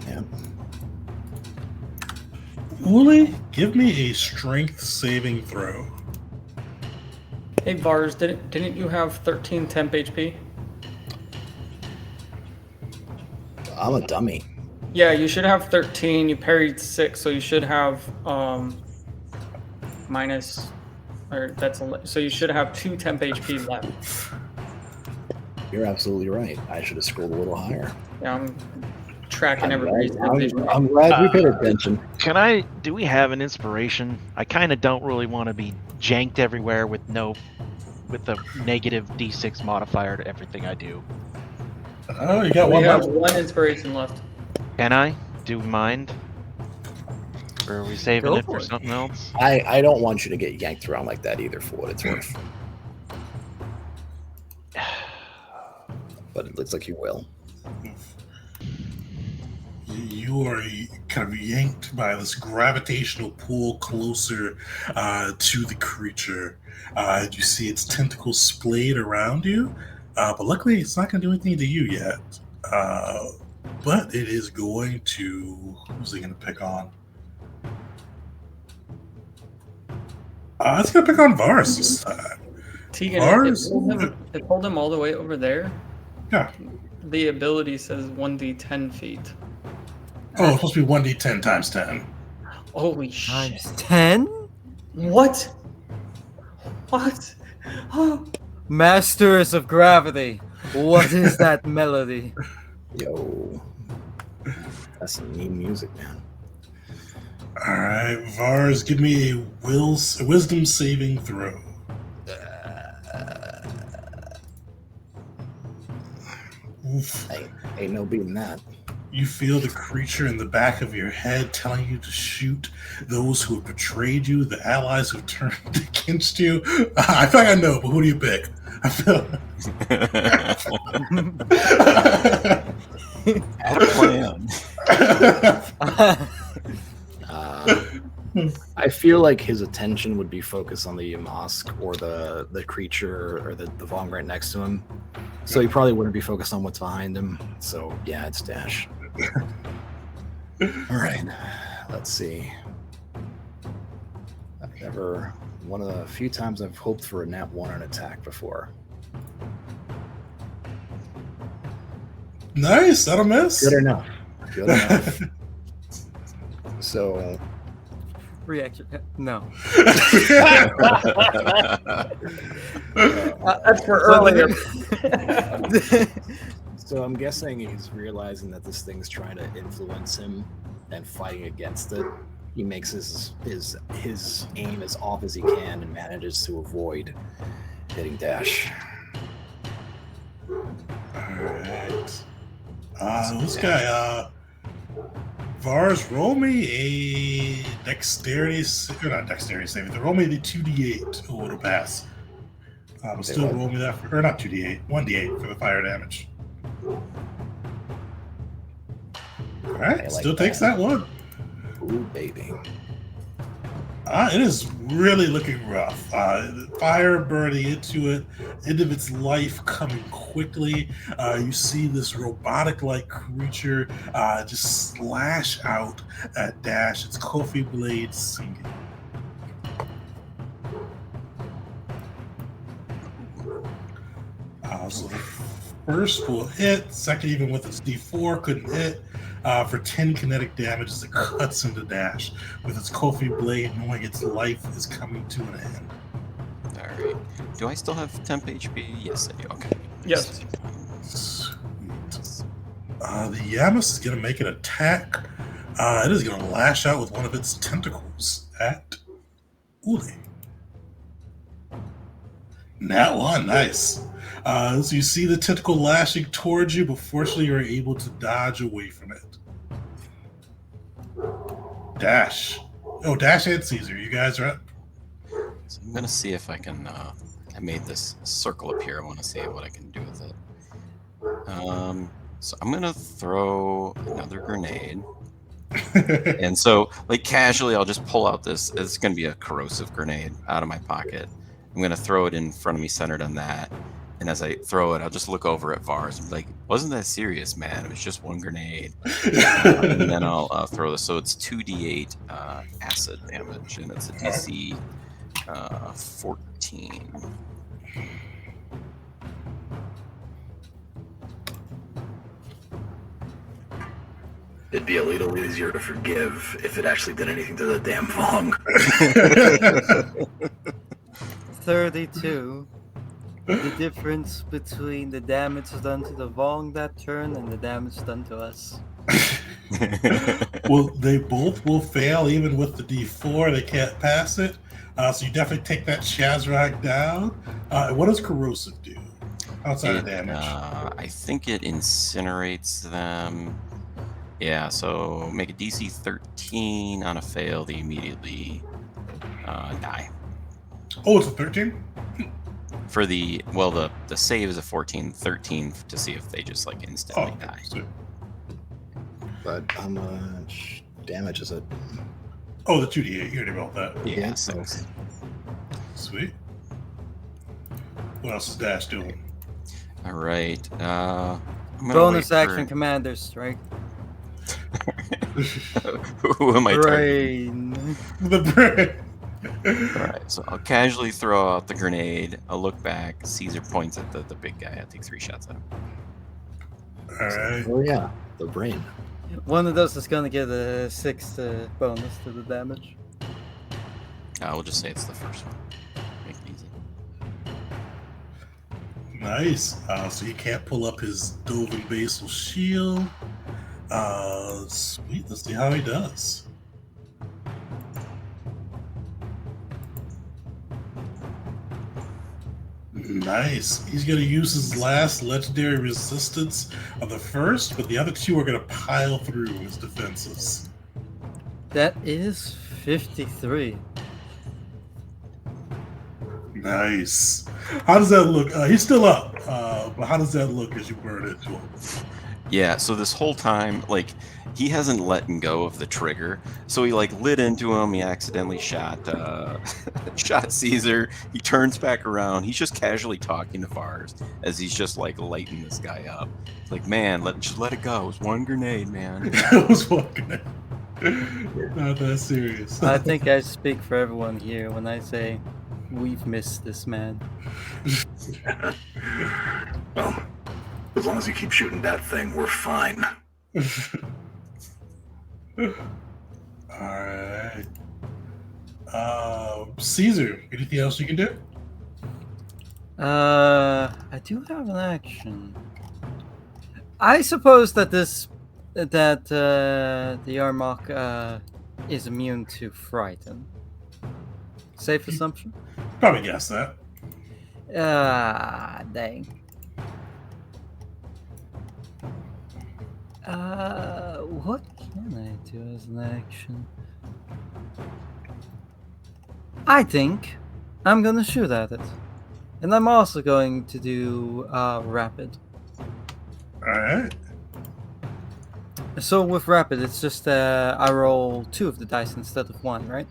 Yeah. Wooly, give me a strength saving throw. Hey Vars, didn't you have 13 temp HP? I'm a dummy. Yeah, you should have 13. You parried 6, so you should have minus, or so you should have 2 temp HP left. You're absolutely right. I should have scrolled a little higher. Yeah, I'm tracking everybody's temp HP. I'm glad we paid attention. Do we have an inspiration? I kind of don't really want to be janked everywhere with the negative D6 modifier to everything I do. Oh, you got We one have left. 1 inspiration left. Can I? Do you mind? Or are we saving Go it for for it. something else? I don't want you to get yanked around like that either, for what it's worth. But it looks like you will. You are kind of yanked by this gravitational pull closer to the creature. You see its tentacles splayed around you, but luckily it's not going to do anything to you yet. But it is going to... Who's it going to pick on? It's going to pick on Vars this time. Tegan, Vars? it pulled him all the way over there. Yeah. The ability says 1d10 feet. Oh, it's supposed to be 1d10 times 10. Holy shit. Times 10? What? What? Oh. Masters of Gravity. What is that melody? Yo. That's some neat music, man. All right, Vars, give me a wisdom saving throw. Oof. Ain't no beating that. You feel the creature in the back of your head telling you to shoot those who have betrayed you, the allies who have turned against you. I feel like I know, but who do you pick? I feel. Had a plan. I feel like his attention would be focused on the Yamask or the creature or the Vong right next to him. So he probably wouldn't be focused on what's behind him. So yeah, it's dash. All right, let's see. One of the few times I've hoped for a nat 1 on attack before. Nice, that'll miss. Good enough. Good enough. So Reaction. No. That's for earlier. So I'm guessing he's realizing that this thing's trying to influence him and fighting against it. He makes his aim as off as he can and manages to avoid hitting dash. Alright. This guy, Vars, roll me a dexterity, or not dexterity saving, roll me the 2d8. Oh, it'll pass. Still roll me that, or not 2d8, 1d8 for the fire damage. Alright, like still that. takes that one. Ooh, baby. It is really looking rough. Fire burning into it, end of its life coming quickly. You see this robotic-like creature just slash out at Dash. Its Kofi blade sinking. So the first will hit. Second, even with its D4, couldn't hit. For 10 kinetic damage as it cuts into Dash with its Kofi blade, knowing its life is coming to an end. Alright. Do I still have temp HP? Yes, I do. Okay. Yes. Sweet. The Yamas is going to make an attack It is going to lash out with one of its tentacles at Ule. Nat 1, nice. So you see the tentacle lashing towards you, but fortunately you're able to dodge away from it. Dash. Oh, Dash and Caesar, you guys are up. So I'm gonna see if I can. I made this circle appear. I want to see what I can do with it. So I'm gonna throw another grenade, and so like casually, I'll just pull out this. It's gonna be a corrosive grenade out of my pocket. I'm gonna throw it in front of me, centered on that. And as I throw it, I'll just look over at Vars and be like, "Wasn't that serious, man? It was just one grenade." And then I'll throw this. So it's 2d8 acid damage, and it's a DC 14. It'd be a little easier to forgive if it actually did anything to the damn Vong. 32. The difference between the damage done to the Vong that turn and the damage done to us. Well, they both will fail, even with the D4. They can't pass it. So you definitely take that Shazrak down. What does corrosive do outside of damage? I think it incinerates them. Yeah, so make a DC 13 on a fail. They immediately die. Oh, it's a 13? For the save is a 14, 13 to see if they just like instantly die. Sweet. But how much damage is it? Oh, the 2d8. You already rolled that. Yeah, so 6. Sweet. What else is Dash doing? All right. I'm gonna Bonus wait action commander strike. Who am I targeting? Brain. The brain. All right, so I'll casually throw out the grenade. I'll look back. Caesar points at the big guy. I'll take 3 shots at him. All right. Oh yeah, the brain. One of those is gonna get a 6 bonus to the damage. We'll just say it's the first one. Make it easy. Nice. So he can't pull up his Dovin Basal shield. Sweet. Let's see how he does. Nice. He's going to use his last legendary resistance on the first, but the other two are going to pile through his defenses. That is 53. Nice. How does that look? He's still up, but how does that look as you burn into him? Yeah, so this whole time, like, he hasn't let go of the trigger. So he, like, lit into him. He accidentally shot shot Caesar. He turns back around. He's just casually talking to Vars as he's just, like, lighting this guy up. It's like, man, just let it go. It was one grenade, man. It was one grenade. Not that serious. I think I speak for everyone here when I say we've missed this man. Well, as long as you keep shooting that thing, we're fine. Alright. Caesar, anything else you can do? I do have an action. I suppose that the Yarmok is immune to frighten. Safe assumption? Probably guess that. Dang. What can I do as an action? I think I'm gonna shoot at it. And I'm also going to do rapid. Alright. So with rapid, it's just I roll 2 of the dice instead of 1, right?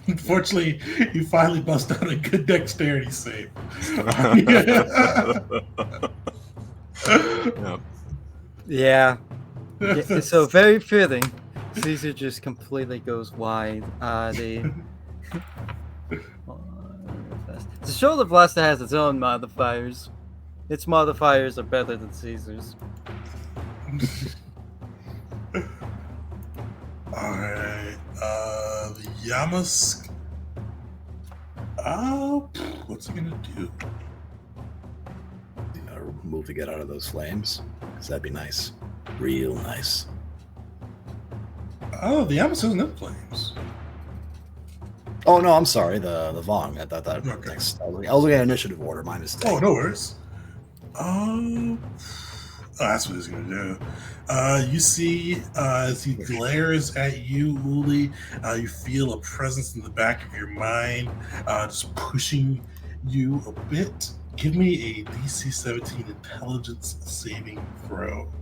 Unfortunately, you finally bust out a good dexterity save. Yep. Yeah. So very fitting. Caesar just completely goes wide. The shoulder blaster has its own modifiers. Its modifiers are better than Caesar's. Alright. The Yamask. What's he gonna do? You gotta move to get out of those flames, because that'd be nice. Real nice. Oh, the Amazon in flames. Oh no, I'm sorry. The Vong. I thought that Okay. next. I was looking at initiative order. Mine is. Oh, no worries. Oh, that's what he's gonna do. You see, as he glares at you, Uli, you feel a presence in the back of your mind, just pushing you a bit. Give me a DC 17 intelligence saving throw.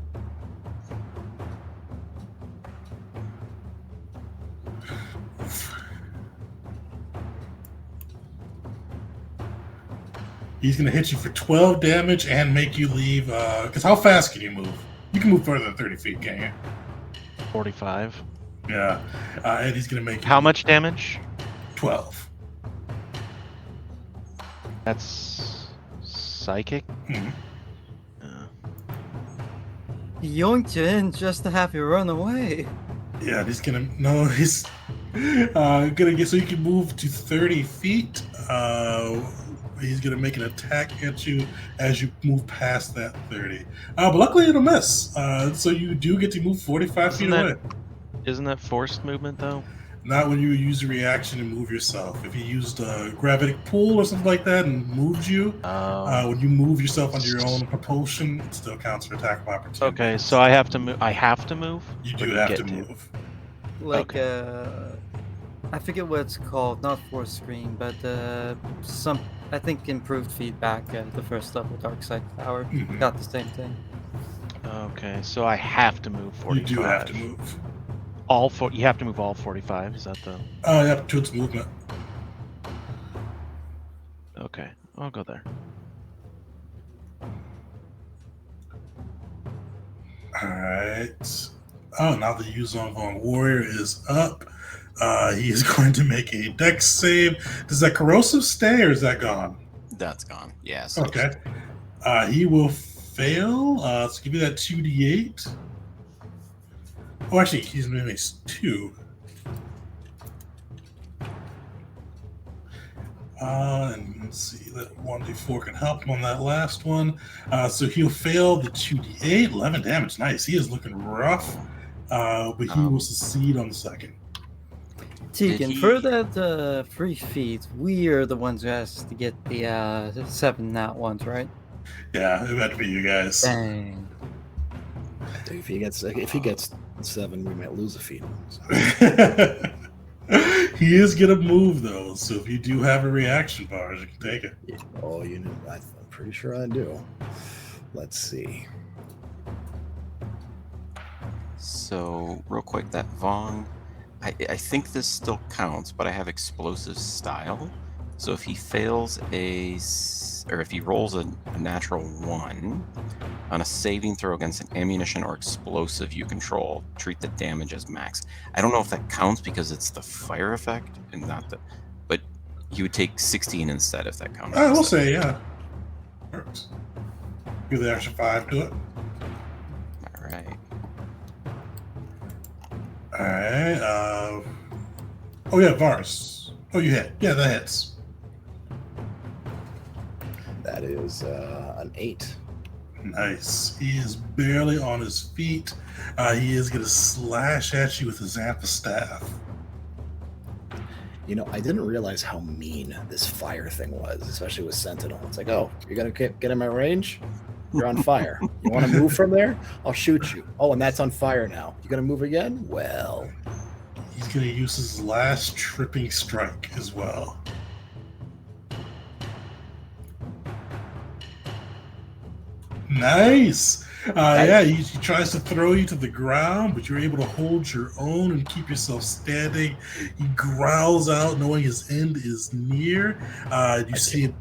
He's going to hit you for 12 damage and make you leave. Because how fast can you move? You can move further than 30 feet, can't you? 45. Yeah. And he's going to make you How much damage? 12. That's psychic. Mhm. He yoinked you in just to have you run away. Yeah, he's going to. No, he's going to get. So you can move to 30 feet. He's going to make an attack at you as you move past that 30. But luckily, it'll miss. So you do get to move 45 feet away. Isn't that forced movement though? Not when you use a reaction and move yourself. If you used a gravitic pull or something like that and moved you, when you move yourself under your own propulsion, it still counts for attack of opportunity. Okay, so I have to move. I have to move. You Or do you have get to move. Like, I forget what it's called, not force screen, but some, I think improved feedback at the first level Dark Side Power. Mhm. Got the same thing. Okay, so I have to move 45. You do have to move. You have to move all 45. Is that the? Yeah, to its movement. Okay, I'll go there. All right. Oh, now the Yuzong Vong Warrior is up. He is going to make a dex save. Does that corrosive stay or is that gone? That's gone. Yeah. So Okay. He will fail. So give me that 2d8. Oh, actually, he's going to make 2. And let's see, that 1d4 can help him on that last one. So he'll fail the 2d8, 11 damage. Nice. He is looking rough, but he will succeed on the second. Tegan, he- for that free feat, we are the ones who has to get the 7 nat ones, right? Yeah, it had to be you guys. Dang. If he gets 7, we might lose a feat. So. He is gonna move though, so if you do have a reaction bar, you can take it. Oh, you know, I'm pretty sure I do. Let's see. So real quick, that Vong, I think this still counts, but I have explosive style. So if he fails or if he rolls a natural 1 on a saving throw against an ammunition or explosive you control, treat the damage as max. I don't know if that counts because it's the fire effect and not the, but you would take 16 instead if that counts. I will say, yeah. Works. Give the extra 5 to it. All right. Alright, oh yeah, Vars. Oh, you hit. Yeah, that hits. That is an 8. Nice. He is barely on his feet. He is going to slash at you with his Zappa staff. You know, I didn't realize how mean this fire thing was, especially with Sentinel. It's like, oh, you're going to get in my range? You're on fire. You want to move from there? I'll shoot you. Oh, and that's on fire now. You going to move again? Well. He's going to use his last tripping strike as well. Nice. Yeah, he tries to throw you to the ground, but you're able to hold your own and keep yourself standing. He growls out, knowing his end is near. You see him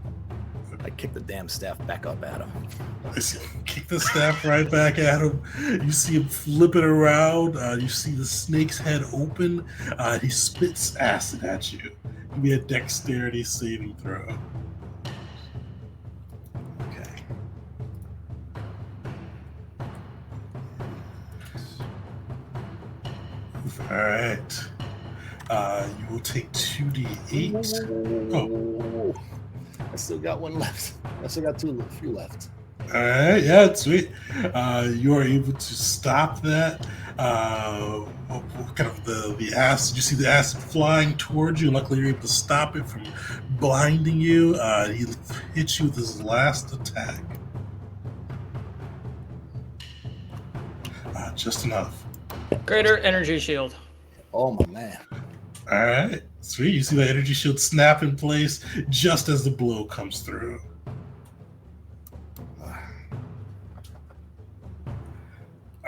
I kicked the damn staff back up at him. kick the staff right back at him. You see him flip it around. You see the snake's head open. He spits acid at you. Give me a dexterity saving throw. Okay. All right. You will take 2d8. Oh, I still got one left. I still got few left. All right, yeah, it's sweet. You are able to stop that. Kind of the acid. You see the acid flying towards you. Luckily, you're able to stop it from blinding you. He hits you with his last attack. Just enough. Greater energy shield. Oh my man. All right, sweet. You see the energy shield snap in place just as the blow comes through.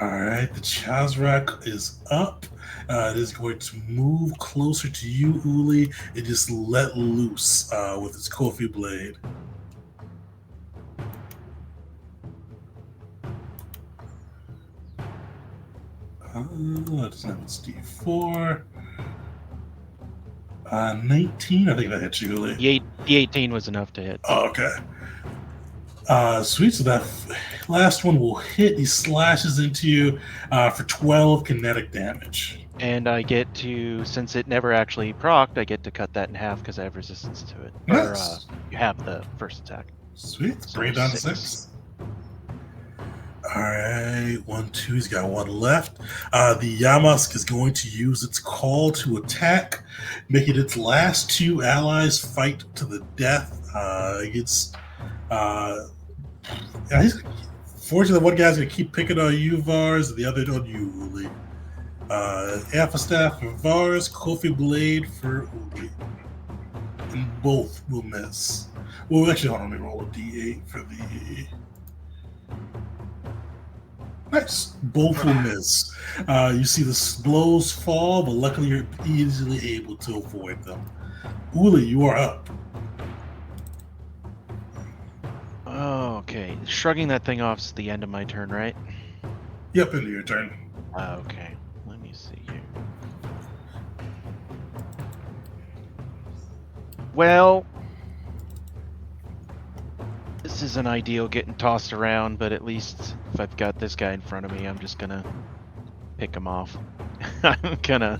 All right, the Chazrak is up. It is going to move closer to you, Uli, and just let loose with its Kofi blade. Let's have its D4. 19. I think that hits you, Uli. The 18 was enough to hit. Oh, okay. Sweet. So that last one will hit. He slashes into you for 12 kinetic damage. And I get to, since it never actually procced, I get to cut that in half because I have resistance to it. Nice. Or you have the first attack. Sweet. So Bring it down to 6. 6. All right. 1, 2. He's got one left. The Yamask is going to use its call to attack, making its last 2 allies fight to the death. Fortunately, one guy's going to keep picking on you, Vars, and the other on you, Uli. Alpha Staff for Vars, Kofi Blade for Uli. And both will miss. Well, actually, hold on, let me roll a d8 for the... Nice. Both will miss. You see the blows fall, but luckily you're easily able to avoid them. Uli, you are up. Oh, okay. Shrugging that thing off is the end of my turn, right? Yep, into your turn. Okay. Let me see here. Well, this isn't ideal getting tossed around, but at least if I've got this guy in front of me, I'm just gonna pick him off. I'm gonna,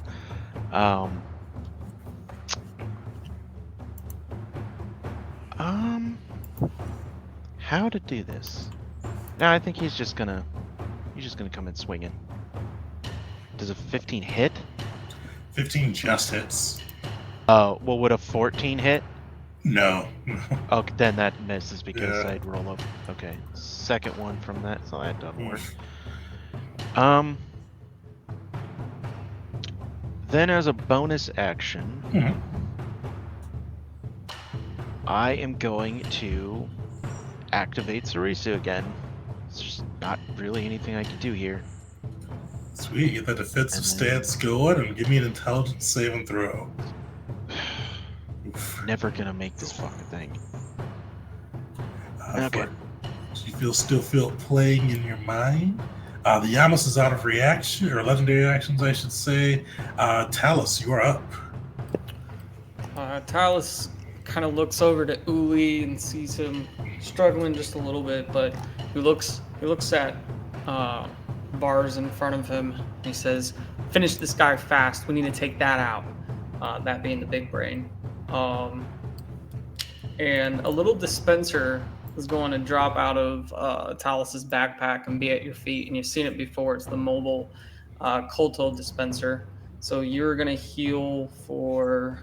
how to do this? No, I think he's just gonna come in swinging. Does a 15 hit? 15 just hits. Well, would a 14 hit? No. Oh, then that misses because Yeah. I'd roll up. Okay, second one from that, so that doesn't work. Then as a bonus action, Mhm. I am going to activate Sarisu again. There's just not really anything I can do here. Sweet. Get that defensive And then- stance going and give me an intelligence save and throw. Oof. Never gonna make this fucking thing. Okay. You still feel it playing in your mind. The Yamas is out of reaction, or legendary actions, I should say. Talus, you are up. Talus kind of looks over to Uli and sees him struggling just a little bit, but he looks at Vars in front of him. And he says, "Finish this guy fast. We need to take that out." That being the big brain. And a little dispenser is going to drop out of Talus's backpack and be at your feet. And you've seen it before. It's the mobile Colto dispenser. So you're going to heal for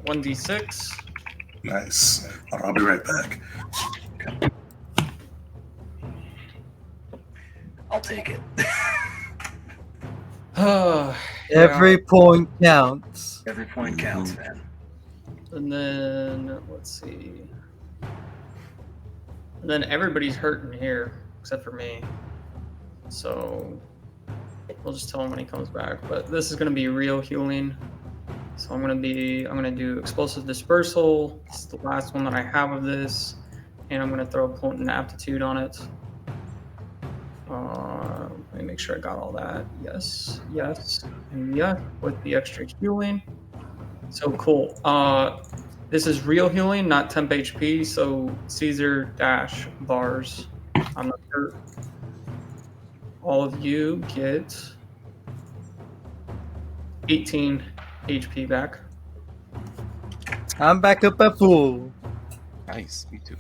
1d6. Nice. I'll be right back. I'll take it. Every point counts. Every point counts, man. And then, let's see. And then everybody's hurting here, except for me. So, we'll just tell him when he comes back. But this is going to be real healing. So I'm going to do Explosive Dispersal. This is the last one that I have of this. And I'm going to throw Potent Aptitude on it. Let me make sure I got all that. Yes, and yes, with the extra healing. So cool. This is real healing, not temp HP. So Caesar dash Vars. I'm not hurt. All of you get 18 HP back. I'm back up at full. Nice, me too.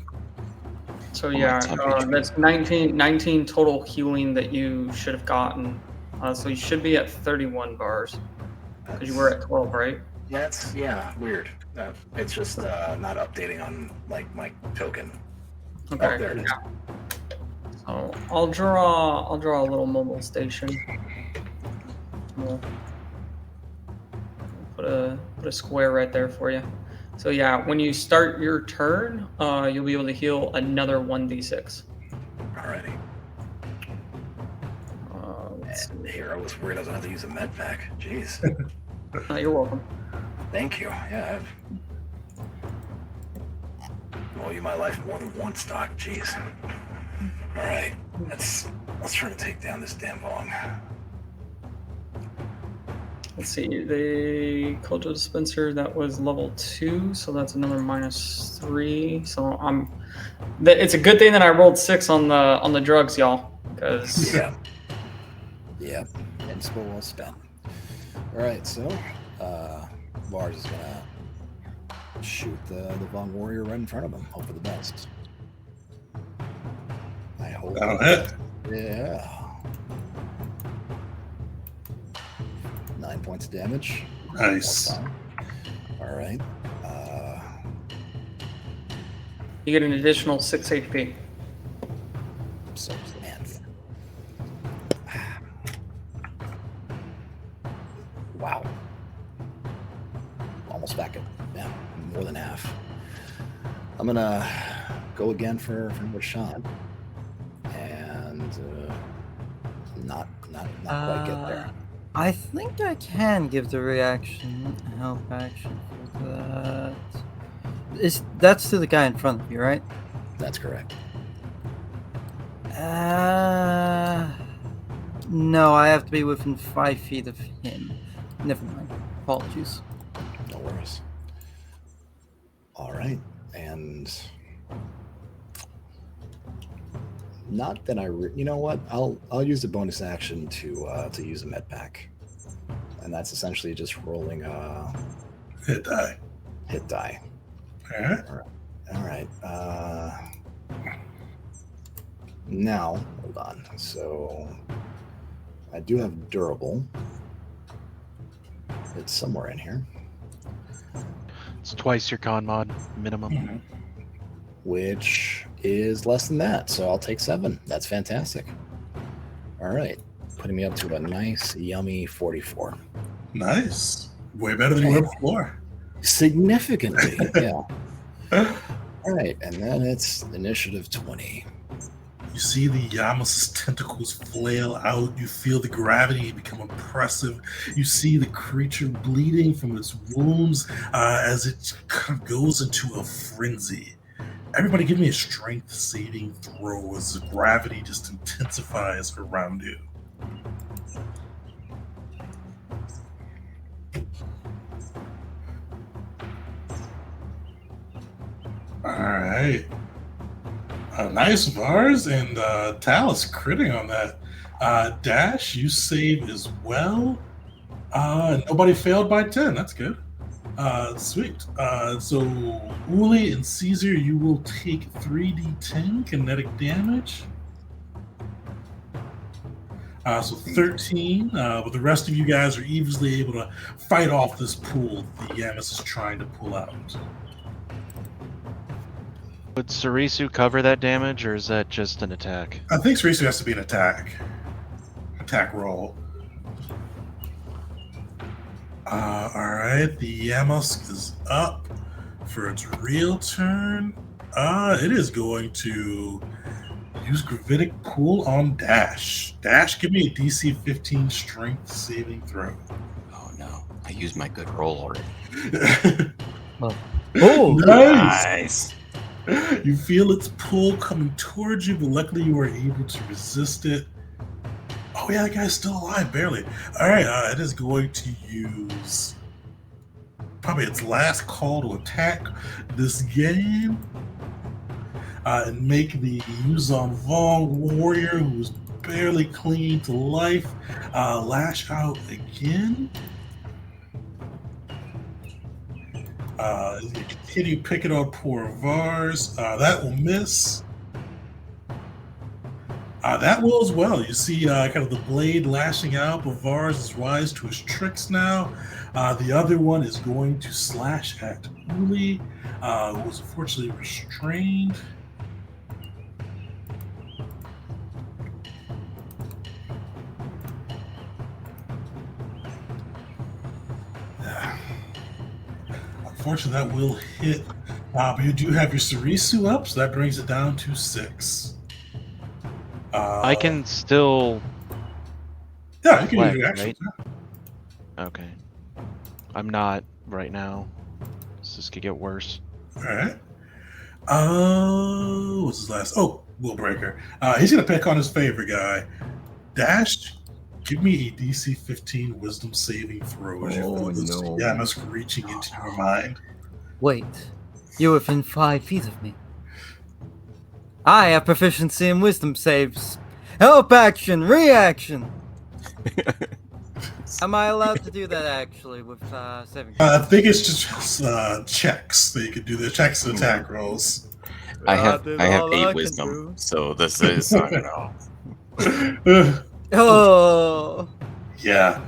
So my yeah, temp HP. that's 19 total healing that you should have gotten. So you should be at 31 bars because you were at 12, right? That's weird. It's just not updating on like my token. Okay. Oh, there it is. So I'll draw a little mobile station. We'll put a square right there for you. So yeah, when you start your turn, you'll be able to heal another 1d6. Alrighty. Let's see. The hero was worried I was going to have to use a med pack. Jeez. You're welcome. Thank you. Yeah. I've owe you my life more than one stock. Jeez. All right. Let's try to take down this damn Vong. Let's see, the Kojo dispenser, that was level 2, so that's another -3. So it's a good thing that I rolled 6 on the drugs, y'all, because Yeah. Yep. Inspo well spent. All right, so Vars is gonna shoot the Vong warrior right in front of him. Hope for the best. I hope. That'll hit. Yeah. 9 points of damage. Nice. All right. you get an additional 6 HP. So man. Wow. Almost back at more than half. I'm gonna go again for another shot, and not quite get there. I think I can give the reaction help action for that. That's to the guy in front of you, right? That's correct. No, I have to be within 5 feet of him. Never mind. Apologies. No worries. All right, and not that you know what? I'll use the bonus action to use a med pack, and that's essentially just rolling a Hit die. hit die. All right. All right. Now, hold on. So I do have durable. It's somewhere in here, It's twice your con mod minimum. which is less than that. So I'll take 7. That's fantastic. All right. Putting me up to a nice, yummy 44. Nice. Way better than you were before. Significantly, yeah. All right. And then it's initiative 20. You see the Yamas's tentacles flail out. You feel the gravity become oppressive. You see the creature bleeding from its wounds as it kind of goes into a frenzy. Everybody give me a strength saving throw as the gravity just intensifies around you. All right. Nice, Vars, and Talus critting on that. Dash, you save as well. Nobody failed by 10. That's good. Sweet. So Uli and Caesar, you will take 3d10 kinetic damage. So 13. But the rest of you guys are easily able to fight off this pool the Yamas is trying to pull out. Would Sarisu cover that damage, or is that just an attack? I think Sarisu has to be an attack roll. Alright, the Yamos is up for its real turn. It is going to use Gravitic Pool on Dash. Dash, give me a DC 15 strength saving throw. Oh no, I used my good roll already. Oh, Nice! You feel its pull coming towards you, but luckily you were able to resist it. Oh yeah, that guy's still alive, barely. All right, it is going to use probably its last call to attack this game and make the Yuzon Vong warrior, who's barely clinging to life, lash out again. You continue picking on poor Vars. That will miss. That will as well. You see kind of the blade lashing out. Bavars is wise to his tricks now. The other one is going to slash at Uli, who was unfortunately restrained. Unfortunately, that will hit. But you do have your Sarisu up, so that brings it down to 6. I can still. Yeah, you can flex, use your action. right? Okay. I'm not right now. This could get worse. All right. What's his last? Oh, Will Breaker. He's gonna pick on his favorite guy. Dash, give me a DC 15 Wisdom saving throw. As you feel this Yamas reaching into your mind. Wait, you're within 5 feet of me. I have proficiency in wisdom saves. Help action, reaction. Am I allowed to do that actually with saving? I think it's just checks that you can do. The checks and attack rolls. I have did all I 8 can wisdom, do. so this is I don't know. Oh, Yeah.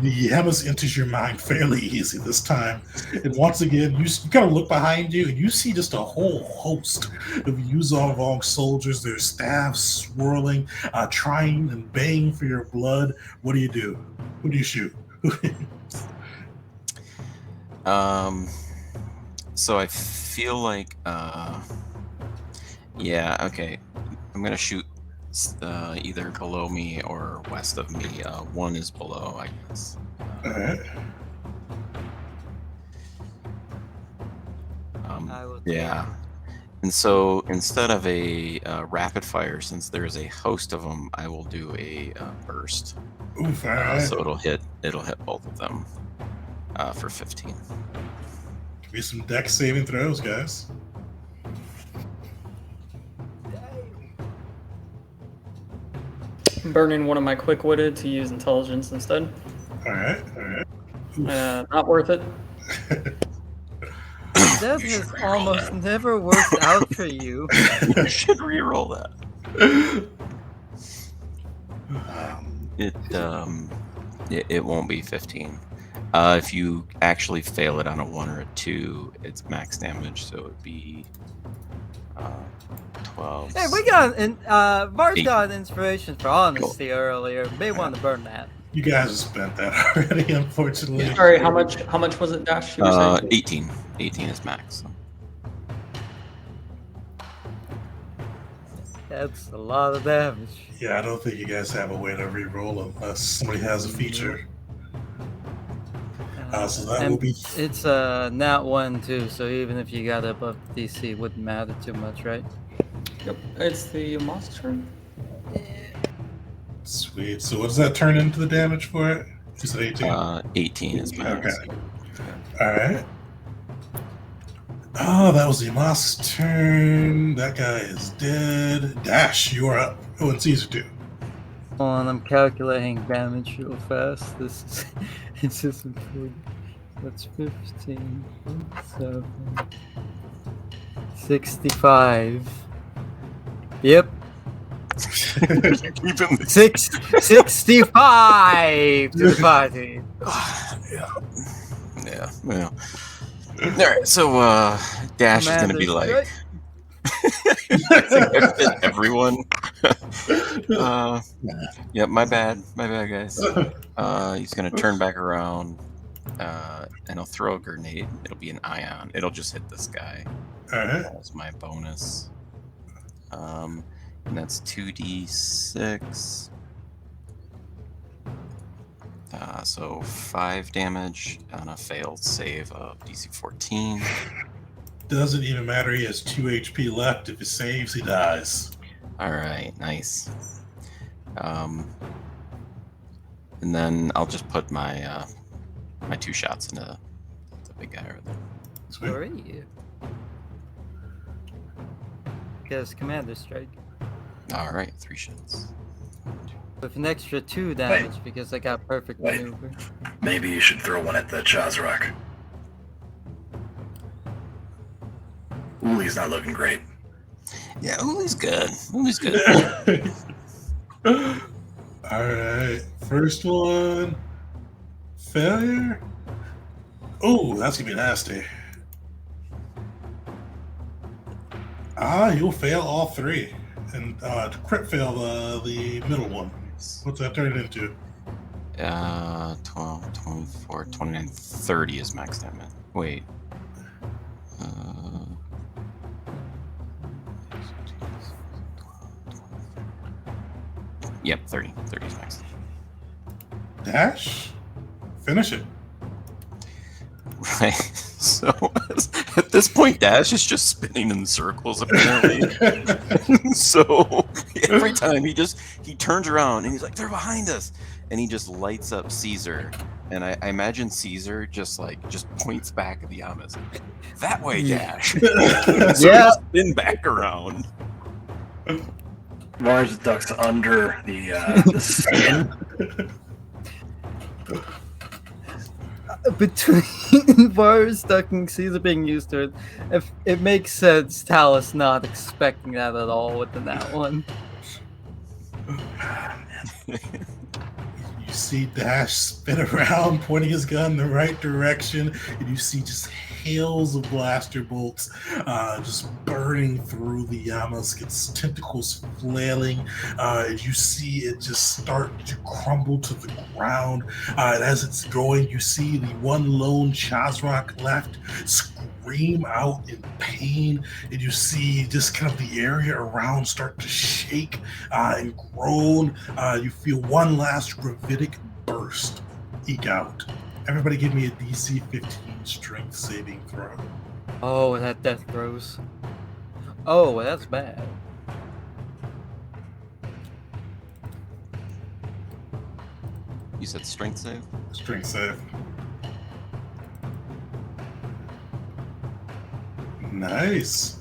The Yamas enters your mind fairly easy this time. And once again, you kind of look behind you and you see just a whole host of Yuzong soldiers, their staffs swirling, trying and baying for your blood. What do you do? Who do you shoot? So I feel like yeah, okay. I'm gonna shoot either below me or west of me. One is below, I guess. All right. I will Yeah. And so instead of a rapid fire, since there's a host of them, I will do a burst. Oof, all right. So it'll hit both of them for 15. Give me some dex saving throws, guys. Burning one of my quick-witted to use intelligence instead. All right. All right. Not worth it. that has almost never worked out for you. You should re-roll that. It won't be 15. If you actually fail it on a 1 or a 2, it's max damage, so it'd be 12. Hey, we got Bart 8. got inspiration for honesty earlier. May want to burn that. You guys have spent that already, unfortunately. Sorry, how much was it, Dash? You were saying? 18. 18 is max. So. That's a lot of damage. Yeah, I don't think you guys have a way to re-roll unless somebody has a feature. So that And will be. It's a nat 1 too, so even if you got above DC, it wouldn't matter too much, right? Yep, it's the monster turn. Sweet. So what does that turn into the damage for it? You said 18? 18 is max. Okay. All right. Oh, that was the Yamask's turn. That guy is dead. Dash, you are up. Oh, and Caesar too. Hold on, I'm calculating damage real fast. This is it's just important. That's 15, 7, 65. Yep. Even 65 to the party. Yeah. Well. All right. So Dash is gonna be like. I think I fit everyone. Yeah, my bad, guys. He's gonna turn back around, and I'll throw a grenade. It'll be an ion. It'll just hit this guy. All right. That's my bonus. And that's 2d6. So 5 damage on a failed save of DC 14. Doesn't even matter. He has 2 HP left. If he saves, he dies. All right, nice. And then I'll just put my my 2 shots into the big guy right there. Sweet. Where are you? Because Commander Strike. All right, 3 shots. With an extra 2 damage because I got perfect Wait. maneuver. Maybe you should throw one at the Chazrak. Uli's not looking great. Yeah, Uli's good. Uli's good. All right, first one, failure. Oh, that's gonna be nasty. You'll fail all three, and to crit fail the middle one. What's that turn into? 12, 24, 29, 30 is max damage. Wait. Yep, 30. 30 is max. Dash? Finish it. Right. So at this point, Dash is just spinning in circles apparently. So every time he turns around and he's like, "They're behind us," and he just lights up Caesar. And I imagine Caesar just points back at the Yamas. That way, Dash. So Yeah. spin back around. Mars ducks under the skin. Between Varus ducking, Caesar being used to it, if it makes sense, Talus not expecting that at all within that one. You see Dash spin around, pointing his gun in the right direction, and you see just hails of blaster bolts just burning through the Yamask, its tentacles flailing, and you see it just start to crumble to the ground. And as it's going, you see the one lone Shazrak left scream out in pain, and you see just kind of the area around start to shake and groan. You feel one last gravitic burst eke out. Everybody give me a DC 15 strength saving throw. Oh, that death throws. Oh, that's bad. You said strength save? Strength save. Nice.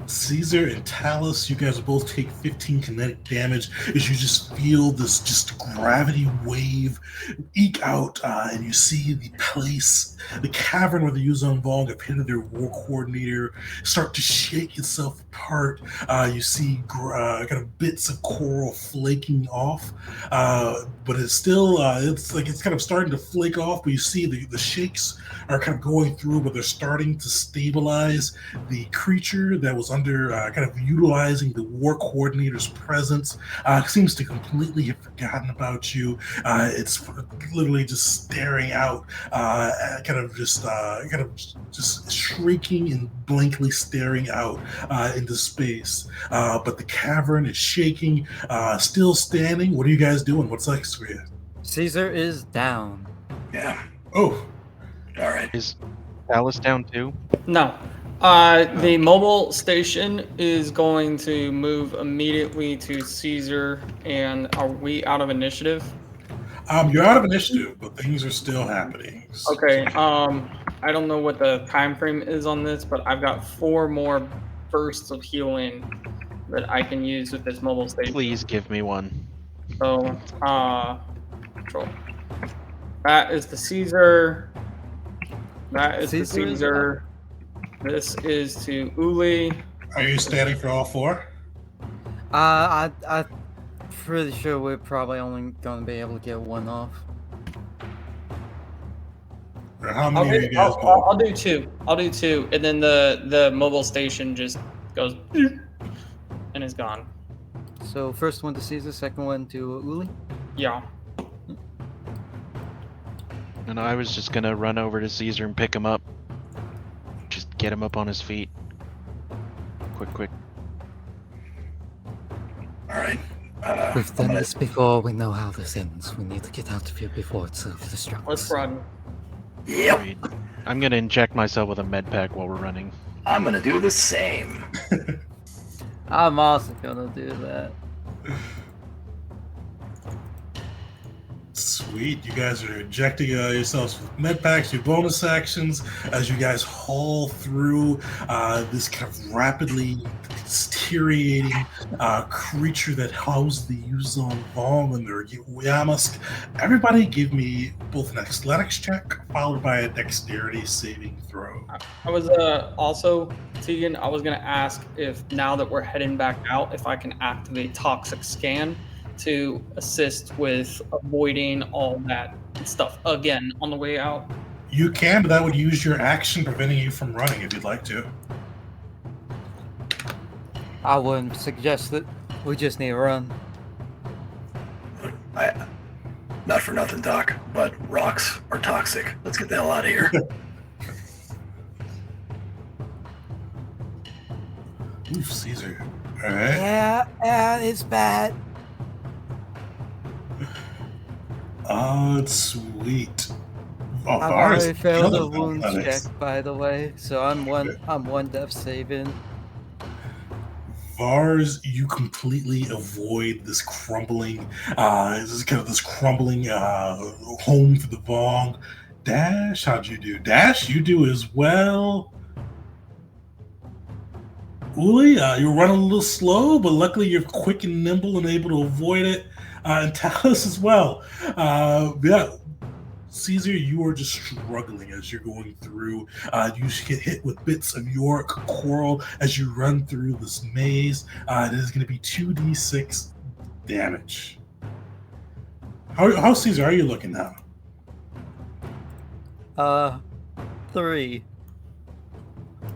Caesar and Talus, you guys both take 15 kinetic damage as you just feel this just gravity wave eke out, and you see the place, the cavern where the Yuzon Vong have hidden their war coordinator, start to shake itself apart. You see kind of bits of coral flaking off, but it's still, it's kind of starting to flake off, but you see the shakes are kind of going through, but they're starting to stabilize. The creature that was under kind of utilizing the war coordinator's presence seems to completely have forgotten about you. It's literally just staring out, kind of just shrieking and blankly staring out into space. But the cavern is shaking, still standing. What are you guys doing? What's next for you? Caesar is down. Yeah. Oh, All right. Is Alice down too? No. The mobile station is going to move immediately to Caesar, and are we out of initiative? you're out of initiative, but things are still happening. Okay. I don't know what the time frame is on this, but I've got 4 more bursts of healing that I can use with this mobile station. Please give me one. So, control. That is the Caesar. That is the Caesar is Caesar. This is to Uli. Are you standing for all 4? I'm pretty sure we're probably only going to be able to get one off. Or how many of you guys go? I'll do 2. I'll do 2, and then the mobile station just goes and is gone. So first one to Caesar, second one to Uli. Yeah. And I was just gonna run over to Caesar and pick him up. Just get him up on his feet. Quick. All right. We've I'm done gonna- this before. We know how this ends. We need to get out of here before it self-destructs. Let's run. Yep. Agreed. I'm gonna inject myself with a med pack while we're running. I'm gonna do the same. I'm also gonna do that. Sweet, you guys are injecting yourselves with med packs, your bonus actions, as you guys haul through this kind of rapidly deteriorating creature that housed the Yuzon Vong and their Yamask. Everybody give me both an athletics check followed by a dexterity saving throw. I was also Tegan, I was gonna ask if now that we're heading back out, if I can activate Toxic Scan to assist with avoiding all that stuff again on the way out. You can, but that would use your action, preventing you from running if you'd like to. I wouldn't suggest it. We just need to run. Not for nothing, Doc, but rocks are toxic. Let's get the hell out of here. Oof, Caesar. All right. Yeah, it's bad. Sweet. Oh, I've Vars already failed a killing wound athletics. check, by the way, so I'm one death saving. Vars, you completely avoid this crumbling, this crumbling home for the Vong. Dash, how'd you do? Dash, you do as well. Uli, you're running a little slow, but luckily you're quick and nimble and able to avoid it. And Talus as well. Yeah. Caesar, you are just struggling as you're going through. You get hit with bits of York coral as you run through this maze. It is going to be 2d6 damage. How Caesar are you looking now? 3.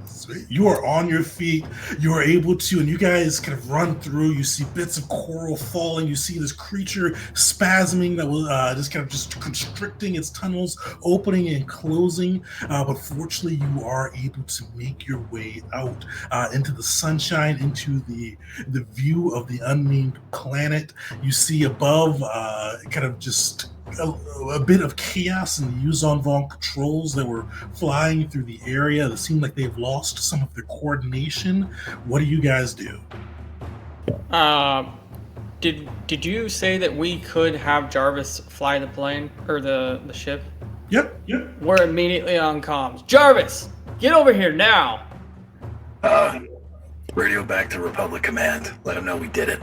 Sweet. You are on your feet. You are able to, and you guys kind of run through. You see bits of coral falling. You see this creature spasming that was just kind of just constricting its tunnels, opening and closing. But fortunately, you are able to make your way out into the sunshine, into the view of the unnamed planet. You see above, kind of just a bit of chaos in the Yuzon Vong patrols that were flying through the area that seem like they've lost some of their coordination. What do you guys do? Did you say that we could have Jarvis fly the plane or the ship? Yep. We're immediately on comms. Jarvis, get over here now. Radio back to Republic Command. Let them know we did it.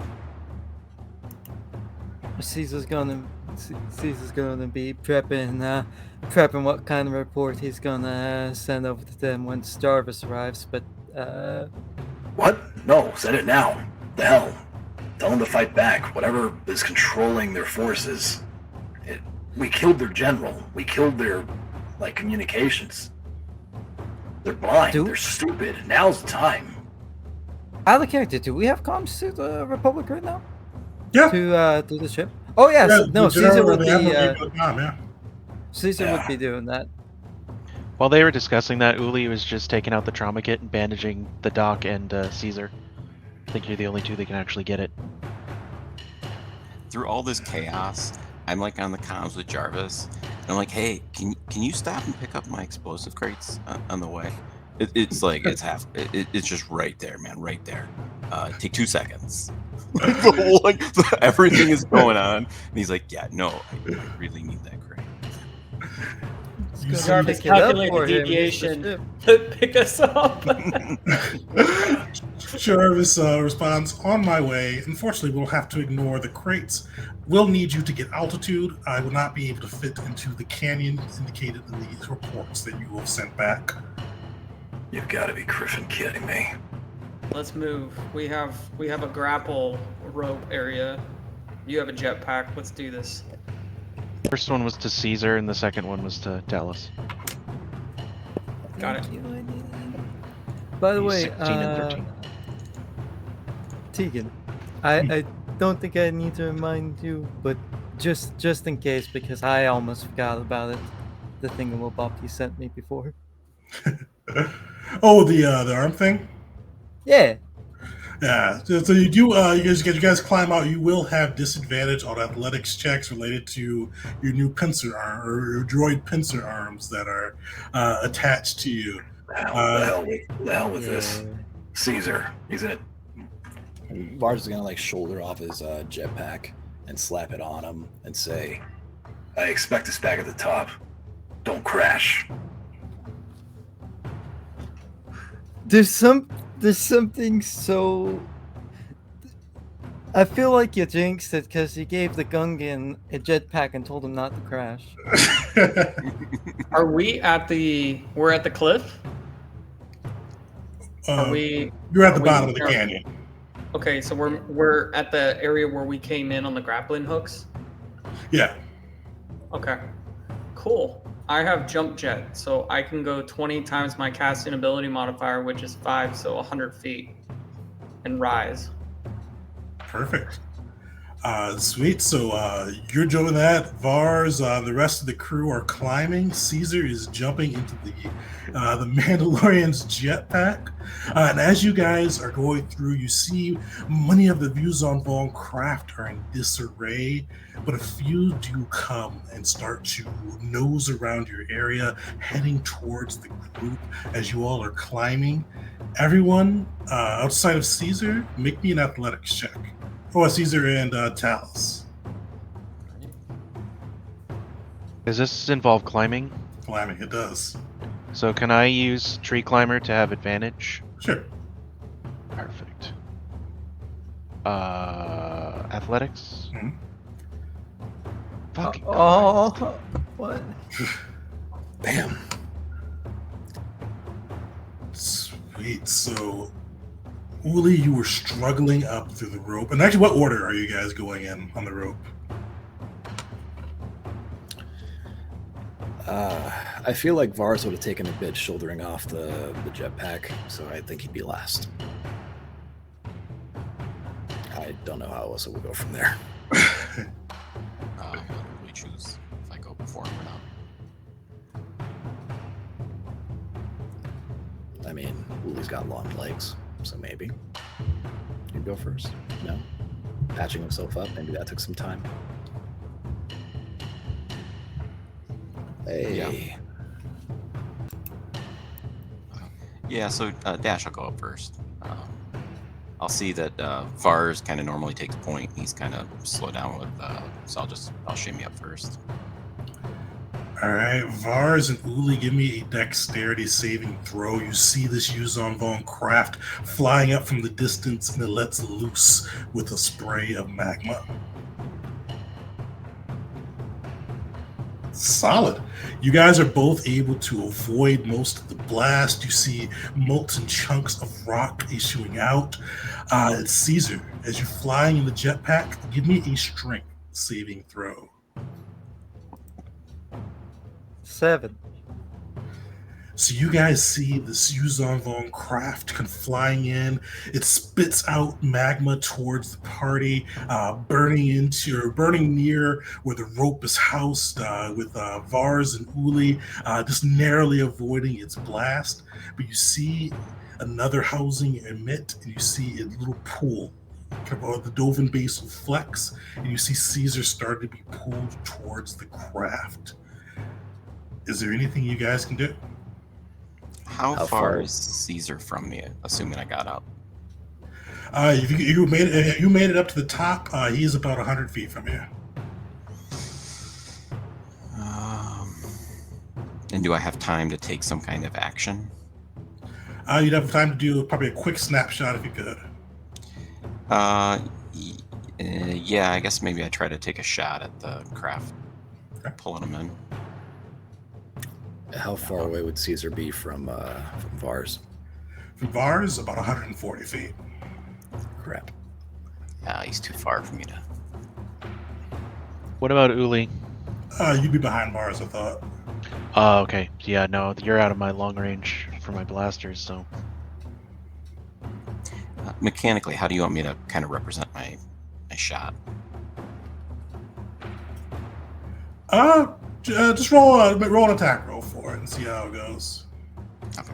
Caesar's gonna be prepping what kind of report he's gonna send over to them once Jarvis arrives. But What? No, send it now. The hell? Tell them to fight back. Whatever is controlling their forces. We killed their general. We killed their communications. They're blind. They're stupid. Now's the time. out of character, do we have comms to the Republic right now? Yeah. To the ship. Oh yes, no. Caesar would be. Caesar Yeah. would be doing that. While they were discussing that, Uli was just taking out the trauma kit and bandaging the Doc and Caesar. I think you're the only two that can actually get it. Through all this chaos, I'm like on the comms with Jarvis, and I'm like, "Hey, can you stop and pick up my explosive crates on the way? It's like it's just right there, man, right there. Take 2 seconds." Like, everything is going on, and he's like, "Yeah, no, I really need that crate." Jarvis, calculate the deviation. Pick us up. Jarvis responds, "On my way. Unfortunately, we'll have to ignore the crates. We'll need you to get altitude. I will not be able to fit into the canyon indicated in these reports that you have sent back." You've got to be Griffin kidding me. Let's move. We have a grapple rope area. You have a jetpack. Let's do this. First one was to Caesar, and the second one was to Dallas. Got it. By the He's way, 16 and 13. Tegan, I don't think I need to remind you, but just in case, because I almost forgot about it. The thingamabob you sent me before. Oh, the arm thing? Yeah. Yeah. So you do you guys climb out, you will have disadvantage on athletics checks related to your new pincer arm or your droid pincer arms that are attached to you. The hell with this. Caesar, he's in it. Vars is gonna shoulder off his jetpack and slap it on him and say, I expect us back at the top. Don't crash. There's something so. I feel like you jinxed it because you gave the Gungan a jetpack and told him not to crash. Are we at the? We're at the cliff. Are we? You're at the are we bottom of the current- canyon. Okay, so we're at the area where we came in on the grappling hooks. Yeah. Okay, cool. I have jump jet, so I can go 20 times my casting ability modifier, which is 5, so 100 feet, and rise. Perfect. Sweet. So you're doing that. Vars, the rest of the crew are climbing. Caesar is jumping into the Mandalorian's jetpack. And as you guys are going through, you see many of the views on Vaughn craft are in disarray, but a few do come and start to nose around your area, heading towards the group as you all are climbing. Everyone outside of Caesar, make me an athletics check. Oh, Caesar and Talus. Does this involve climbing? Climbing, it does. So can I use tree climber to have advantage? Sure. Perfect. Athletics? Mhm. Fucking Oh, what? Bam. Sweet. So, Uli, you were struggling up through the rope. And actually, what order are you guys going in on the rope? I feel like Vars would have taken a bit shouldering off the jetpack, so I think he'd be last. I don't know how else it would go from there. What do we choose? If I go before him or not? I mean, Uli's got long legs, so maybe he'd go first. No? Patching himself up, maybe that took some time. Hey. Yeah, so Dash will go up first. I'll see that Vars kind of normally takes point. He's kind of slow down with, so I'll shimmy up first. All right, Vars and Uli, give me a dexterity saving throw. You see this Yuzon Vaughn craft flying up from the distance, and it lets loose with a spray of magma. Solid. You guys are both able to avoid most of the blast. You see molten chunks of rock issuing out. Caesar, as you're flying in the jetpack, give me a strength saving throw. 7. So you guys see this Yuzon Vaughn craft come flying in. It spits out magma towards the party, burning near where the rope is housed, with Vars and Uli just narrowly avoiding its blast. But you see another housing emit, and you see a little pool. The Dovin base will flex, and you see Caesar start to be pulled towards the craft. Is there anything you guys can do? How How far far? is Caesar from me, assuming I got up? You made it up to the top. He is about 100 feet from you. And do I have time to take some kind of action? You'd have time to do probably a quick snapshot if you could. Yeah, I guess maybe I try to take a shot at the craft, Okay. pulling him in. How far away would Caesar be from Vars? From Vars, about 140 feet. Crap. He's too far for me to. What about Uli? You'd be behind Vars, I thought. Oh, okay. Yeah, no, you're out of my long range for my blasters, so. Mechanically, how do you want me to kind of represent my shot? Just roll an attack roll for it and see how it goes. Okay.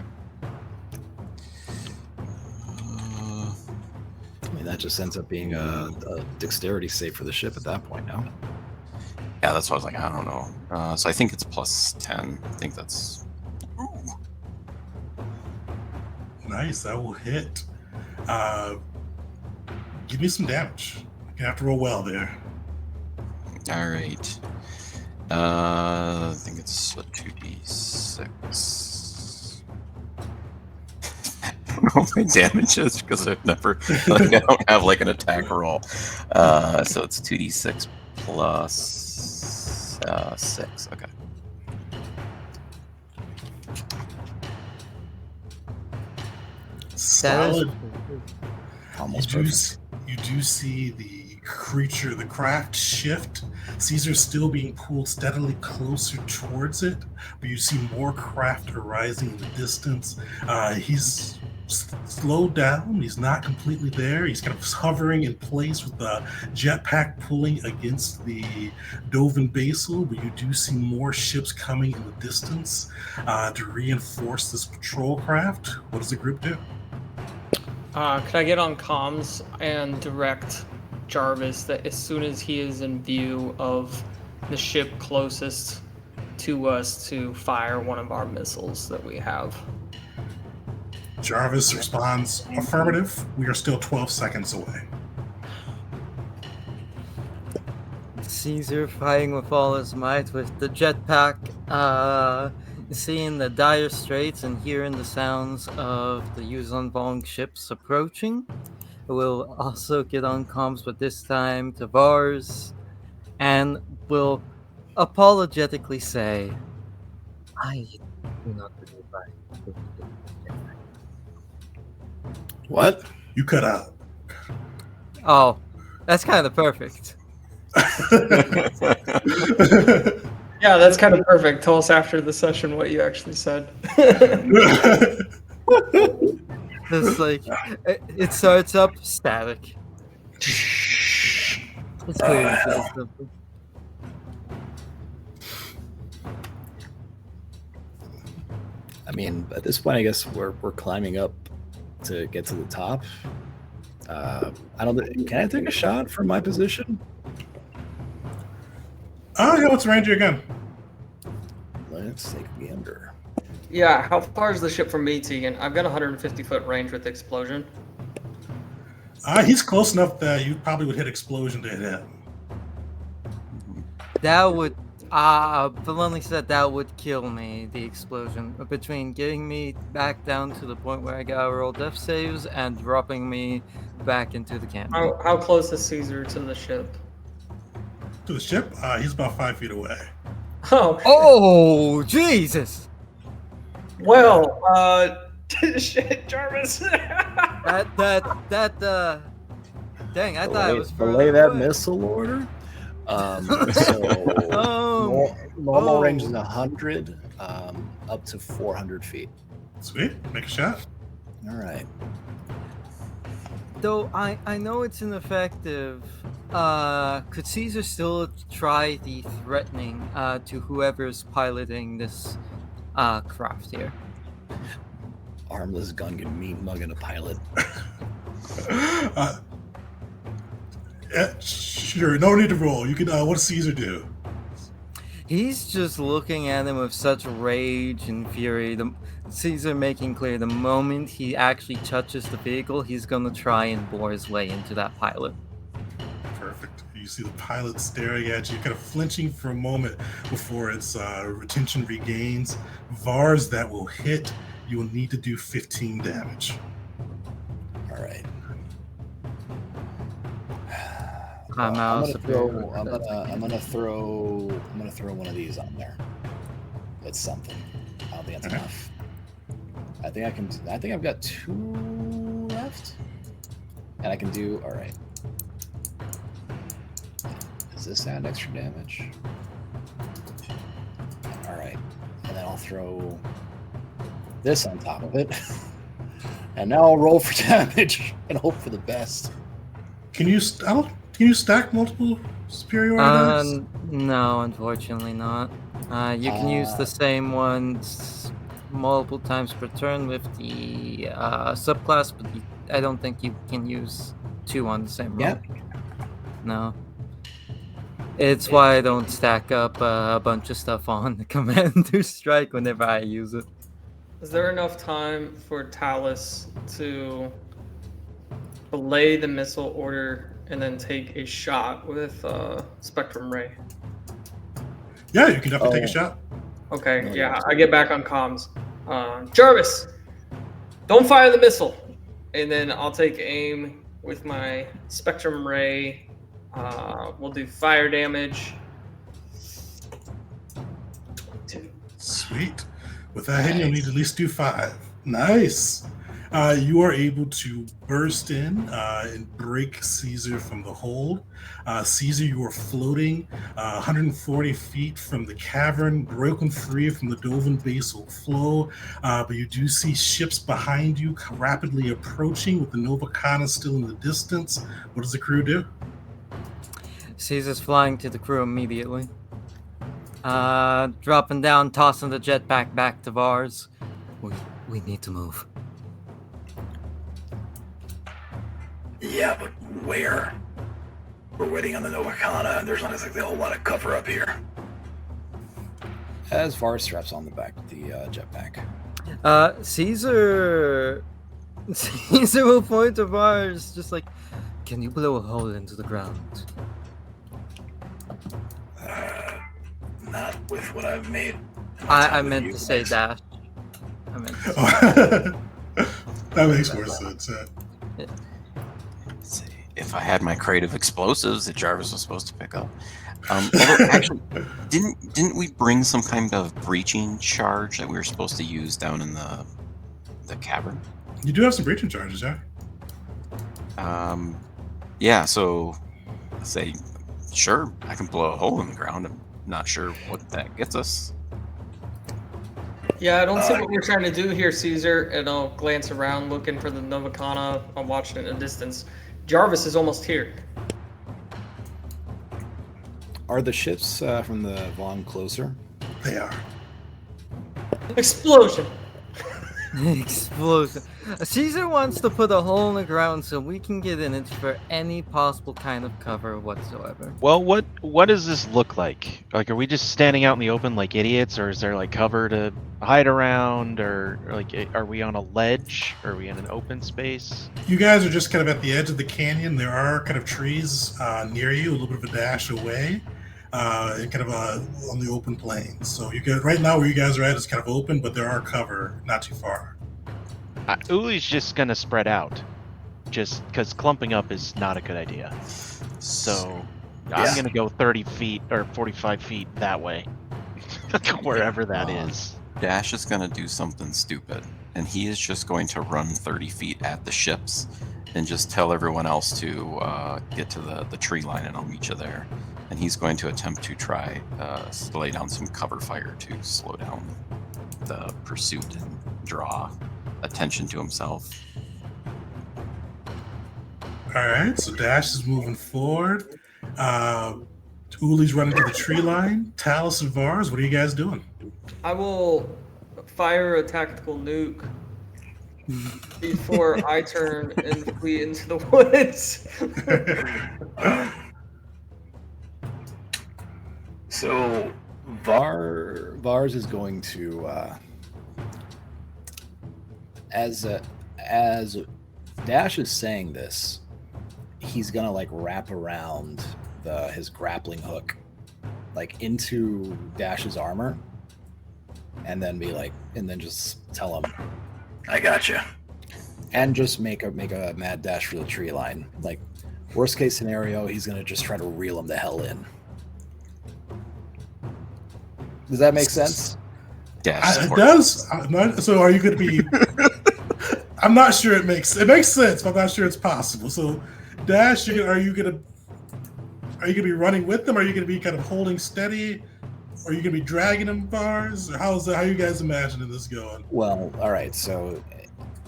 I mean, that just ends up being a dexterity save for the ship at that point, no? Yeah, that's what I was like. I don't know. So I think it's plus 10. I think that's. Nice, that will hit. Give me some damage. You have to roll well there. All right. I think it's a 2d6. I don't know what my damage is because I've never, I don't have like an attack roll. So it's 2d6 plus 6. Okay. Solid. Almost You do, perfect. you do see the creature, the craft shift. Caesar's still being pulled steadily closer towards it, but you see more craft arising in the distance. He's slowed down. He's not completely there. He's kind of hovering in place with the jetpack pulling against the Dovin Basel, but you do see more ships coming in the distance to reinforce this patrol craft. What does the group do? Could I get on comms and direct Jarvis that as soon as he is in view of the ship closest to us to fire one of our missiles that we have? Jarvis responds, affirmative. We are still 12 seconds away. Caesar fighting with all his might with the jetpack, seeing the dire straits and hearing the sounds of the Yuzon Vong ships approaching. Will also get on comms, but this time to Vars, and will apologetically say, I do not believe I. What? You cut out. Oh, that's kind of perfect. Yeah, that's kind of perfect. Tell us after the session what you actually said. It's like it starts up static. It's clear to say something. I mean, at this point, I guess we're climbing up to get to the top. I don't. Can I take a shot from my position? Oh, yeah, what's the range of your gun? Let's take a gander. Yeah, how far is the ship from me, Tegan? I've got 150-foot range with explosion. He's close enough that you probably would hit explosion to hit him. That would, Filoni said that would kill me, the explosion. Between getting me back down to the point where I gotta roll death saves and dropping me back into the canyon. How close is Caesar to the ship? To the ship, he's about 5 feet away. Oh, Oh, Jesus! well, shit, Jarvis. Dang, I thought it was belay further that away. missile order. So normal range is 100, up to 400 feet. Sweet, make a shot. All right. Though I know it's ineffective, could Caesar still try the threatening to whoever's piloting this craft here? Armless gun can meat mugging a pilot. Yeah, sure, no need to roll. You can. What does Caesar do? He's just looking at him with such rage and fury. Caesar making clear the moment he actually touches the vehicle, he's gonna try and bore his way into that pilot. Perfect. You see the pilot staring at you, kind of flinching for a moment before its retention regains. Vars that will hit. You will need to do 15 damage. All right. I'm I'm gonna throw one of these on there. It's something. I don't think that's enough. I think I've got 2 left, and I can do. All right. Does this add extra damage? All right, and then I'll throw this on top of it, and now I'll roll for damage and hope for the best. Can you stack multiple superiority dice? No, unfortunately not. You can use the same ones multiple times per turn with the subclass, but I don't think you can use 2 on the same roll. Yep. No. It's why I don't stack up a bunch of stuff on the Commander Strike whenever I use it. Is there enough time for Talus to belay the missile order and then take a shot with Spectrum Ray? Yeah, you can definitely take a shot. Okay, yeah, I get back on comms. Jarvis, don't fire the missile. And then I'll take aim with my Spectrum Ray. We'll do fire damage. 22. Sweet. With that hit, you'll need to at least do 5. Nice. You are able to burst in and break Caesar from the hold. Caesar, you are floating 140 feet from the cavern, broken free from the Dovan basal flow. But you do see ships behind you rapidly approaching with the Novacana still in the distance. What does the crew do? Caesar's flying to the crew immediately. Dropping down, tossing the jetpack back to Vars. We need to move. Yeah, but where? We're waiting on the Novacana, and there's not exactly a whole lot of cover up here. As Var straps on the back of the jetpack. Caesar will point to Vars, just like, can you blow a hole into the ground? Not with what I've made. I meant to say Dash. I meant to say That makes more sense. Let's see. If I had my creative explosives that Jarvis was supposed to pick up. Although actually, didn't we bring some kind of breaching charge that we were supposed to use down in the cavern? You do have some breaching charges, yeah? Yeah. So, say, sure, I can blow a hole in the ground. I'm not sure what that gets us. Yeah, I don't see what we're trying to do here, Caesar. And I'll glance around looking for the Novacana. I'm watching it in the distance. Jarvis is almost here. Are the ships from the Vaughn closer? They are. Explosion! Explosion. Caesar wants to put a hole in the ground so we can get in it for any possible kind of cover whatsoever. Well, what does this look like? Like, are we just standing out in the open like idiots, or is there like cover to hide around, or like, are we on a ledge? Are we in an open space? You guys are just kind of at the edge of the canyon. There are kind of trees near you, a little bit of a dash away, and kind of on the open plains. So you get right now where you guys are at is kind of open, but there are cover not too far. Uli's just gonna spread out, just because clumping up is not a good idea. So I'm gonna go 30 feet or 45 feet that way, wherever that is. Dash is going to do something stupid, and he is just going to run 30 feet at the ships and just tell everyone else to get to the tree line, and I'll meet you there. And he's going to attempt to try to lay down some cover fire to slow down the pursuit and draw attention to himself. All right, so Dash is moving forward. Uli's running to the tree line. Talus and Vars, what are you guys doing? I will fire a tactical nuke before I turn and flee into the woods. So, Vars is going to as Dash is saying this, he's gonna like wrap around his grappling hook like into Dash's armor, and then just tell him, I gotcha. and just make a mad dash for the tree line. Like, worst case scenario, he's gonna just try to reel him the hell in. Does that make sense? Dash. It does. So are you going to be... I'm not sure it makes sense, but I'm not sure it's possible. So, Dash, are you gonna be running with them? Are you gonna be kind of holding steady? Are you gonna be dragging them, Vars? Or how are you guys imagining this going? Well, all right. So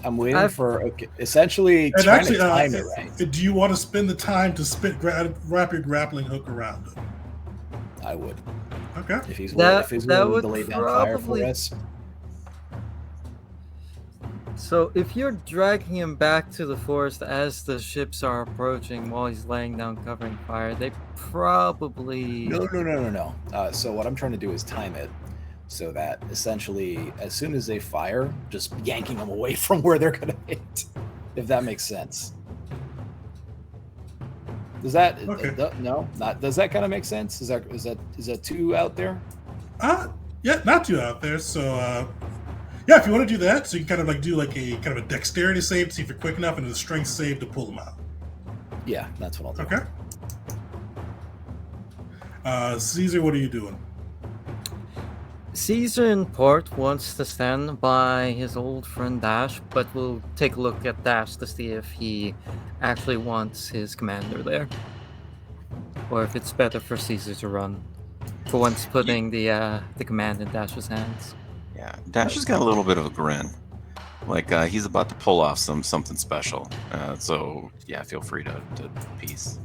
I'm waiting for essentially And trying actually, to time it right. do you want to spend the time to wrap your grappling hook around it? I would, Okay. if he's That willing would to lay down fire for probably- us. So if you're dragging him back to the forest as the ships are approaching while he's laying down covering fire, they probably... No. So what I'm trying to do is time it so that essentially, as soon as they fire, just yanking them away from where they're gonna hit. If that makes sense. Does that? Okay. No, not. Does that kind of make sense? Is that too out there? Yeah, not too out there. So, yeah, if you want to do that, so you can kind of like do like a kind of a dexterity save to see if you're quick enough, and a strength save to pull them out. Yeah, that's what I'll do. Okay. Caesar, what are you doing? Caesar in part wants to stand by his old friend Dash, but we'll take a look at Dash to see if he actually wants his commander there. Or if it's better for Caesar to run. For once putting the command in Dash's hands. Yeah, Dash has got a little bit of a grin. Like he's about to pull off something special. So yeah, feel free to peace.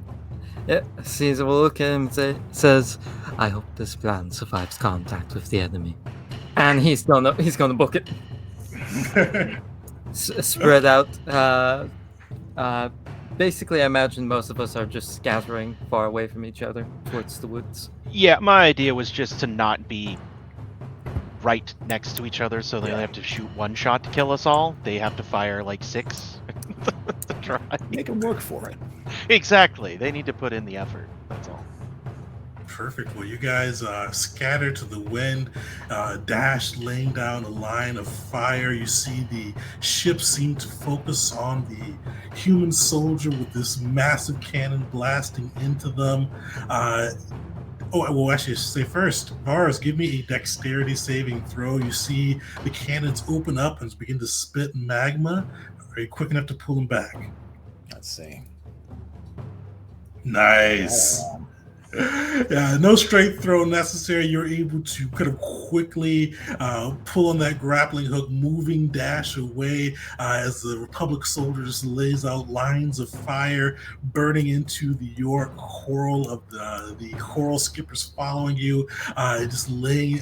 Yeah, Caesar will look at him and says, "I hope this plan survives contact with the enemy," and he's gonna book it. Spread out. Basically, I imagine most of us are just scattering far away from each other towards the woods. Yeah, my idea was just to not be right next to each other, so they only have to shoot one shot to kill us all. They have to fire like 6 to try. Make them work for it. Exactly. They need to put in the effort. That's all. Perfect. Well, you guys scatter to the wind. Dash laying down a line of fire. You see the ship seem to focus on the human soldier with this massive cannon blasting into them. Actually, I should say first, Vars, give me a dexterity saving throw. You see the cannons open up and begin to spit magma. Are you quick enough to pull them back? Let's see. Nice. Yeah, no straight throw necessary. You're able to kind of quickly pull on that grappling hook, moving Dash away as the Republic soldier just lays out lines of fire burning into the York coral of the coral skippers following you, just laying.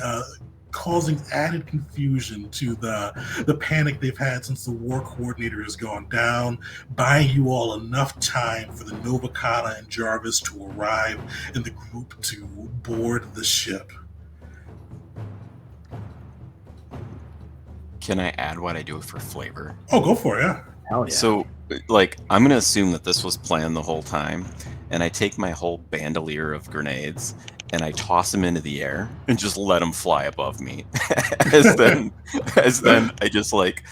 Causing added confusion to the panic they've had since the war coordinator has gone down, buying you all enough time for the Novacata and Jarvis to arrive and the group to board the ship. Can I add what I do for flavor? Oh, go for it, yeah. Hell yeah. So, like, I'm gonna assume that this was planned the whole time, and I take my whole bandolier of grenades and I toss them into the air and just let them fly above me. as then I just like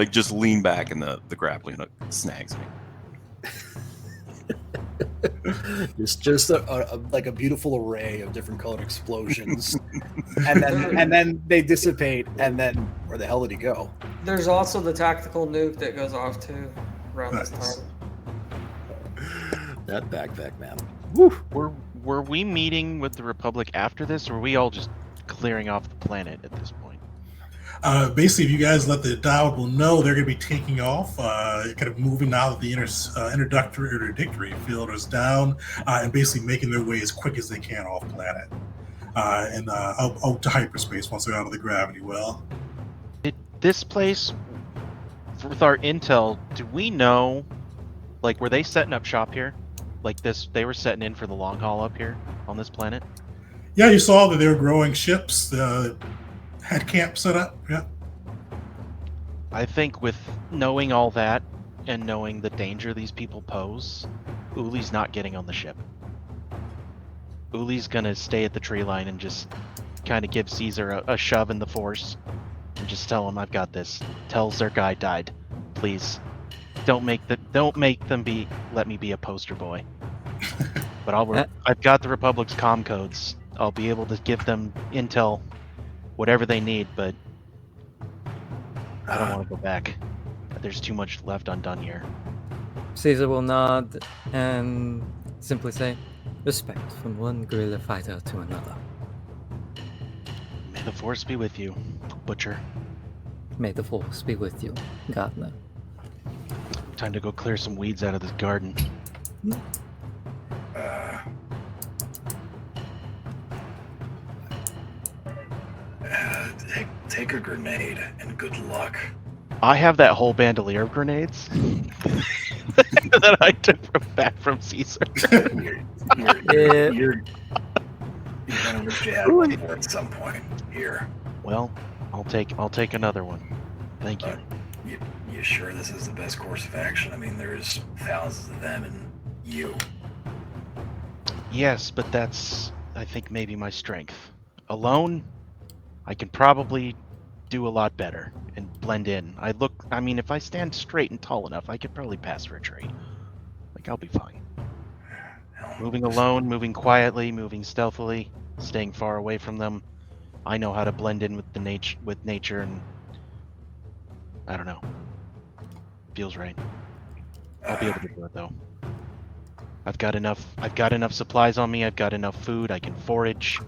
just lean back and the grappling hook snags me. just like a beautiful array of different colored explosions, and then they dissipate, and then where the hell did he go? There's also the tactical nuke that goes off too around this Nice. time. That backpack, man. Were we meeting with the Republic after this, or were we all just clearing off the planet at this point? Basically, if you guys let the Dial know, they're going to be taking off, kind of moving now that the interdictory field is down, and basically making their way as quick as they can off planet and out to hyperspace once they're out of the gravity well. Did this place, with our intel, do we know, like, were they setting up shop here? Like this, they were setting in for the long haul up here on this planet? Yeah, you saw that they were growing ships, had camp set up, yeah. I think with knowing all that and knowing the danger these people pose, Uli's not getting on the ship. Uli's gonna stay at the tree line and just kind of give Caesar a shove in the force and just tell him, I've got this. Tell their guy died. Please. Don't make them let me be a poster boy. But I've got the Republic's comm codes. I'll be able to give them intel, whatever they need, but I don't want to go back. There's too much left undone here. Caesar will nod and simply say, "Respect from one guerrilla fighter to another. May the force be with you, Butcher. May the force be with you, Gardner." Time to go clear some weeds out of this garden. Take a grenade and good luck. I have that whole bandolier of grenades that I took back from Caesar. You're gonna wish you had one more at some point here. Well, I'll take another one. Thank you. You sure this is the best course of action? I mean, there's thousands of them, and you. Yes, but that's, I think, maybe my strength. Alone, I can probably do a lot better and blend in. I mean, if I stand straight and tall enough, I could probably pass for a tree. Like, I'll be fine. Moving alone, moving quietly, moving stealthily, staying far away from them. I know how to blend in with nature, and I don't know. Feels right. I'll be able to do it though. I've got enough supplies on me. I've got enough food. I can forage.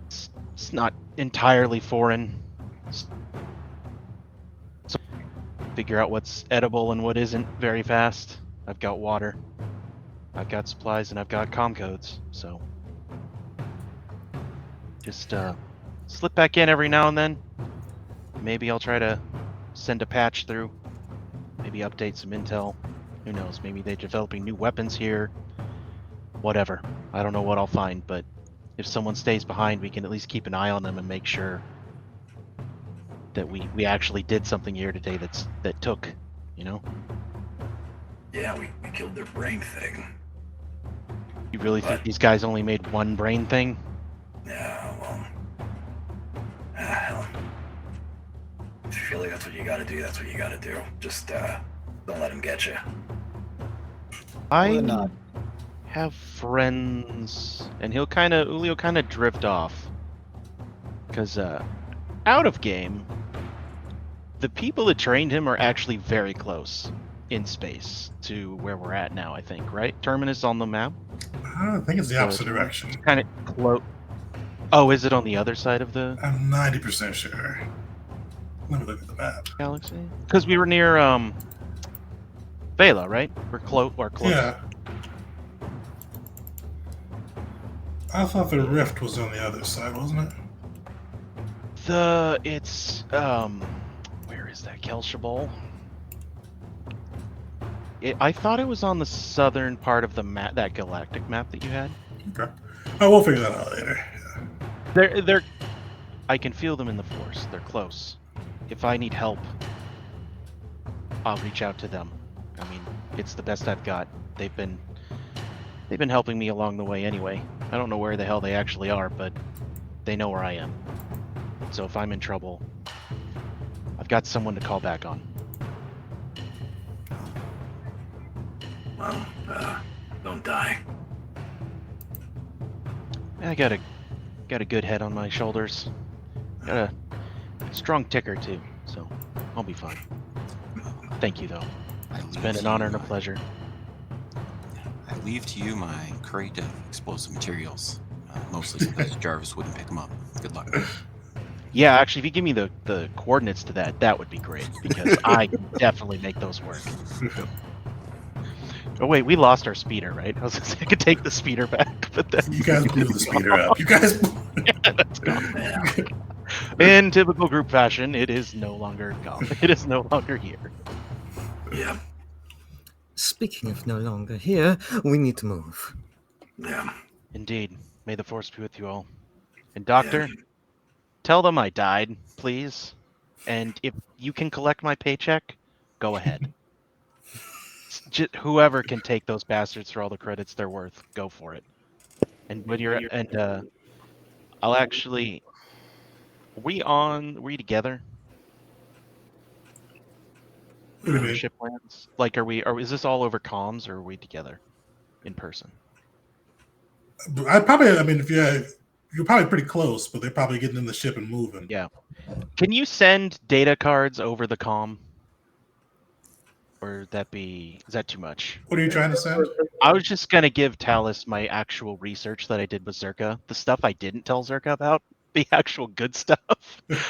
It's not entirely foreign. So figure out what's edible and what isn't very fast. I've got water. I've got supplies, and I've got comm codes. So just slip back in every now and then. Maybe I'll try to send a patch through. Maybe update some intel. Who knows? Maybe they're developing new weapons here. Whatever. I don't know what I'll find, but if someone stays behind, we can at least keep an eye on them and make sure that we actually did something here today that took, you know? Yeah, we killed their brain thing. You really think these guys only made one brain thing? Yeah, well, hell. If you feel like that's what you gotta do, that's what you gotta do. Just, don't let him get you. I not. have friends, and Uli will kind of drift off, because out of game, the people that trained him are actually very close in space to where we're at now. I think, right? Terminus on the map. I think it's the opposite direction. Kind of close. Oh, is it on the other side of the I'm 90% sure. Let me look at the map. galaxy? Because we were near Vela, right? We're close. Yeah. I thought the rift was on the other side, wasn't it? It's where is that? Kelshabol? I thought it was on the southern part of the map, that galactic map that you had. Okay. Oh, we'll figure that out later. Yeah. They're I can feel them in the force. They're close. If I need help, I'll reach out to them. I mean, it's the best I've got. They've been helping me along the way anyway. I don't know where the hell they actually are, but they know where I am. So if I'm in trouble, I've got someone to call back on. Well, don't die. I got a good head on my shoulders. Got a strong ticker too, so I'll be fine. Thank you though. It's been an honor and a pleasure. I leave to you my crate of explosive materials, mostly because Jarvis wouldn't pick them up. Good luck. Yeah, actually, if you give me the coordinates to that would be great, because I can definitely make those work. Oh wait, we lost our speeder, right? I was gonna say I could take the speeder back, but then You guys blew the speeder up. You guys. that's gone. Yeah. In typical group fashion, it is no longer gone. It is no longer here. Yeah. Speaking of no longer here, we need to move. Yeah. Indeed. May the force be with you all. And Doctor, tell them I died, please. And if you can collect my paycheck, go ahead. Whoever can take those bastards for all the credits they're worth, go for it. And when you're I'll actually. Were we together? What do you mean? Ship plans? Like, is this all over comms, or are we together in person? I mean, if you're probably pretty close, but they're probably getting in the ship and moving. Yeah. Can you send data cards over the comm? Or is that too much? What are you trying to send? I was just gonna give Talus my actual research that I did with Zerka. The stuff I didn't tell Zerka about. The actual good stuff.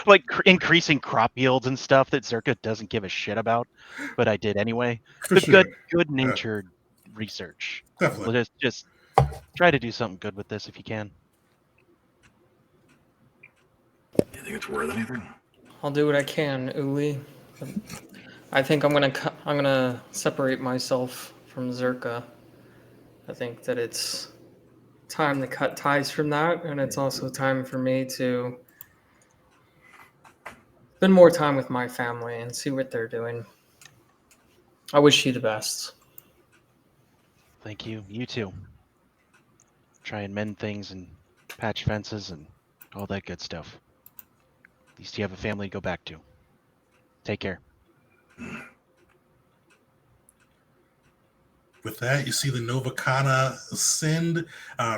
Like increasing crop yields and stuff that Zerka doesn't give a shit about. But I did anyway. For The sure. good natured research. Definitely. Well, just try to do something good with this if you can. You think it's worth anything? I'll do what I can, Uli. I think I'm gonna separate myself from Zerka. I think that it's time to cut ties from that, and it's also time for me to spend more time with my family and see what they're doing. I wish you the best. Thank you. You too. Try and mend things and patch fences and all that good stuff. At least you have a family to go back to. Take care. With that, you see the Novacana ascend,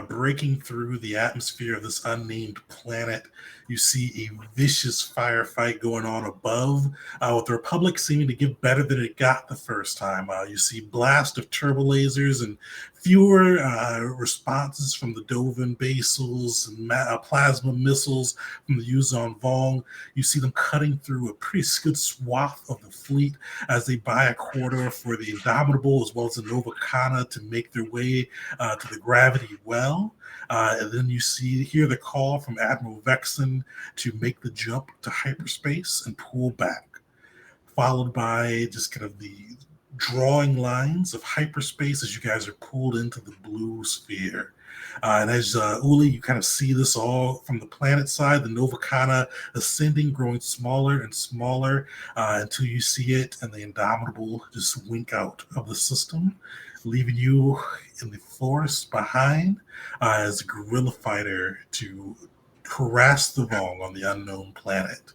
breaking through the atmosphere of this unnamed planet. You see a vicious firefight going on above, with the Republic seeming to give better than it got the first time. You see blast of turbo lasers and fewer responses from the Dovin basils and plasma missiles from the Yuzon Vong. You see them cutting through a pretty good swath of the fleet as they buy a corridor for the Indomitable as well as the Novacana to make their way to the Gravity Well. And then you hear the call from Admiral Vexen to make the jump to hyperspace and pull back, followed by just kind of the drawing lines of hyperspace as you guys are pulled into the blue sphere. And as Uli, you kind of see this all from the planet side, the Novacana ascending, growing smaller and smaller until you see it and the Indomitable just wink out of the system, leaving you in the forest behind as a guerrilla fighter to harass the Vong on the unknown planet.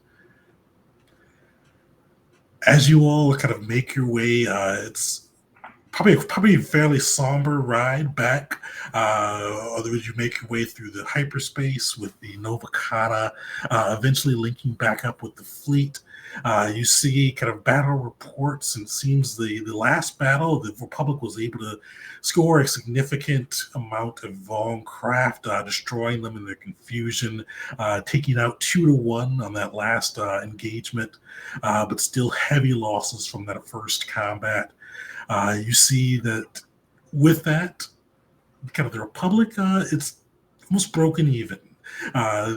As you all kind of make your way, it's probably a fairly somber ride back. Otherwise, you make your way through the hyperspace with the Novacana, eventually linking back up with the fleet. You see kind of battle reports, and it seems the last battle, the Republic was able to score a significant amount of Vong craft, destroying them in their confusion, taking out 2-1 on that last engagement, but still heavy losses from that first combat. You see that with that, kind of the Republic, it's almost broken even.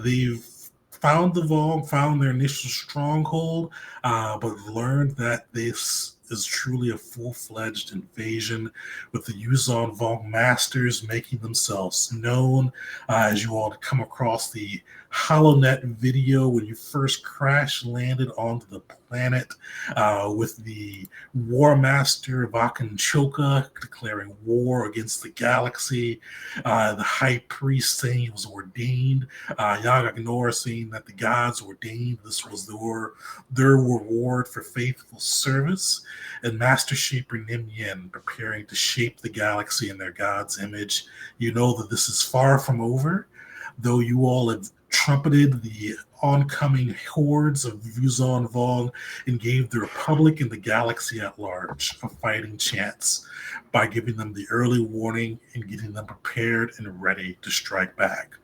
They've found the Vong, found their initial stronghold, but learned that this is truly a full-fledged invasion with the Yuzon Vong masters making themselves known. As you all come across the HoloNet video when you first crash landed onto the planet, with the War Master Vakan Choka declaring war against the galaxy, the High Priest saying he was ordained, Yagak Nor saying that the gods ordained this was their reward for faithful service, and Master Shaper Nim Yen preparing to shape the galaxy in their god's image. You know that this is far from over, though you all have trumpeted the oncoming hordes of Yuzon Vong and gave the Republic and the galaxy at large a fighting chance by giving them the early warning and getting them prepared and ready to strike back.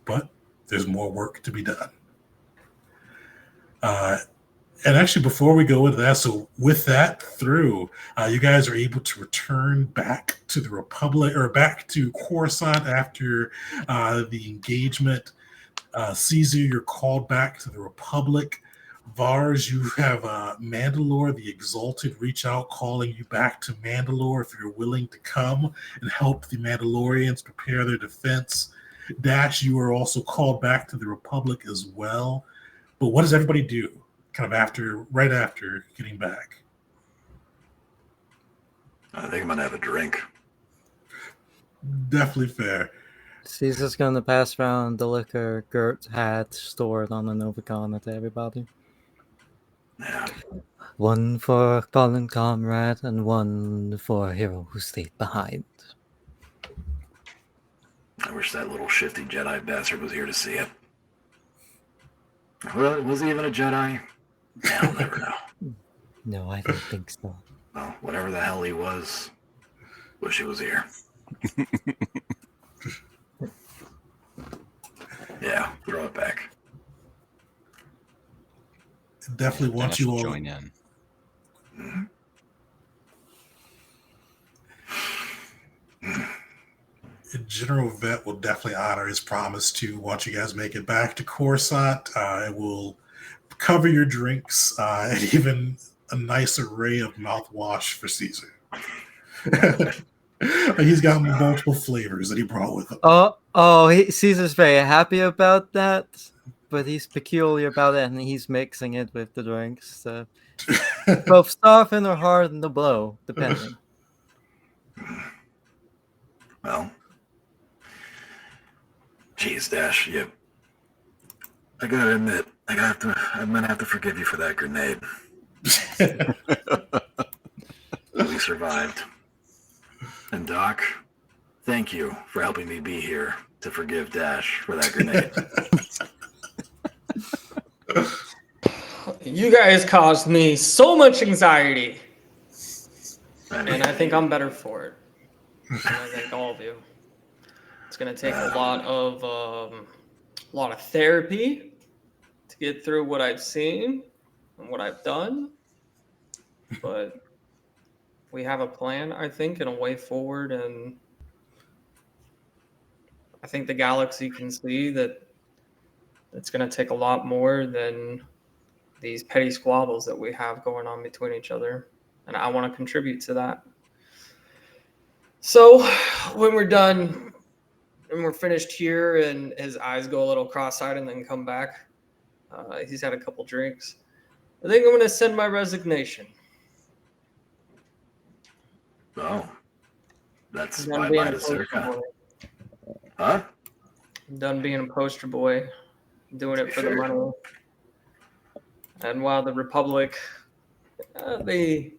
But there's more work to be done. And actually, before we go into that, so with that through, you guys are able to return back to the Republic, or back to Coruscant after the engagement. Caesar, you're called back to the Republic. Vars, you have Mandalore, the Exalted, reach out, calling you back to Mandalore if you're willing to come and help the Mandalorians prepare their defense. Dash, you are also called back to the Republic as well. But what does everybody do kind of right after getting back? I think I'm gonna have a drink. Definitely fair. Caesar's gonna pass around the liquor Gert had stored on the Novacana to everybody. Yeah. One for a fallen comrade and one for a hero who stayed behind. I wish that little shifty Jedi bastard was here to see it. Well, was he even a Jedi? I'll never know. No, I don't think so. Well, whatever the hell he was, wish he was here. Yeah, throw it back. Definitely want you all join in. General Vet will definitely honor his promise to, once you guys make it back to Coruscant, it will cover your drinks and even a nice array of mouthwash for Caesar. He's got multiple flavors that he brought with him. Caesar's very happy about that, but he's peculiar about it, and he's mixing it with the drinks. So both soften or harden the blow, depending. Well, geez, Dash, I gotta admit, I'm gonna have to forgive you for that grenade. We survived. And Doc, thank you for helping me be here to forgive Dash for that grenade. You guys caused me so much anxiety, and I think I'm better for it. And I thank all of you. It's gonna take a lot of therapy to get through what I've seen and what I've done, but we have a plan, I think, and a way forward, and I think the galaxy can see that it's going to take a lot more than these petty squabbles that we have going on between each other, and I want to contribute to that. So when we're done and we're finished here, and his eyes go a little cross-eyed and then come back, he's had a couple drinks, I think I'm going to send my resignation. Oh, that's I'm my done being a mind is poster circa. boy. Huh? I'm done being a poster boy, doing it for the Sure. money. And while the Republic, they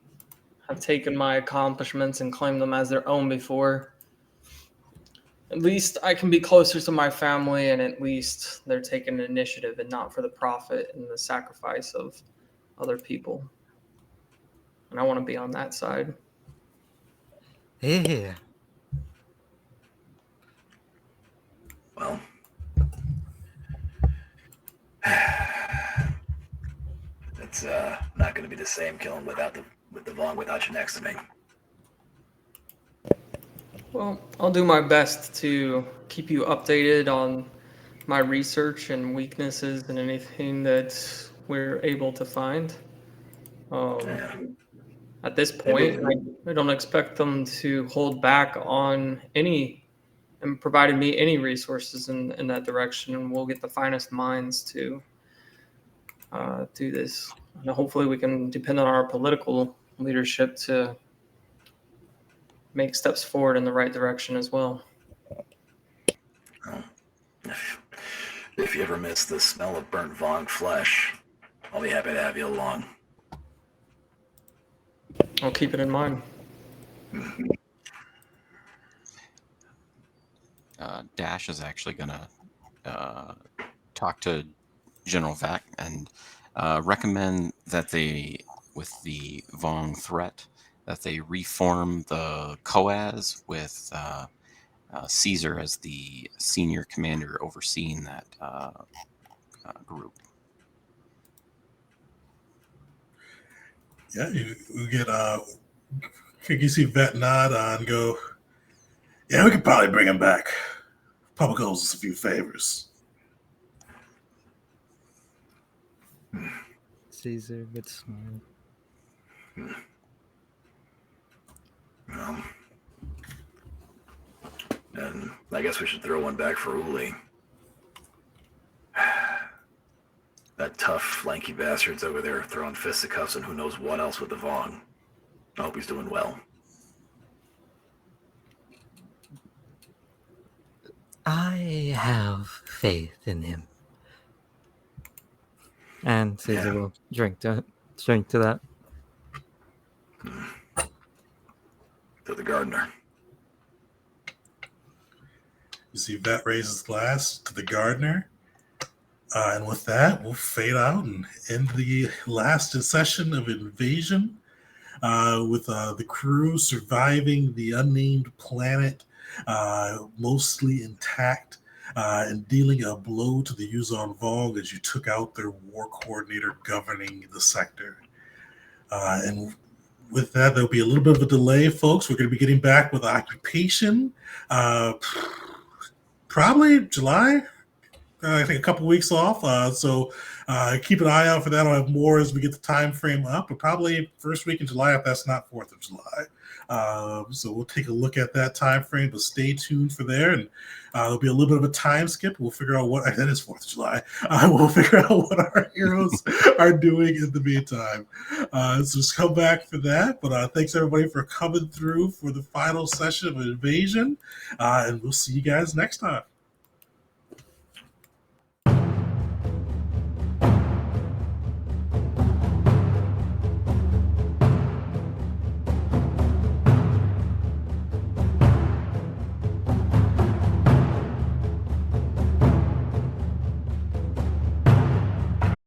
have taken my accomplishments and claimed them as their own before, at least I can be closer to my family, and at least they're taking initiative and not for the profit and the sacrifice of other people. And I want to be on that side. Yeah. Well, it's not going to be the same killing with the Vong without you next to me. Well, I'll do my best to keep you updated on my research and weaknesses and anything that we're able to find. Yeah. At this point, I don't expect them to hold back on any and provided me any resources in that direction, and we'll get the finest minds to do this. And hopefully we can depend on our political leadership to make steps forward in the right direction as well. Well, if you ever miss the smell of burnt Vong flesh, I'll be happy to have you along. I'll keep it in mind. Dash is actually going to talk to General Vac and recommend that they, with the Vong threat, that they reform the COAS with Caesar as the senior commander overseeing that group. Yeah, you get you see Vet nod and go, yeah, we could probably bring him back. Public owes us a few favors. Caesar would smile. And I guess we should throw one back for Uli. That tough, lanky bastard's over there throwing fisticuffs and who knows what else with the Vong. I hope he's doing well. I have faith in him. And Caesar will drink to that. To the gardener. You see Vet raise his glass to the gardener. And with that, we'll fade out and end the last session of Invasion with the crew surviving the unnamed planet, mostly intact, and dealing a blow to the Yuuzhan Vong as you took out their war coordinator governing the sector. And with that, there'll be a little bit of a delay, folks. We're going to be getting back with Occupation, probably July. I think a couple weeks off, so keep an eye out for that. I'll have more as we get the time frame up, but probably first week in July if that's not 4th of July. So we'll take a look at that time frame, but stay tuned for there. And there'll be a little bit of a time skip. We'll figure out what that is 4th of July. We'll figure out what our heroes are doing in the meantime. So just come back for that. But thanks everybody for coming through for the final session of Invasion, and we'll see you guys next time.